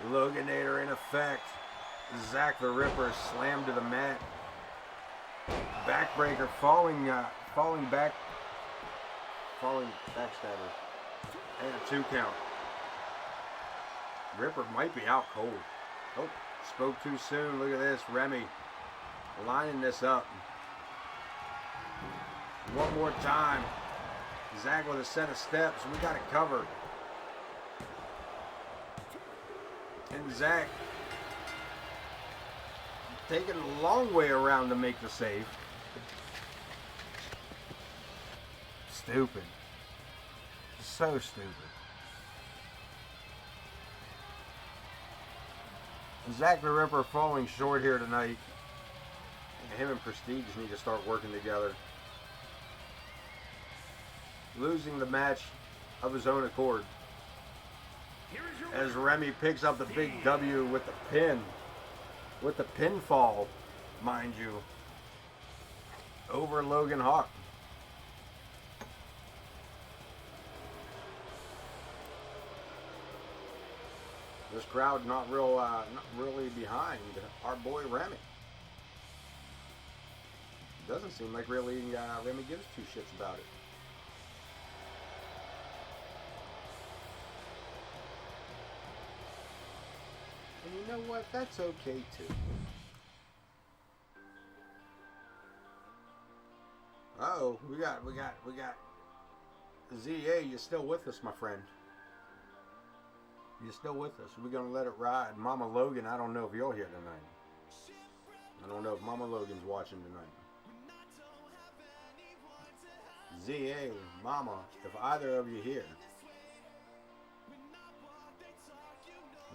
Loganator in effect. Zakk the Ripper slammed to the mat. Backbreaker falling backstabber. And a 2 count. Ripper might be out cold. Oh, spoke too soon. Look at this. Remy lining this up. One more time. Zakk with a set of steps. We got it covered. And Zakk taking a long way around to make the save. Stupid. So stupid. Zakk the Ripper falling short here tonight. Him and Prestige need to start working together. Losing the match of his own accord. As Remy picks up the big W with the pin. With the pinfall, mind you. Over Logan Hawk. This crowd not really behind our boy Remy. Doesn't seem like really Remy gives 2 shits about it. And you know what? That's okay too. Uh-oh, we got ZA, you still with us, my friend? You're still with us. We're gonna let it ride. Mama Logan, I don't know if you're here tonight. I don't know if Mama Logan's watching tonight. ZA, Mama, if either of you here,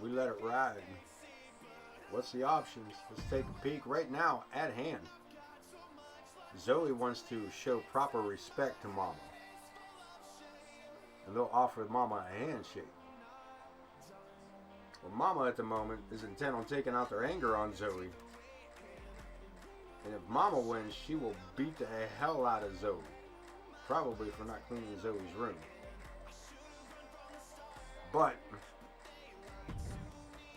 we let it ride. What's the options? Let's take a peek right now at hand. Zoey wants to show proper respect to Mama. And they'll offer Mama a handshake. Well, Mama at the moment is intent on taking out their anger on Zoey. And if Mama wins, she will beat the hell out of Zoey. Probably for not cleaning Zoey's room. But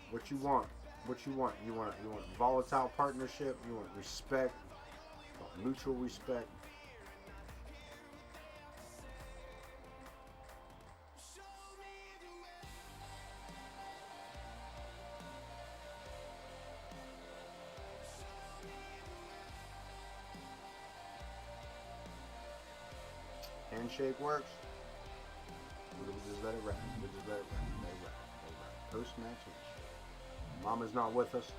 what you want? What you want? You want volatile partnership? You want respect? You want mutual respect? Handshake works. We'll just let it ride. We'll just let it ride. Let it ride. Post-match handshake. Mama's not with us.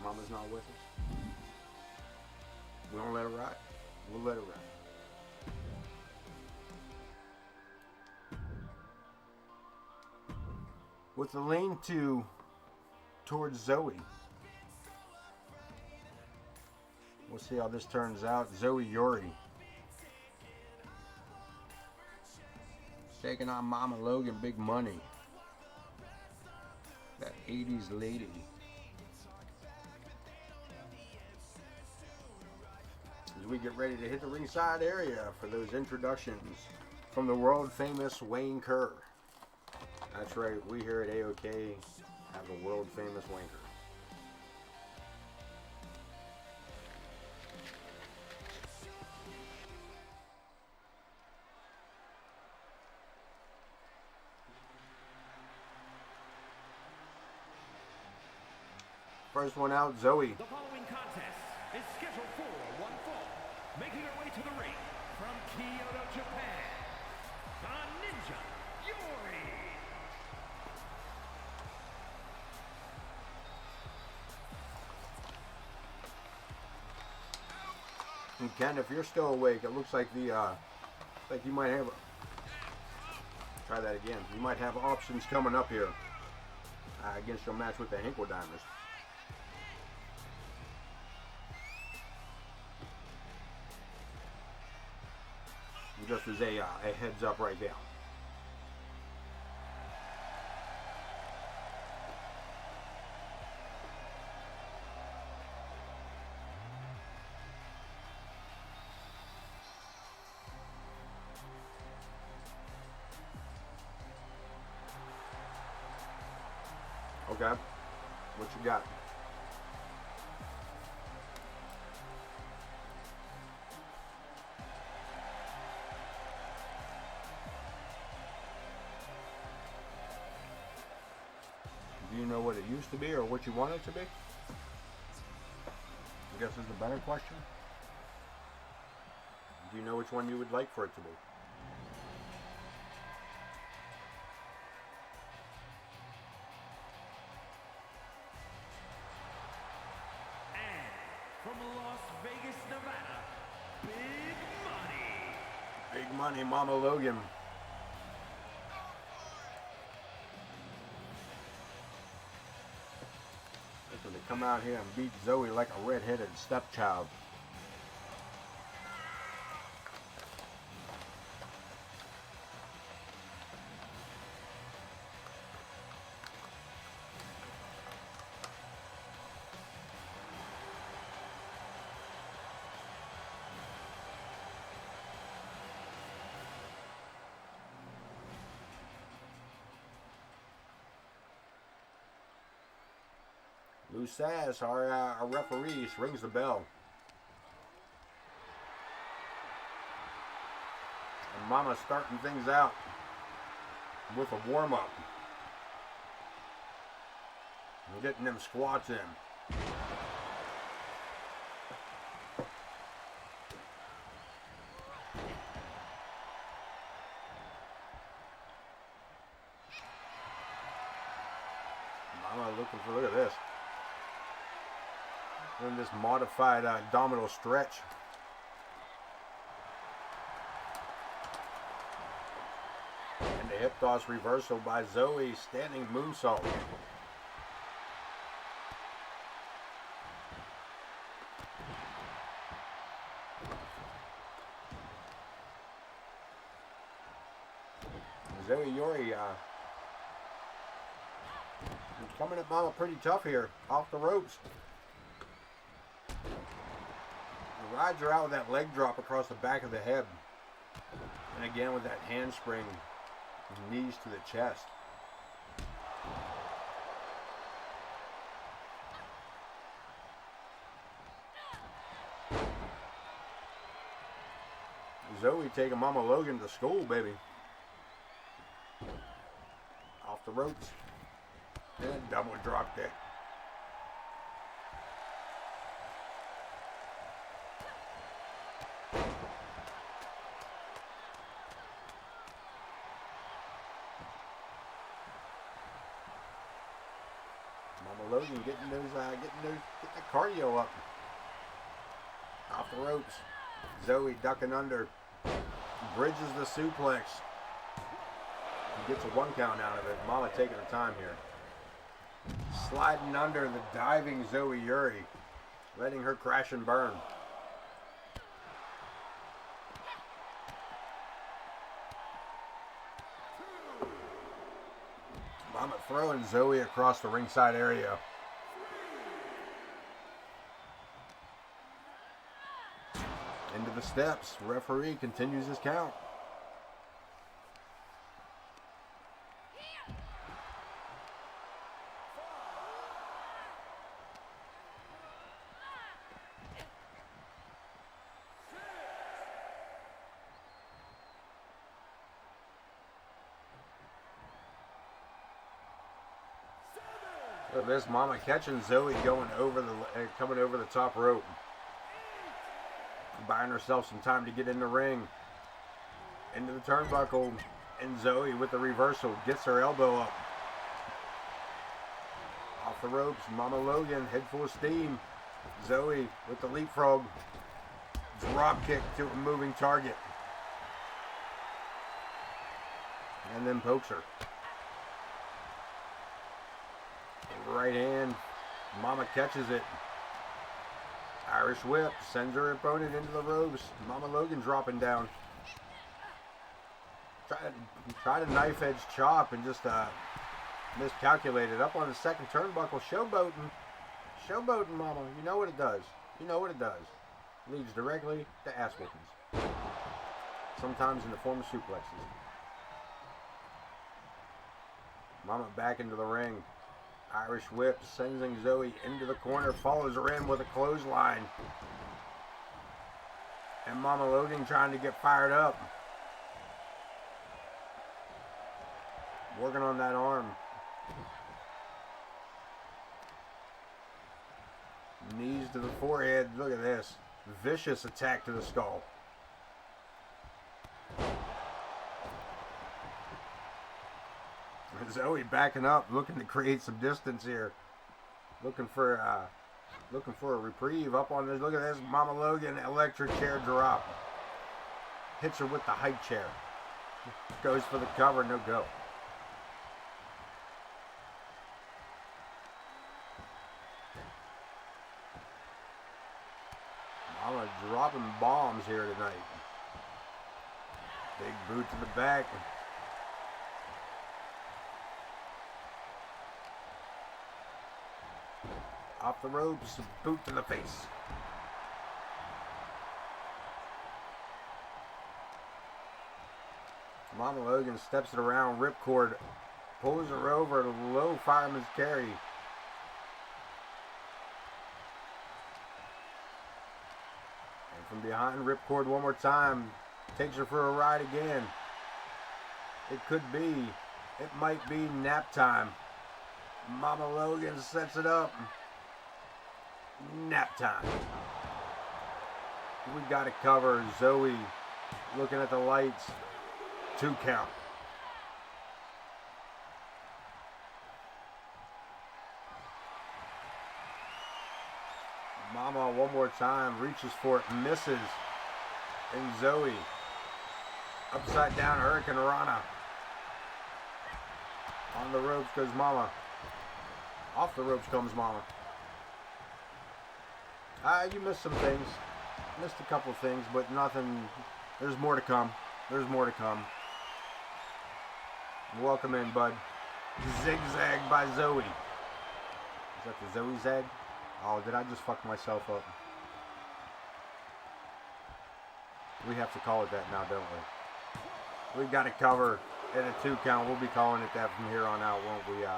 Mama's not with us. We don't let it ride. We'll let it ride. With the lean towards Zoey. We'll see how this turns out. Zoey Yuri. Taking on Mama Logan, big money. That 80s lady. As we get ready to hit the ringside area for those introductions from the world famous Wayne Kerr. That's right, we here at AOK have a world famous Wayne Kerr. First one out, Zoey. The following contest is scheduled for one fall. Making her way to the ring from Kyoto, Japan, the Ninja, Yuri. And Ken, if you're still awake, it looks like you might have. Try that again. You might have options coming up here against your match with the Hinkledimers. Just as a heads up right there. Okay, what you got? Do you know what it used to be or what you want it to be? I guess is the better question. Do you know which one you would like for it to be? From Las Vegas, Nevada, big money. Big money, Mama Logan. Listen, to come out here and beat Zoey like a red-headed stepchild. Lou Sass, our referee, rings the bell. And Mama's starting things out with a warm-up. And getting them squats in. Mama looking for, look at this. In this modified abdominal stretch. And the hip toss reversal by Zoey, standing moonsault. Zoey Yuri coming at Mama pretty tough here, off the ropes. Rides her out with that leg drop across the back of the head. And again with that handspring, knees to the chest. Zoey taking Mama Logan to school, baby. Off the ropes. And double drop kick. Logan getting the cardio up. Off the ropes. Zoey ducking under. Bridges the suplex. He gets a 1 count out of it. Mama taking her time here. Sliding under the diving Zoey Yuri. Letting her crash and burn. Mama throwing Zoey across the ringside area. Into the steps. Referee continues his count. This Mama catching Zoey going over coming over the top rope, buying herself some time to get in the ring, into the turnbuckle, and Zoey with the reversal gets her elbow up, off the ropes. Mama Logan head full of steam. Zoey with the leapfrog, drop kick to a moving target, and then pokes her. Right hand, Mama catches it. Irish whip, sends her opponent into the ropes. Mama Logan dropping down. Try to knife edge chop and just miscalculated up on the second turnbuckle. Showboating, mama. You know what it does. You know what it does. Leads directly to ass whoopings. Sometimes in the form of suplexes. Mama back into the ring. Irish whip, sending Zoey into the corner, follows her in with a clothesline. And Mama Logan trying to get fired up. Working on that arm. Knees to the forehead. Look at this. Vicious attack to the skull. Zoey backing up, looking to create some distance here. Looking for a reprieve up on this. Look at this. Mama Logan, electric chair drop. Hits her with the high chair. Goes for the cover, no go. Mama dropping bombs here tonight. Big boot to the back. Off the ropes, boot to the face. Mama Logan steps it around, ripcord, pulls her over, low fireman's carry. And from behind, ripcord one more time, takes her for a ride again. It could be, it might be nap time. Mama Logan sets it up. Nap time. We got to cover. Zoey looking at the lights. 2 count. Mama one more time. Reaches for it. Misses. And Zoey. Upside down Hurricane Rana. On the ropes goes Mama. Off the ropes comes Mama. You missed some things. Missed a couple things, but nothing. There's more to come. There's more to come. Welcome in, bud. Zigzag by Zoey. Is that the Zoey Zag? Oh, did I just fuck myself up? We have to call it that now, don't we? We've got to cover at a 2 count. We'll be calling it that from here on out, won't we, Z?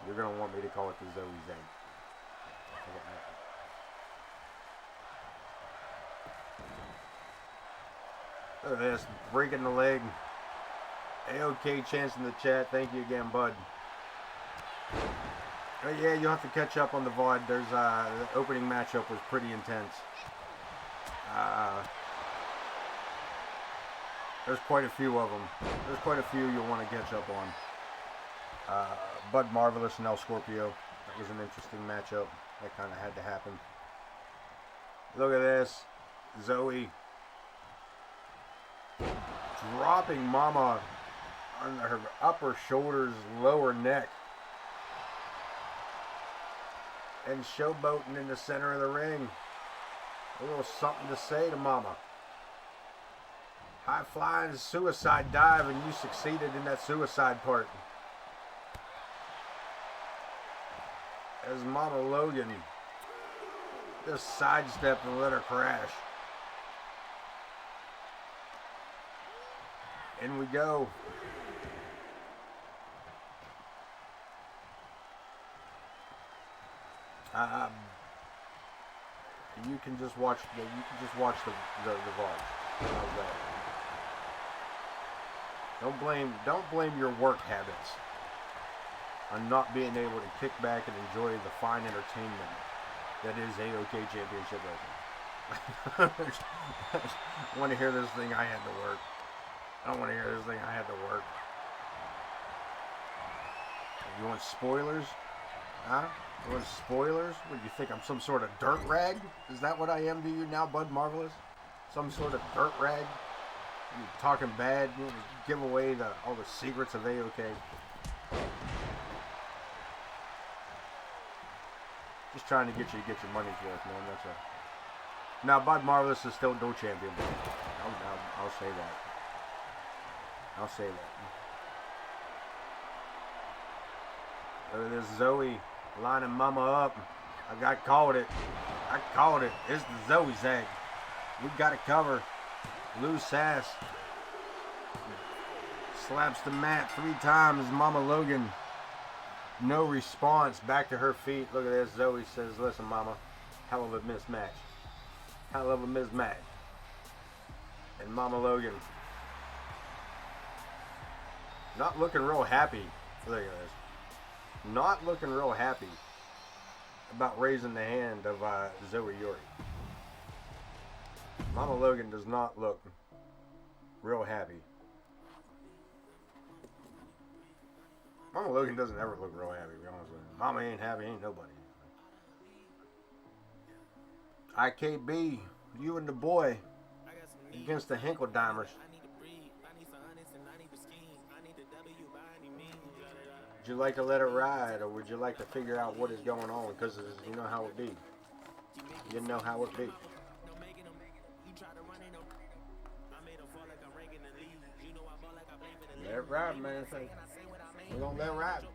You're going to want me to call it the Zoey Zag. Look at this, breaking the leg. AOK chance in the chat. Thank you again, bud. Oh, yeah, you'll have to catch up on the VOD. There's the opening matchup was pretty intense. There's quite a few of them. There's quite a few you'll want to catch up on. Bud Marvelous and El Scorpio. That was an interesting matchup. That kind of had to happen. Look at this. Zoey dropping Mama on her upper shoulders, lower neck. And showboating in the center of the ring. A little something to say to Mama. High flying suicide dive, and you succeeded in that suicide part. As Mama Logan just sidestepped and let her crash. In we go. You can just watch the VOD. How's that? Don't blame your work habits on not being able to kick back and enjoy the fine entertainment that is AOK Championship Wrestling. I want to hear this thing I had to work. I don't want to hear this thing I had to work. You want spoilers? Huh? You want spoilers? What, do you think I'm some sort of dirt rag? Is that what I am to you now, Bud Marvelous? Some sort of dirt rag? You talking bad? You want to give away all the secrets of AOK? Just trying to get your money's worth, man. That's all. Now, Bud Marvelous is still no champion. I'll say that. I'll say that. Look at this Zoey lining Mama up. I called it. I called it. It's the Zoey Zakk. We got it covered. Lose sass. Slaps the mat 3 times. Mama Logan. No response. Back to her feet. Look at this. Zoey says, listen, Mama. Hell of a mismatch. Hell of a mismatch. And Mama Logan. Not looking real happy. Look at this. Not looking real happy about raising the hand of Zoey Yuri. Mama Logan does not look real happy. Mama Logan doesn't ever look real happy, to be honest with you. Mama ain't happy, ain't nobody. IKB, you and the boy against the Hinkledimers. Would you like to let it ride, or would you like to figure out what is going on? Because you know how it be. You know how it be. Let it ride, man. We're gonna let it ride.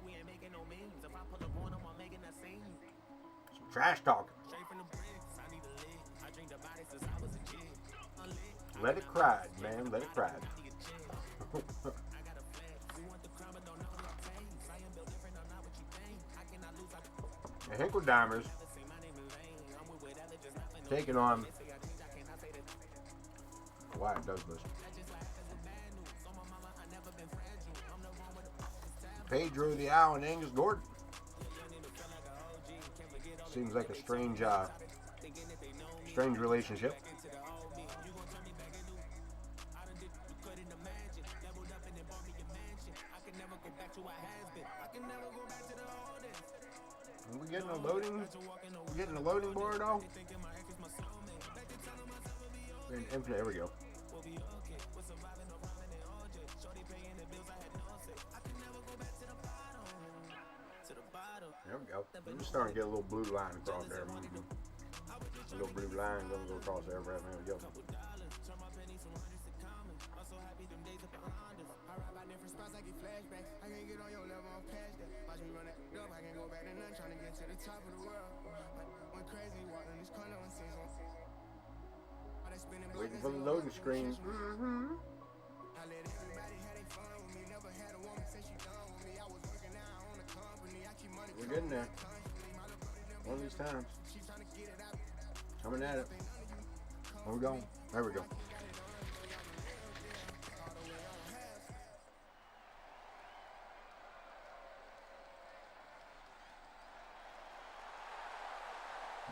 Some trash talking. Let it cry, man. Let it cry. The Hinkledimers taking on why it does this. Pedro the Owl and Angus Gordon. Seems like a strange relationship. Are we getting a loading? We getting a loading bar though? Infinite. There we go. There we go. I'm just starting to get a little blue line across there. A little blue line gonna go across there. Right there we go. Waiting for the loading screen. We're getting there. One of these times. Coming at it. Where we going? There we go.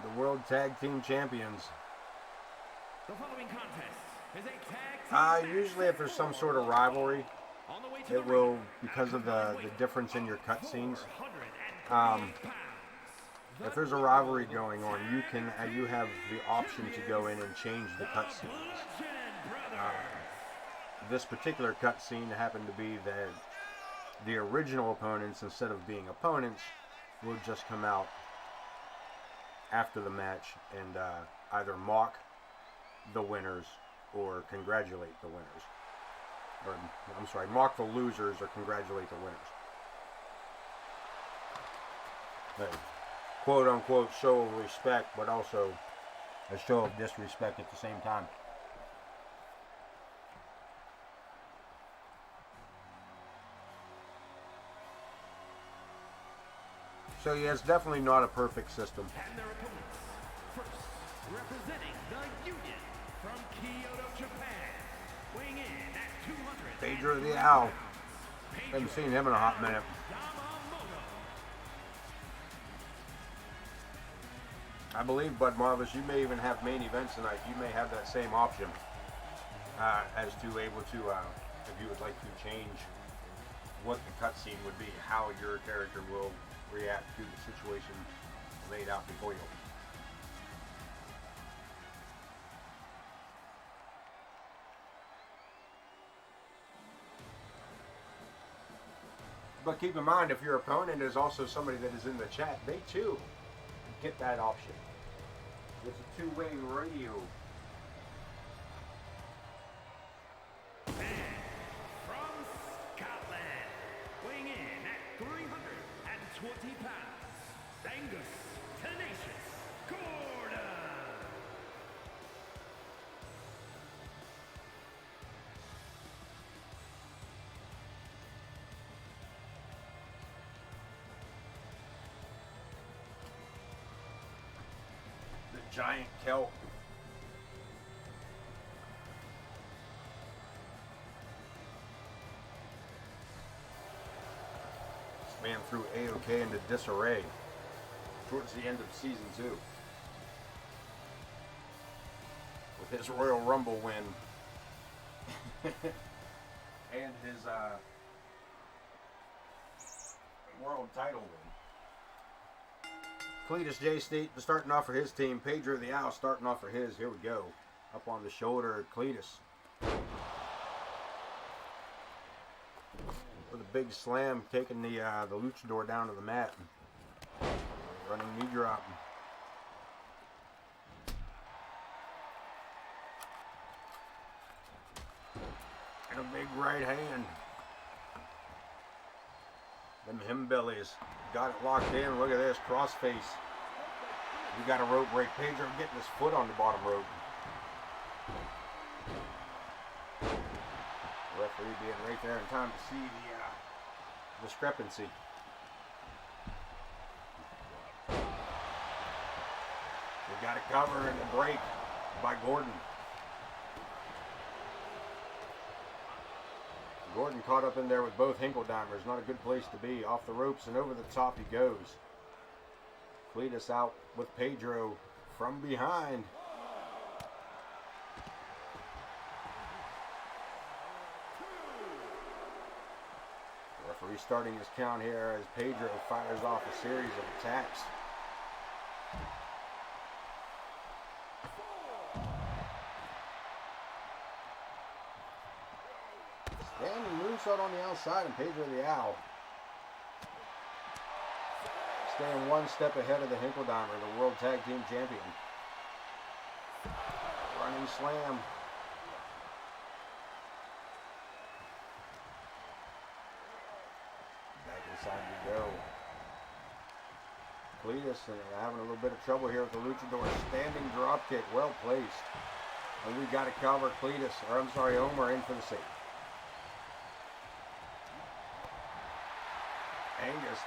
The World Tag Team Champions. The following contest is a tag team usually if there's some sort of rivalry, it will, because of the difference in your cutscenes. If there's a rivalry going on, you have the option to go in and change the cutscenes. This particular cutscene happened to be that the original opponents, instead of being opponents, will just come out after the match and either mock the winners or congratulate the winners. Or, I'm sorry, mock the losers or congratulate the winners. Hey, quote unquote show of respect, but also a show of disrespect at the same time. So yeah, it's definitely not a perfect system. And their opponents. First, representing the Union from Kyoto, Japan, weighing in at 200. Pedro the Owl. Haven't seen him in a hot minute. I believe, Bud Marvis, you may even have main events tonight. You may have that same option as to able to, if you would like to change what the cutscene would be, how your character will react to the situation laid out before you. But keep in mind, if your opponent is also somebody that is in the chat, they too get that option. It's a two-way radio. And from 120 pounds, Angus Tenacious Gordon. The giant kelp. This man threw A-OK into disarray towards the end of season 2 with his Royal Rumble win and his world title win. Cletus J. State starting off for his team. Pedro the Owl starting off for his. Here we go. Up on the shoulder, Cletus. With a big slam, taking the luchador down to the mat. Running knee drop. And a big right hand. Them him bellies. Got it locked in. Look at this. Crossface. We got a rope break. Pedro getting his foot on the bottom rope. The referee being right there in time to see the discrepancy. We got a cover and a break by Gordon. Gordon caught up in there with both Hinkledimers. Not a good place to be. Off the ropes and over the top he goes. Cletus out with Pedro from behind. The referee starting his count here as Pedro fires off a series of attacks. Standing moonsault on the outside, and Pedro the Owl staying one step ahead of the Hinkledimers, the World Tag Team Champion. Running slam. Back inside we go. Cletus having a little bit of trouble here with the luchador. Standing drop kick, well placed. And we got to cover Cletus, or I'm sorry, Homer in for the save. Angus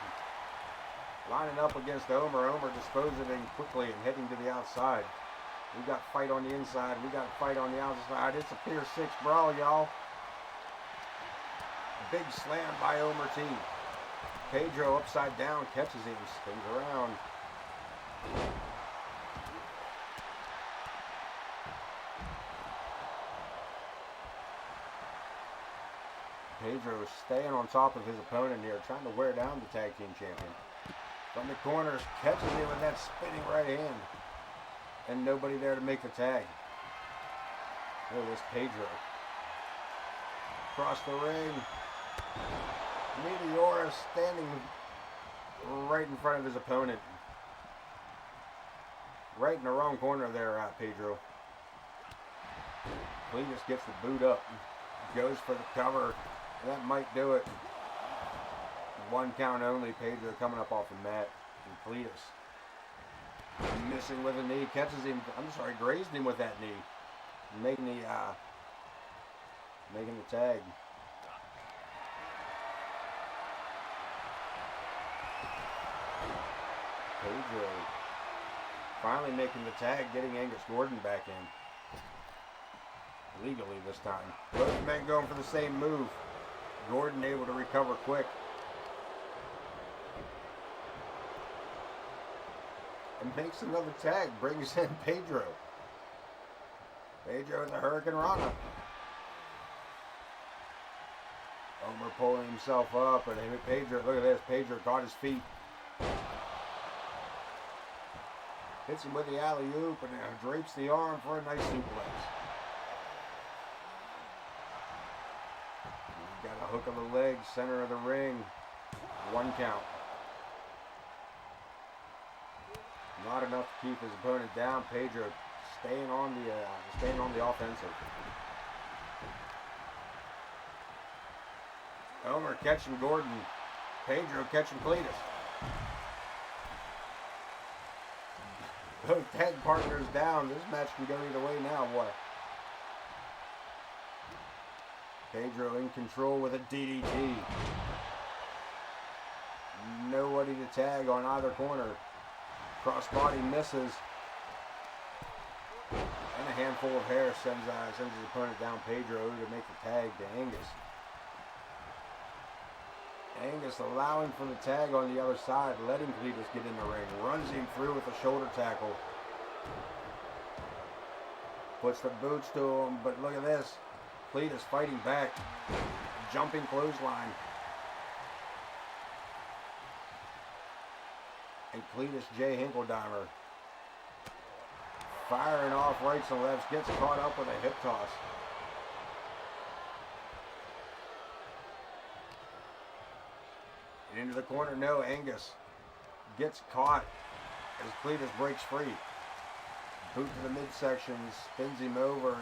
lining up against Homer. Homer disposing him quickly and heading to the outside. We got fight on the inside. We got fight on the outside. It's a Pier 6 brawl, y'all. Big slam by Homer T. Pedro upside down, catches him, spins around. Pedro staying on top of his opponent here, trying to wear down the tag team champion. From the corners, catches him with that spinning right hand. And nobody there to make the tag. Look at this Pedro. Across the ring. Meteora standing right in front of his opponent. Right in the wrong corner there, Pedro. Cletus gets the boot up. Goes for the cover. That might do it. One count only. Pedro coming up off the mat. And Cletus missing with a knee. Catches him. I'm sorry, grazed him with that knee. Making the tag. Pedro finally making the tag, getting Angus Gordon back in. Legally this time. Both men going for the same move. Gordon able to recover quick. And makes another tag, brings in Pedro. Pedro with a Hurricane Rana. Homer pulling himself up, and Pedro, look at this, Pedro caught his feet. Hits him with the alley-oop and drapes the arm for a nice suplex. Got a hook of the leg, center of the ring. One count. Not enough to keep his opponent down. Pedro staying on the offensive. Homer catching Gordon. Pedro catching Cletus. Both tag partners down. This match can go either way now. What? Pedro in control with a DDT. Nobody to tag on either corner. Crossbody misses. And a handful of hair sends his opponent down. Pedro to make the tag to Angus. Angus allowing for the tag on the other side, letting Cletus get in the ring. Runs him through with a shoulder tackle. Puts the boots to him, but look at this. Cletus fighting back. Jumping clothesline. And Cletus J. Hinkledimers firing off rights and lefts, gets caught up with a hip toss. And into the corner, no, Angus gets caught as Cletus breaks free. Boot to the midsection, spins him over,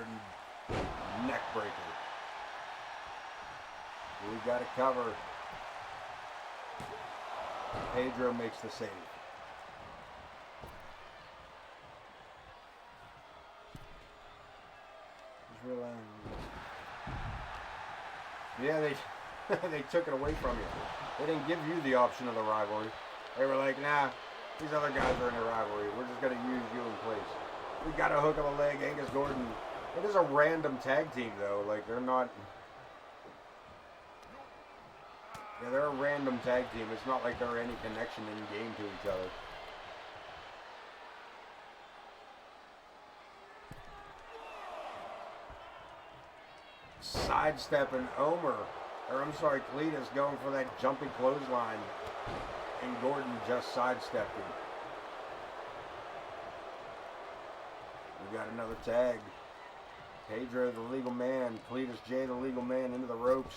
and neck breaker. We've got a cover. Pedro makes the save. Yeah, they took it away from you. They didn't give you the option of the rivalry. They were like, nah, these other guys are in the rivalry. We're just going to use you in place. We got a hook of a leg, Angus Gordon. It is a random tag team, though. Like, they're not... Yeah, they're a random tag team. It's not like there are any connection in game to each other. Sidestepping Cletus going for that jumping clothesline, and Gordon just sidestepped him. We got another tag. Pedro the legal man, Cletus J the legal man into the ropes,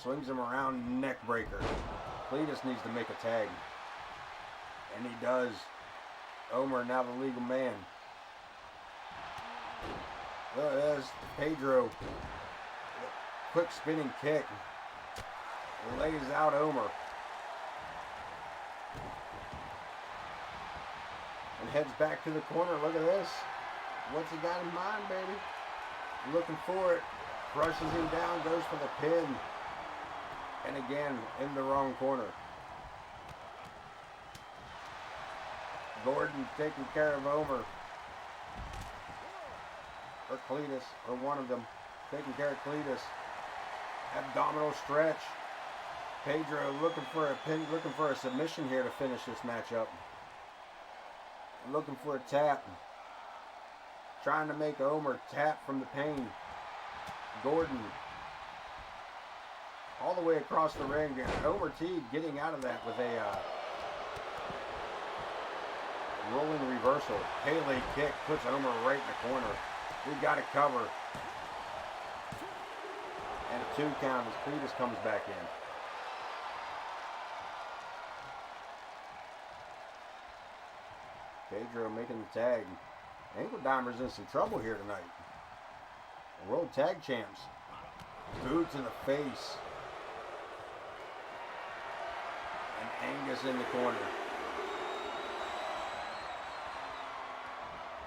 swings him around, neck breaker. Cletus needs to make a tag, and he does. Omer now the legal man. Look at this, Pedro. Quick spinning kick. Lays out Omer. And heads back to the corner. Look at this. What's he got in mind, baby? Looking for it. Crushes him down. Goes for the pin. And again, in the wrong corner. Gordon taking care of Omer. Or Cletus. Or one of them. Taking care of Cletus. Abdominal stretch. Pedro looking for a pin, looking for a submission here to finish this matchup. Looking for a tap. Trying to make Omer tap from the pain. Gordon all the way across the ring. Omer T getting out of that with a rolling reversal. Pele kick puts Omer right in the corner. We got a cover. And a 2 count as Cletus comes back in. Pedro making the tag. Hinkledimers in some trouble here tonight. World Tag Champs. Boots in the face. And Angus in the corner.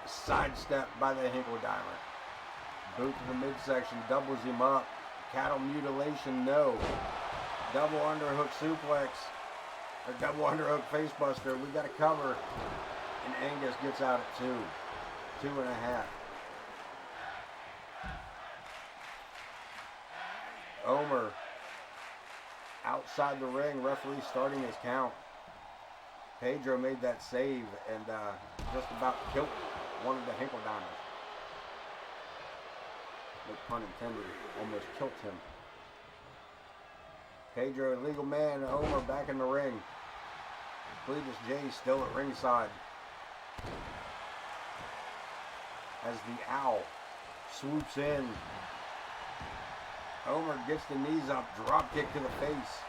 Sidestep by the Hinkledimers. Boot to the midsection, doubles him up. Cattle mutilation, no. Double underhook suplex. Or double underhook facebuster. We got a cover. And Angus gets out at 2. 2.5. Omer outside the ring. Referee starting his count. Pedro made that save and just about killed one of the Hinkledimers. No pun intended, almost killed him. Pedro, legal man, Omer back in the ring. Cletus J still at ringside. As the owl swoops in. Omer gets the knees up, drop kick to the face.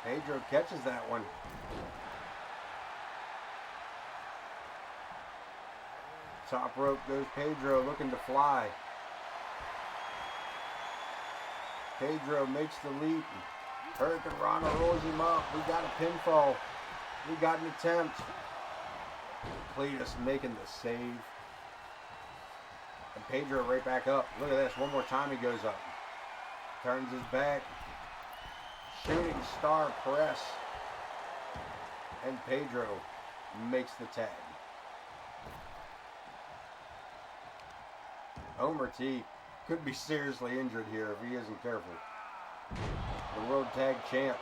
Pedro catches that one. Top rope goes Pedro looking to fly. Pedro makes the leap. Hurricane Rana rolls him up. We got a pinfall. We got an attempt. Cletus making the save. And Pedro right back up. Look at this. One more time he goes up. Turns his back. Shooting star press. And Pedro makes the tag. Homer T could be seriously injured here if he isn't careful. The World Tag Champ.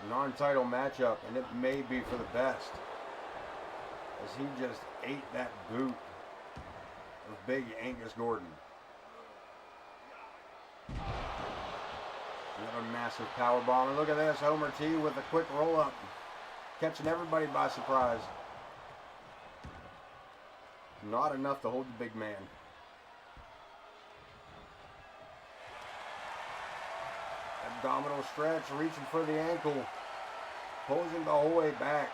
Non-title matchup, and it may be for the best. As he just ate that boot of big Angus Gordon. Another massive powerbomb. And look at this, Homer T with a quick roll-up. Catching everybody by surprise. Not enough to hold the big man. Abdominal stretch, reaching for the ankle. Pulls him the whole way back.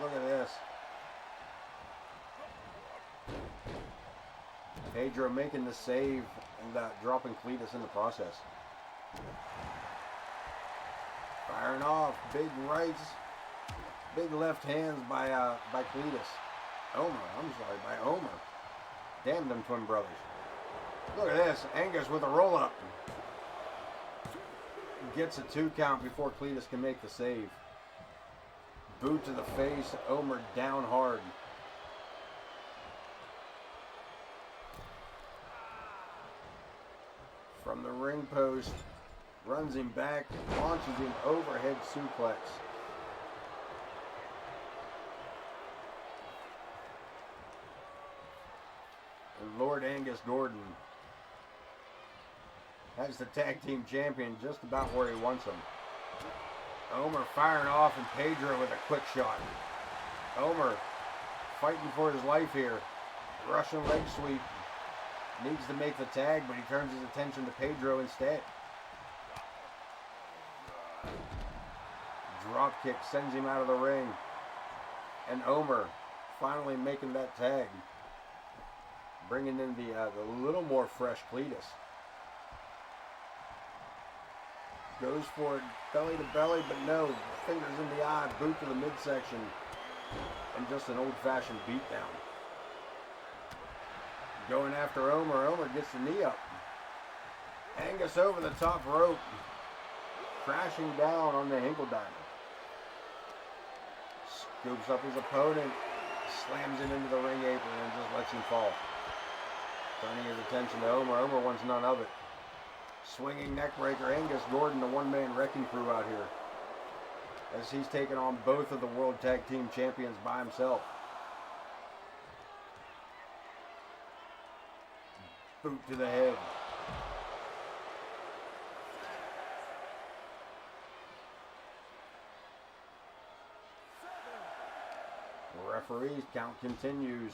Look at this. Pedro making the save and dropping Cletus in the process. Firing off. Big rights. Big left hands by Cletus. By Homer. Damn them twin brothers. Look at this. Angus with a roll-up. Gets a 2 count before Cletus can make the save. Boot to the face. Homer down hard. From the ring post. Runs him back. Launches him overhead suplex. And Lord Angus Gordon has the tag team champion just about where he wants him. Homer firing off and Pedro with a quick shot. Homer fighting for his life here. Russian leg sweep. Needs to make the tag, but he turns his attention to Pedro instead. Drop kick sends him out of the ring. And Homer finally making that tag. Bringing in the little more fresh Cletus. Goes for it, belly to belly, but no. Fingers in the eye, boot to the midsection. And just an old-fashioned beatdown. Going after Homer. Homer gets the knee up. Angus over the top rope. Crashing down on the Hinkledimers. Scoops up his opponent. Slams him into the ring apron and just lets him fall. Turning his attention to Homer. Homer wants none of it. Swinging neckbreaker. Angus Gordon, the one-man wrecking crew out here. As he's taken on both of the World Tag Team Champions by himself. Boot to the head. The referee's count continues.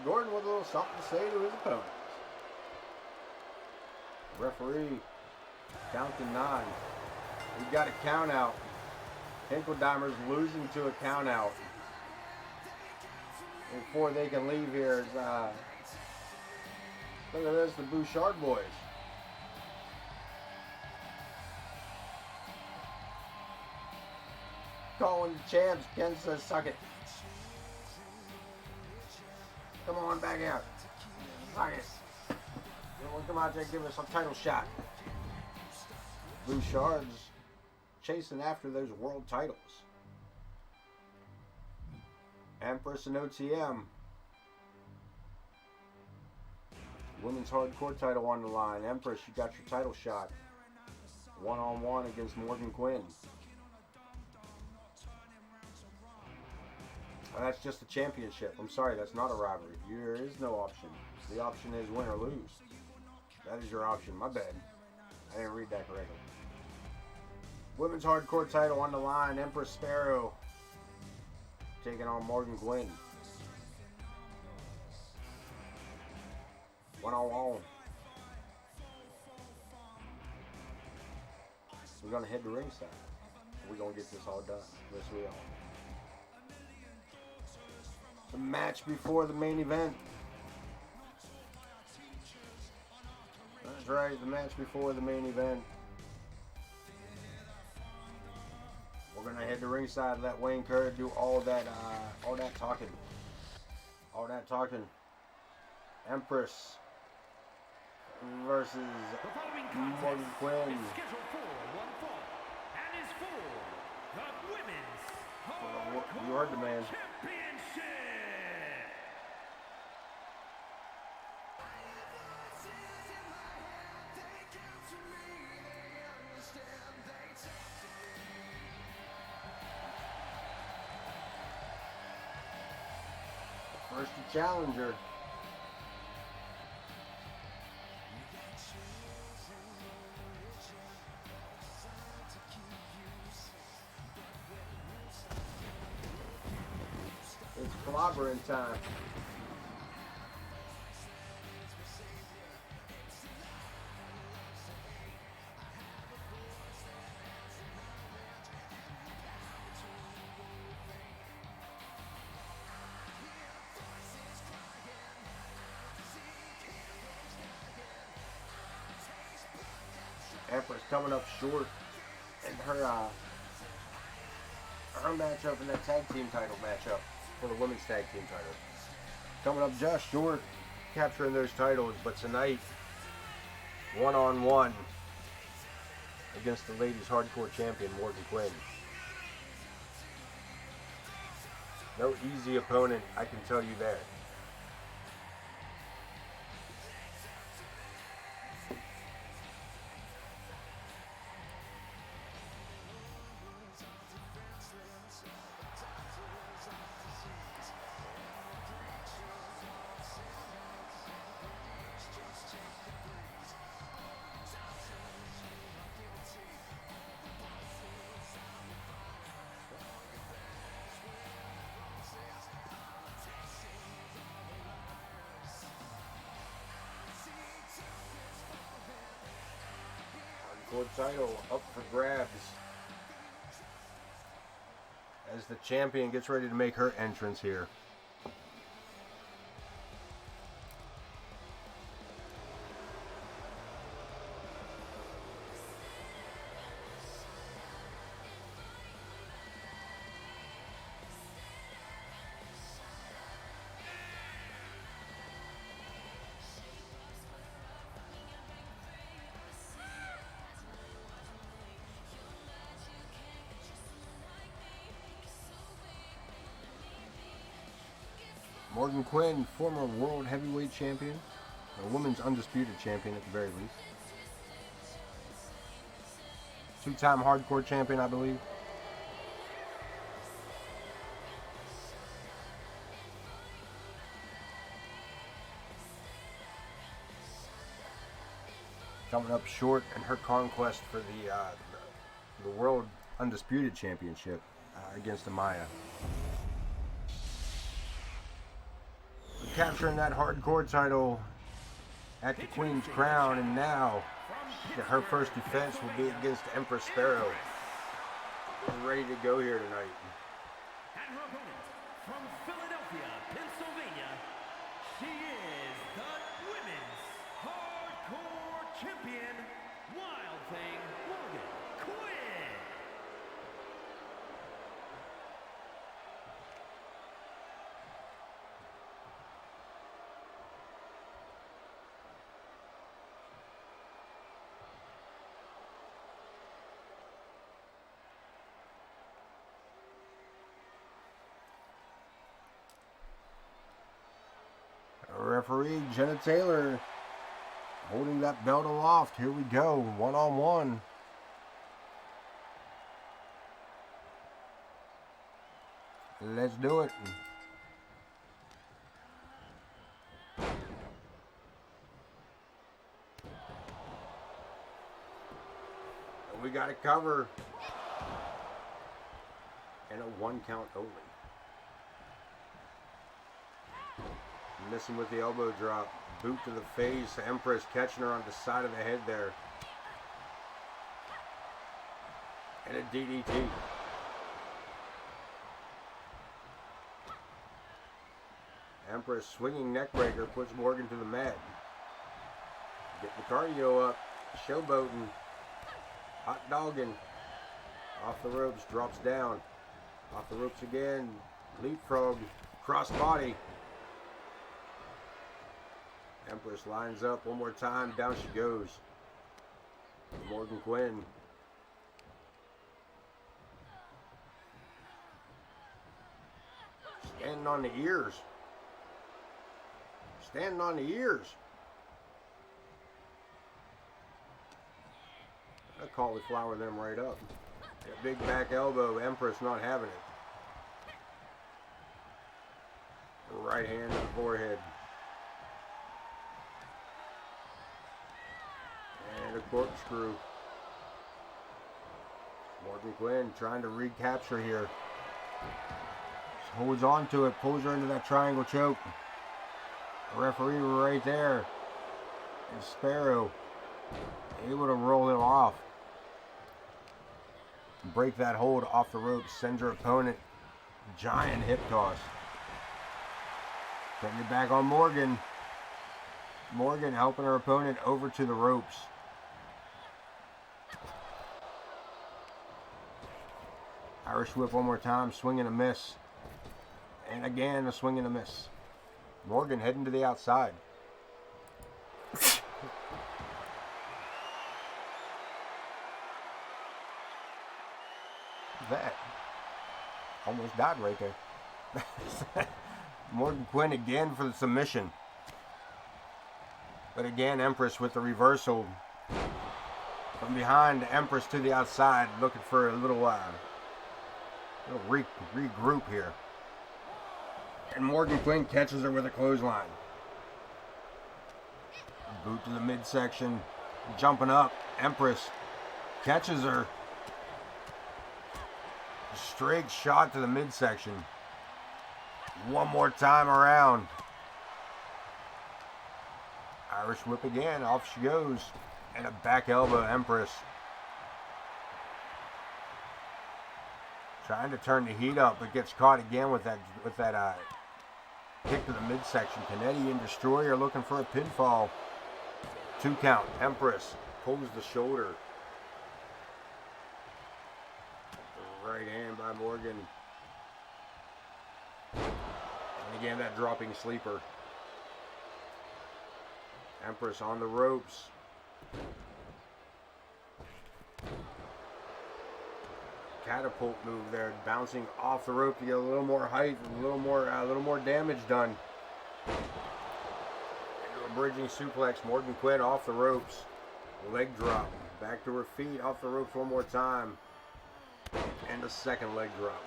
Gordon with a little something to say to his opponents. Referee counting 9. We've got a count out. Hinkledimers losing to a count out. Before they can leave here, look at this, the Bouchard boys. Calling the champs. Ken says, suck it. Come on back out. Suck it. We'll come out there and give us a title shot. Bouchard's chasing after those world titles. Empress and OTM. Women's hardcore title on the line. Empress, you got your title shot. 1-on-1 against Morgan Quinn. Well, that's just a championship. I'm sorry, that's not a rivalry. There is no option. The option is win or lose. That is your option. My bad. I didn't read that correctly. Women's hardcore title on the line. Empress Sparrow taking on Morgan Quinn. 1-on-1. We're going to head to ringside. We're going to get this all done. Yes, we are. The match before the main event. That's right, the match before the main event. We're gonna head to ringside and let Wayne Kerr do all that talking. All that talking. Empress versus Morgan Quinn. Scheduled for one fall and is for the women's You heard the man. championship. First challenger. It's clobbering time. Empress coming up short in her matchup in that tag team title matchup for the women's tag team title. Coming up just short, capturing those titles, but tonight, one-on-one against the ladies hardcore champion, Morgan Quinn. No easy opponent, I can tell you that. Title up for grabs as the champion gets ready to make her entrance here. Morgan Quinn, former world heavyweight champion, a women's undisputed champion at the very least. Two-time hardcore champion, I believe. Coming up short in her conquest for the world undisputed championship against Amaya. Capturing that hardcore title at the Queen's Crown, and now her first defense will be against Empress Sparrow. Ready to go here tonight. And her opponent from Philadelphia, Pennsylvania, she is the women's hardcore champion, Wild Thing Morgan Quinn. Referee Jenna Taylor holding that belt aloft. Here we go, one-on-one. Let's do it. We got a cover. And a one count only. Missing with the elbow drop. Boot to the face. Empress catching her on the side of the head there. And a DDT. Empress swinging neckbreaker puts Morgan to the mat. Get the cardio up. Showboating. Hot dogging. Off the ropes. Drops down. Off the ropes again. Leapfrog. Cross body. Empress lines up one more time. Down she goes. Morgan Quinn. Standing on the ears. Standing on the ears. I cauliflower them right up. That big back elbow. Empress not having it. Right hand to the forehead. And a corkscrew. Morgan Quinn trying to recapture here. Just holds on to it, pulls her into that triangle choke. The referee right there. And Sparrow able to roll him off. Break that hold off the ropes, sends her opponent. Giant hip toss. Putting it back on Morgan. Morgan helping her opponent over to the ropes. Irish whip one more time, swing and a miss. And again, a swing and a miss. Morgan heading to the outside. That almost died right there. Morgan Quinn again for the submission. But again, Empress with the reversal. From behind, Empress to the outside, looking for a little regroup here. And Morgan Quinn catches her with a clothesline. Boot to the midsection. Jumping up. Empress catches her. Straight shot to the midsection. One more time around. Irish whip again. Off she goes. And a back elbow, Empress. Trying to turn the heat up, but gets caught again with that kick to the midsection. Canadian Destroyer looking for a pinfall. 2 count. Empress pulls the shoulder. Right hand by Morgan. And again, that dropping sleeper. Empress on the ropes. Catapult move there, bouncing off the rope to get a little more height, a little more damage done. Into a bridging suplex. Morgan Quinn off the ropes. Leg drop. Back to her feet. Off the ropes one more time. And a second leg drop.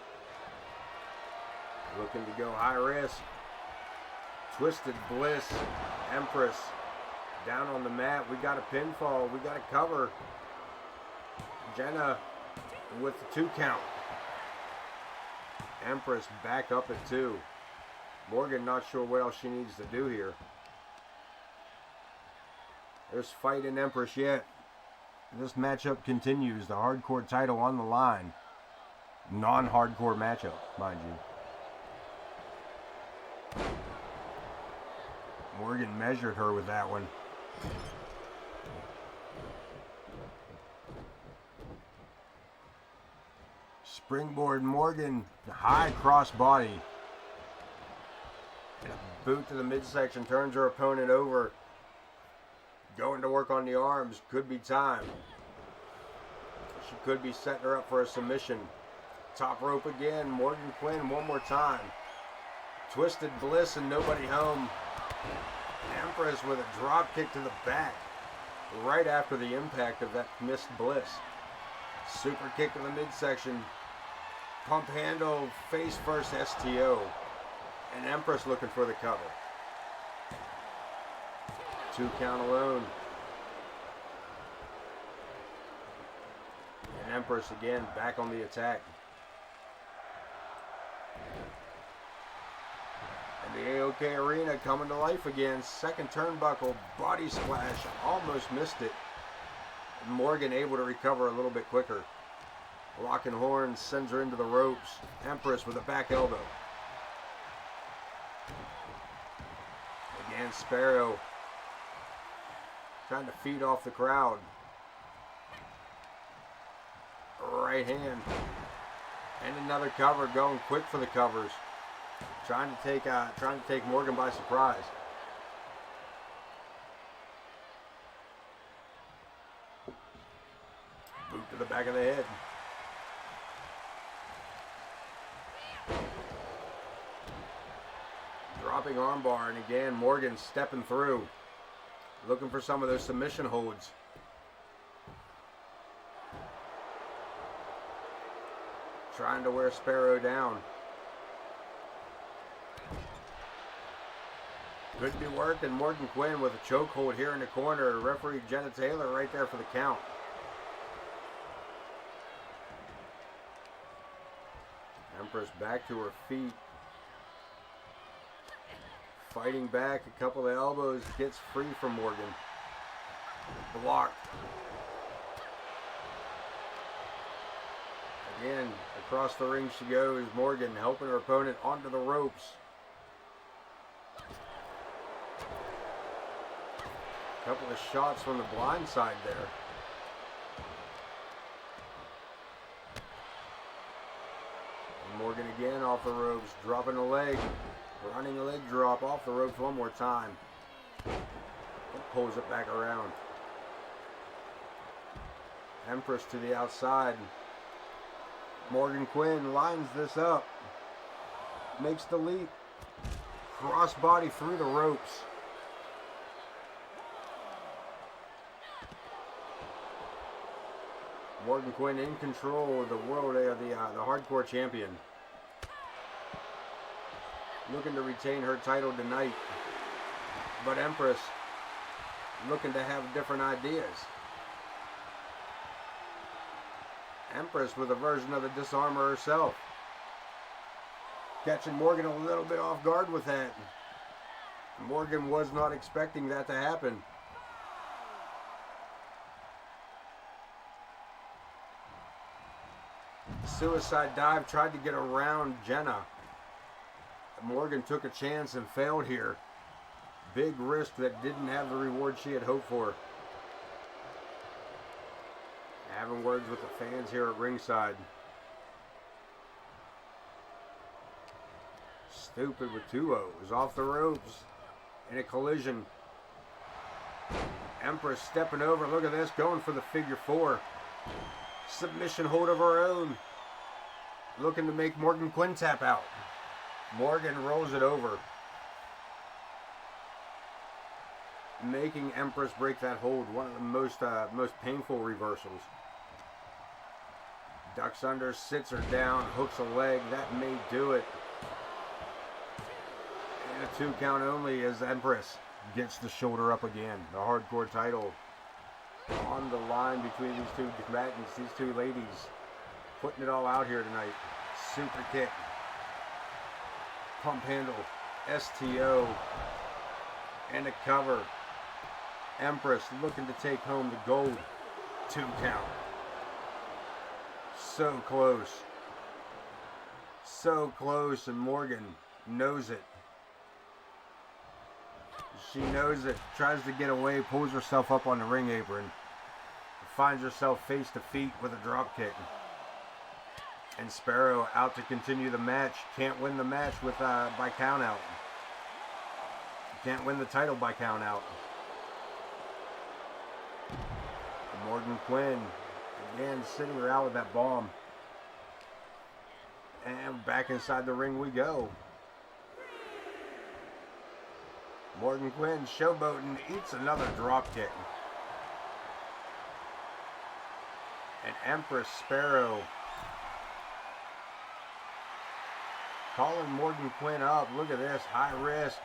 Looking to go high risk. Twisted Bliss. Empress down on the mat. We got a pinfall. We got a cover. Jenna with the 2 count. Empress back up at 2. Morgan not sure what else she needs to do here. There's fight in Empress yet. This matchup continues. The hardcore title on the line. Non-hardcore matchup, mind you. Morgan measured her with that one. Springboard Morgan, high cross body. And a boot to the midsection, turns her opponent over. Going to work on the arms, could be time. She could be setting her up for a submission. Top rope again, Morgan Quinn one more time. Twisted Bliss and nobody home. Empress with a drop kick to the back. Right after the impact of that missed Bliss. Super kick to the midsection. Pump handle, face first STO. And Empress looking for the cover. 2 count alone. And Empress again back on the attack. And the AOK Arena coming to life again. Second turnbuckle, body splash, almost missed it. And Morgan able to recover a little bit quicker. Locking horns, sends her into the ropes. Empress with a back elbow. Again, Sparrow Trying to feed off the crowd. Right hand. And another cover, going quick for the covers. Trying to take Morgan by surprise. Boot to the back of the head. Dropping armbar, and again Morgan stepping through. Looking for some of those submission holds. Trying to wear Sparrow down. Could be working. Morgan Quinn with a chokehold here in the corner. Referee Jenna Taylor right there for the count. Empress back to her feet. Fighting back, a couple of elbows, gets free from Morgan. Blocked. Again, across the ring she goes. Morgan helping her opponent onto the ropes. A couple of shots from the blind side there. And Morgan again off the ropes, dropping the leg. Running a leg drop off the ropes one more time. And pulls it back around. Empress to the outside. Morgan Quinn lines this up. Makes the leap. Crossbody through the ropes. Morgan Quinn in control of the world of the hardcore champion. Looking to retain her title tonight. But Empress looking to have different ideas. Empress with a version of the disarmer herself. Catching Morgan a little bit off guard with that. Morgan was not expecting that to happen. Suicide dive, tried to get around Jenna. Morgan took a chance and failed here. Big risk that didn't have the reward she had hoped for. Having words with the fans here at ringside. Stupid with 2 O's off the ropes in a collision. Empress stepping over. Look at this, going for the figure 4. Submission hold of her own. Looking to make Morgan Quinn tap out. Morgan rolls it over. Making Empress break that hold. One of the most painful reversals. Ducks under, sits her down, hooks a leg. That may do it. And a 2 count only as Empress gets the shoulder up again. The hardcore title on the line between these two combatants, these two ladies. Putting it all out here tonight. Super kick. Pump handle. STO. And a cover. Empress looking to take home the gold. 2 count. So close. So close, and Morgan knows it. She knows it. Tries to get away, pulls herself up on the ring apron. Finds herself face to feet with a drop kick. And Sparrow out to continue the match. Can't win the match with by count out. Can't win the title by count out. Morgan Quinn again sitting her out with that bomb. And back inside the ring we go. Morgan Quinn showboating, eats another drop kick. And Empress Sparrow calling Morgan Quinn up. Look at this, high risk,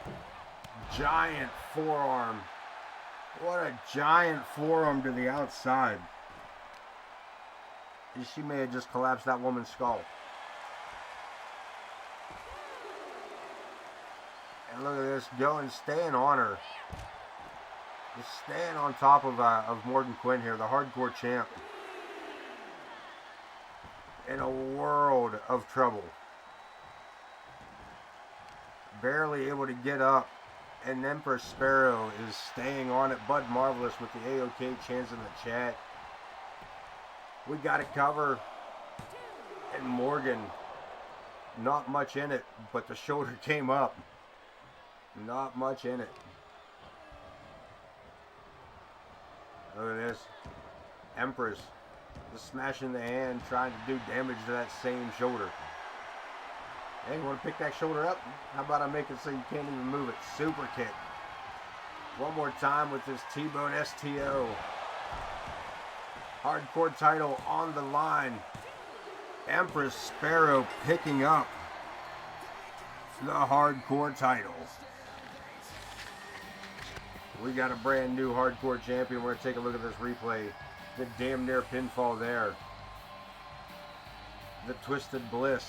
giant forearm. What a giant forearm to the outside. She may have just collapsed that woman's skull. And look at this, going, staying on her. Just staying on top of Morgan Quinn here, the hardcore champ. In a world of trouble. Barely able to get up. And Empress Sparrow is staying on it. Bud Marvelous with the AOK chants in the chat. We got it cover. And Morgan, not much in it, but the shoulder came up. Not much in it. Look at this. Empress just smashing the hand, trying to do damage to that same shoulder. Hey, you want to pick that shoulder up? How about I make it so you can't even move it? Super kick. One more time with this T-Bone STO. Hardcore title on the line. Empress Sparrow picking up the hardcore title. We got a brand new hardcore champion. We're going to take a look at this replay. The damn near pinfall there. The Twisted Bliss.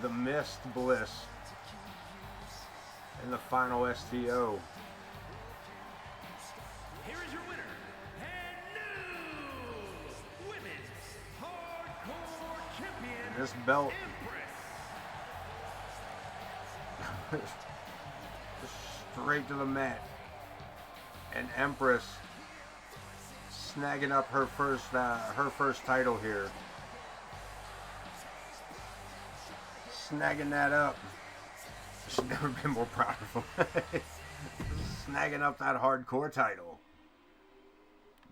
The Mist Bliss. And the final STO. Here is your winner and new women's hardcore champion. This belt. Empress. Straight to the mat. And Empress snagging up her first title here. Snagging that up. She's never been more proud of him. Snagging up that hardcore title.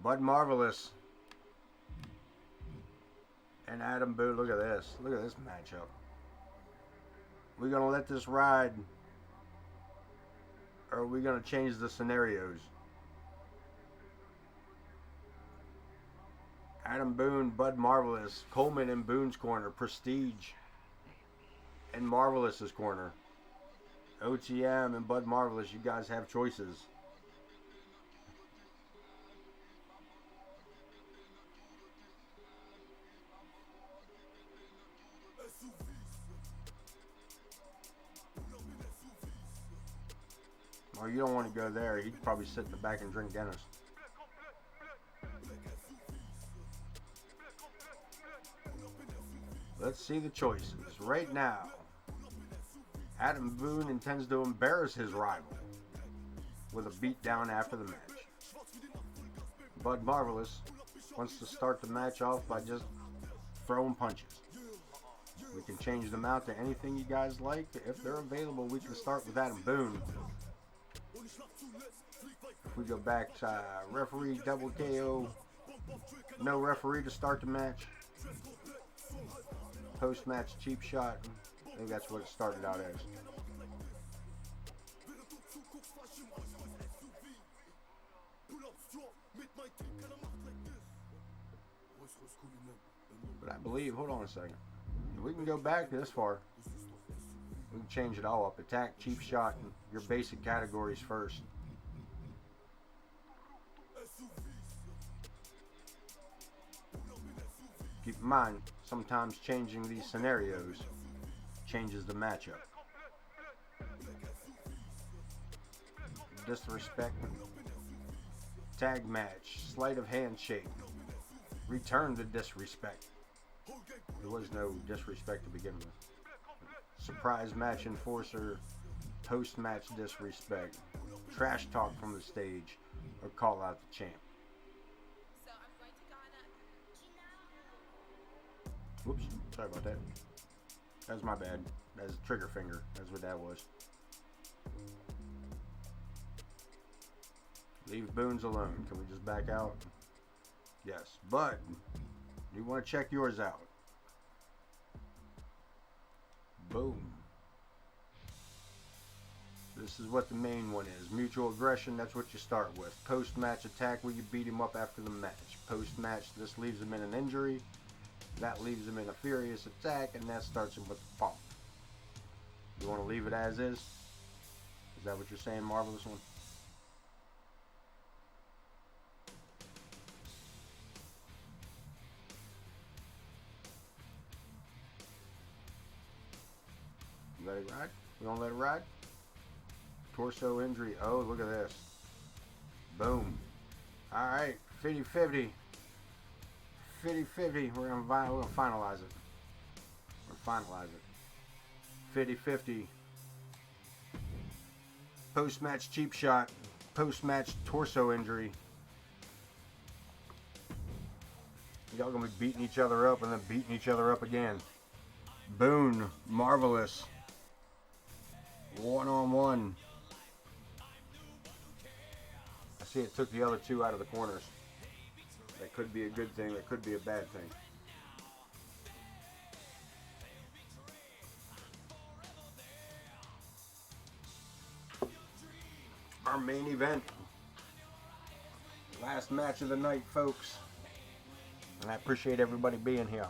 Bud Marvelous. And Adam Boone. Look at this. Look at this matchup. We're going to let this ride. Or are we going to change the scenarios? Adam Boone, Bud Marvelous, Coleman in Boone's corner, Prestige in Marvelous's corner. OTM and Bud Marvelous, you guys have choices. Well, you don't want to go there. He'd probably sit in the back and drink Guinness. Let's see the choices. Right now, Adam Boone intends to embarrass his rival with a beatdown after the match. Bud Marvelous wants to start the match off by just throwing punches. We can change them out to anything you guys like. If they're available, we can start with Adam Boone. If we go back to referee double KO, no referee to start the match. Post-match cheap shot. I think that's what it started out as. But I believe, hold on a second. We can go back this far. We can change it all up. Attack, cheap shot, and your basic categories first. Keep in mind, sometimes changing these scenarios changes the matchup. Disrespect. Tag match. Sleight of hand shake. Return to disrespect. There was no disrespect to begin with. Surprise match enforcer. Post-match disrespect. Trash talk from the stage. Or call out the champ. Whoops, sorry about that. That was my bad. That's a trigger finger. That's what that was. Leave Boone's alone. Can we just back out? Yes, but you want to check yours out. Boom. This is what the main one is. Mutual aggression, that's what you start with. Post-match attack where you beat him up after the match. Post-match, this leaves him in an injury. That leaves him in a furious attack, and that starts him with the pump. You want to leave it as is? Is that what you're saying, Marvelous One? Let it ride? We don't let it ride? Torso injury. Oh, look at this. Boom. Alright, 50-50. 50-50. We're gonna finalize it. We're finalize it. 50-50. Post-match cheap shot. Post-match torso injury. Y'all gonna be beating each other up and then beating each other up again. Boone, Marvelous. One-on-one. I see it took the other two out of the corners. That could be a good thing. That could be a bad thing. Our main event. Last match of the night, folks. And I appreciate everybody being here.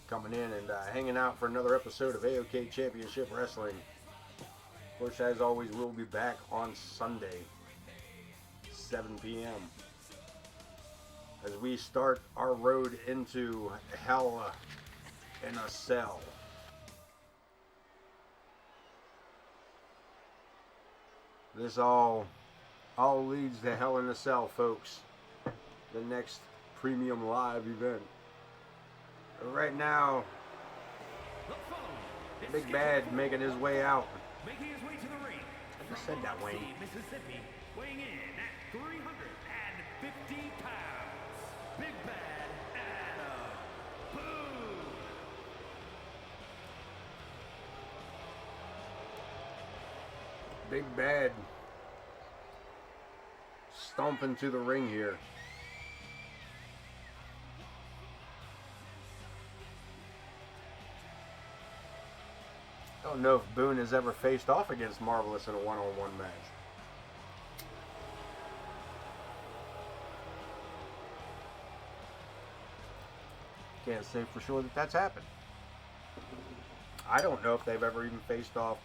Coming in and hanging out for another episode of AOK Championship Wrestling. Of course, as always, we'll be back on Sunday, 7 p.m. as we start our road into Hell in a Cell. This all leads to Hell in a Cell, folks. The next premium live event. Right now, Big Bad making his way out. Making his way to the ring. I just said that, Wayne. Mississippi, weighing in at 350 pounds. Big Bad Adam Boone. Big Bad stomping to the ring here. I don't know if Boone has ever faced off against Marvelous in a one-on-one match. Can't say for sure that that's happened. I don't know if they've ever even faced off.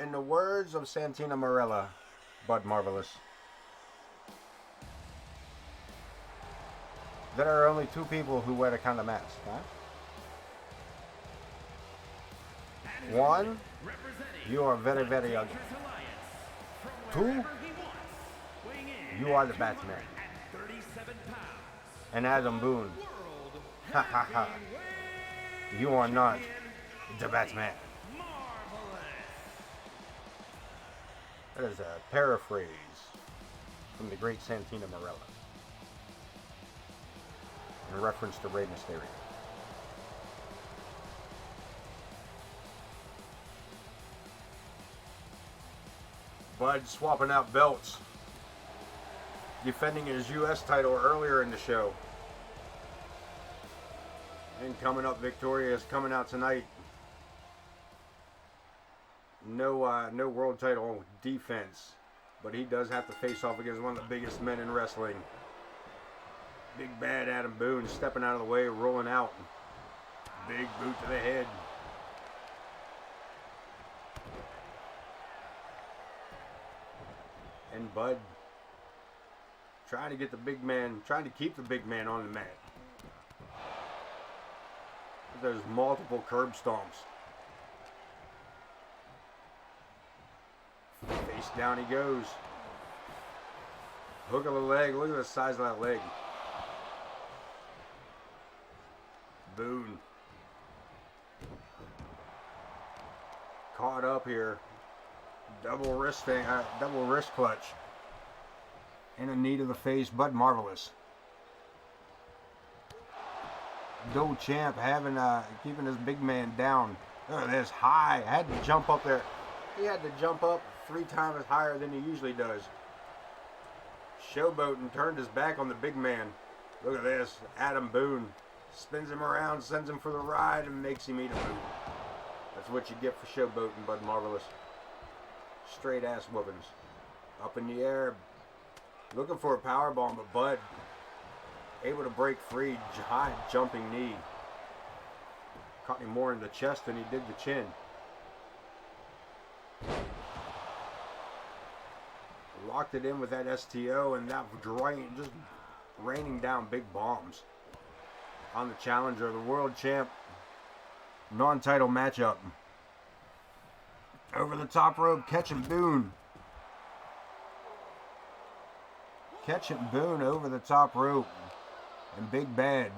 In the words of Santina Marella, Bud Marvelous, there are only two people who wear the kind of mask, huh? One, you are very, very ugly. Two, you are the Batman. And Adam Boone, ha ha ha, you are not the Batman. That is a paraphrase from the great Santina Marella in reference to Rey Mysterio. Bud swapping out belts, defending his U.S. title earlier in the show, and coming up victorious, coming out tonight. No world title defense, but he does have to face off against one of the biggest men in wrestling. Big Bad Adam Boone stepping out of the way, rolling out. Big boot to the head. And Bud trying to get the big man, trying to keep the big man on the mat. There's multiple curb stomps. Face down he goes. Hook of the leg. Look at the size of that leg. Boone. Caught up here. Double wrist clutch. And a knee to the face. Bud Marvelous. Dual champ keeping his big man down. Look at this high. Had to jump up there. He had to jump up 3 times higher than he usually does. Showboating, turned his back on the big man. Look at this. Adam Boone spins him around, sends him for the ride, and makes him eat a boot. That's what you get for showboating, Bud Marvelous. Straight ass whoopings. Up in the air. Looking for a powerbomb, but Bud able to break free. High jumping knee. Caught him more in the chest than he did the chin. Locked it in with that STO, and that just raining down big bombs on the challenger, the world champ, non-title matchup. Over the top rope, catching Boone. Catching Boone over the top rope. And Big Bad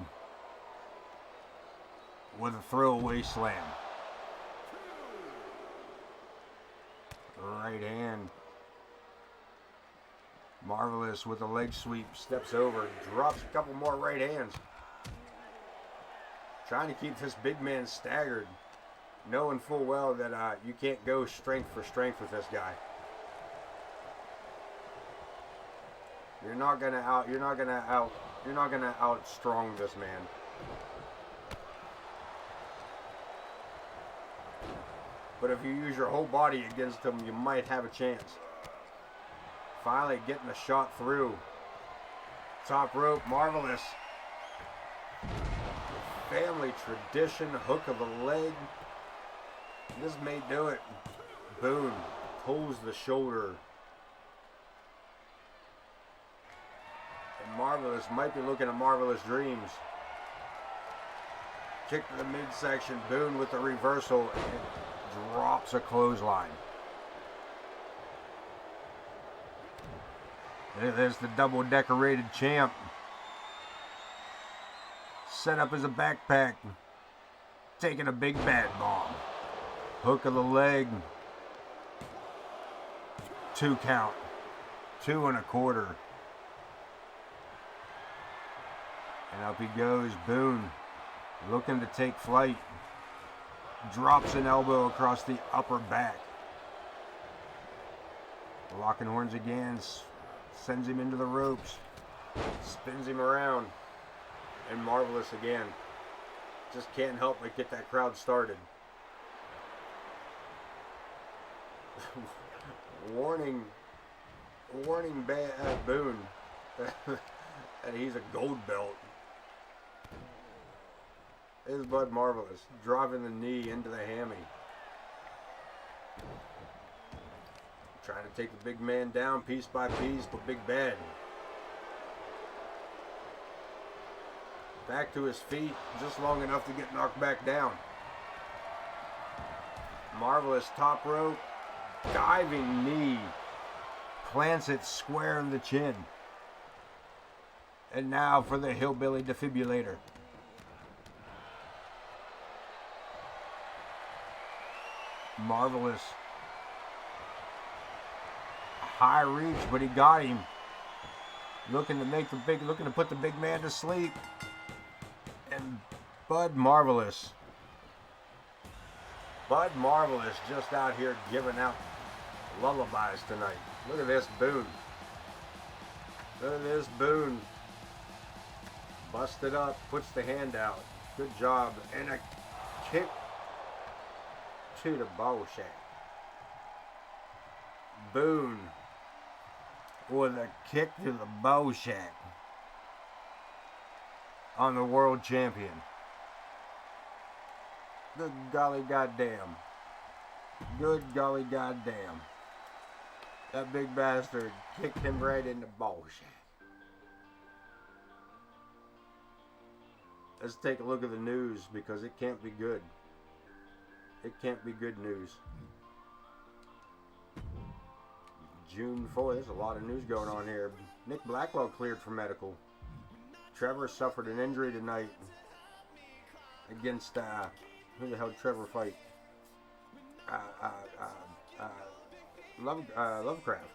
with a throwaway slam. right hand. Marvelous with a leg sweep, steps over, drops a couple more right hands. Trying to keep this big man staggered, knowing full well that you can't go strength for strength with this guy. You're not gonna out strong this man. But if you use your whole body against him, you might have a chance. Finally getting a shot through. Top rope, Marvelous. Family tradition, hook of the leg. This may do it. Boone pulls the shoulder. And Marvelous might be looking at Marvelous dreams. Kick to the midsection. Boone with the reversal and drops a clothesline. There's the double decorated champ. Set up as a backpack. Taking a big bad bomb. Hook of the leg. 2 count. 2 1/4. And up he goes. Boone looking to take flight. Drops an elbow across the upper back. Locking horns again. Sends him into the ropes. Spins him around. And Marvelous again. Just can't help but get that crowd started. warning Boone that he's a gold belt. Is Bud Marvelous driving the knee into the hammy. Trying to take the big man down piece by piece, but Big Bad. Back to his feet, just long enough to get knocked back down. Marvelous top rope, diving knee, plants it square in the chin. And now for the hillbilly defibrillator. Marvelous. High reach, but he got him. Looking to put the big man to sleep. And Bud Marvelous just out here giving out lullabies tonight. Look at this Boone. Look at this Boone. Busted up, puts the hand out. Good job. And a kick to the ball shack. Boone with a kick to the bow shack on the world champion. Good golly goddamn. Good golly goddamn. That big bastard kicked him right in the ball shack. Let's take a look at the news because it can't be good. It can't be good news. June 4th, there's a lot of news going on here. Nick Blackwell cleared for medical. Trevor suffered an injury tonight against, who the hell did Trevor fight? Lovecraft.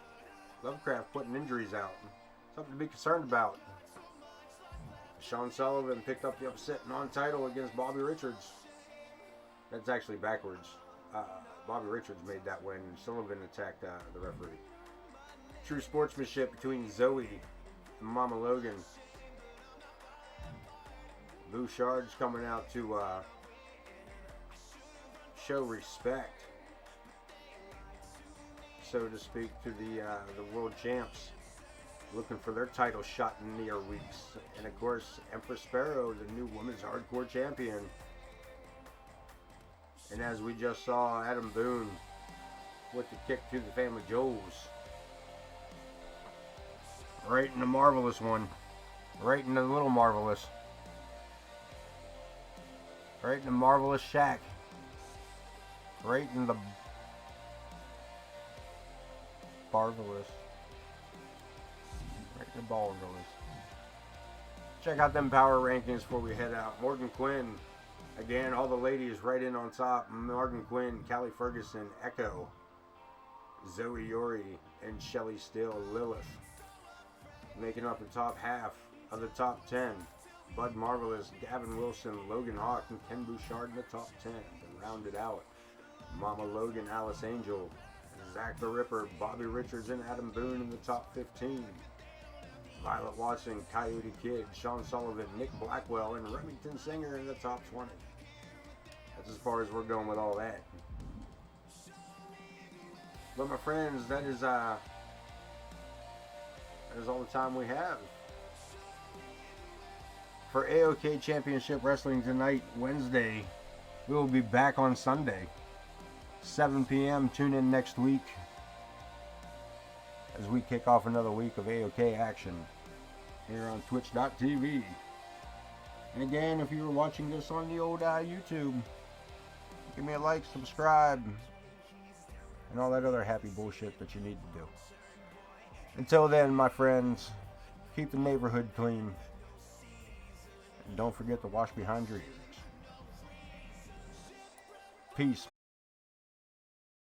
Lovecraft putting injuries out. Something to be concerned about. Shawn Sullivan picked up the upset non-title against Bobby Richards. That's actually backwards. Bobby Richards made that win. Sullivan attacked the referee. True sportsmanship between Zoey and Mama Logan. Bouchard's coming out to show respect, so to speak, to the world champs, looking for their title shot in near weeks. And of course, Empress Sparrow, the new women's hardcore champion. And as we just saw, Adam Boone with the kick to the family Joes. Right in the Marvelous one. Right in the little Marvelous. Right in the Marvelous shack. Right in the Marvelous. Right in the Marvelous. Check out them power rankings before we head out. Morgan Quinn. Again, all the ladies right in on top. Morgan Quinn, Callie Ferguson, Echo. Zoey, Yuri, and Shelly Still, Lilith. Making up the top half of the top 10. Bud Marvelous, Gavin Wilson, Logan Hawk, and Ken Bouchard in the top 10. To round it out, Mama Logan, Alice Angel, Zakk the Ripper, Bobby Richards, and Adam Boone in the top 15. Violet Watson, Coyote Kid, Shawn Sullivan, Nick Blackwell, and Remington Singer in the top 20. That's as far as we're going with all that. But my friends, that is all the time we have for AOK Championship Wrestling tonight, Wednesday. We will be back on Sunday, 7 p.m. Tune in next week as we kick off another week of AOK action here on Twitch.tv. And again, if you were watching this on the old YouTube, give me a like, subscribe, and all that other happy bullshit that you need to do. Until then, my friends, keep the neighborhood clean. And don't forget to wash behind your ears. Peace.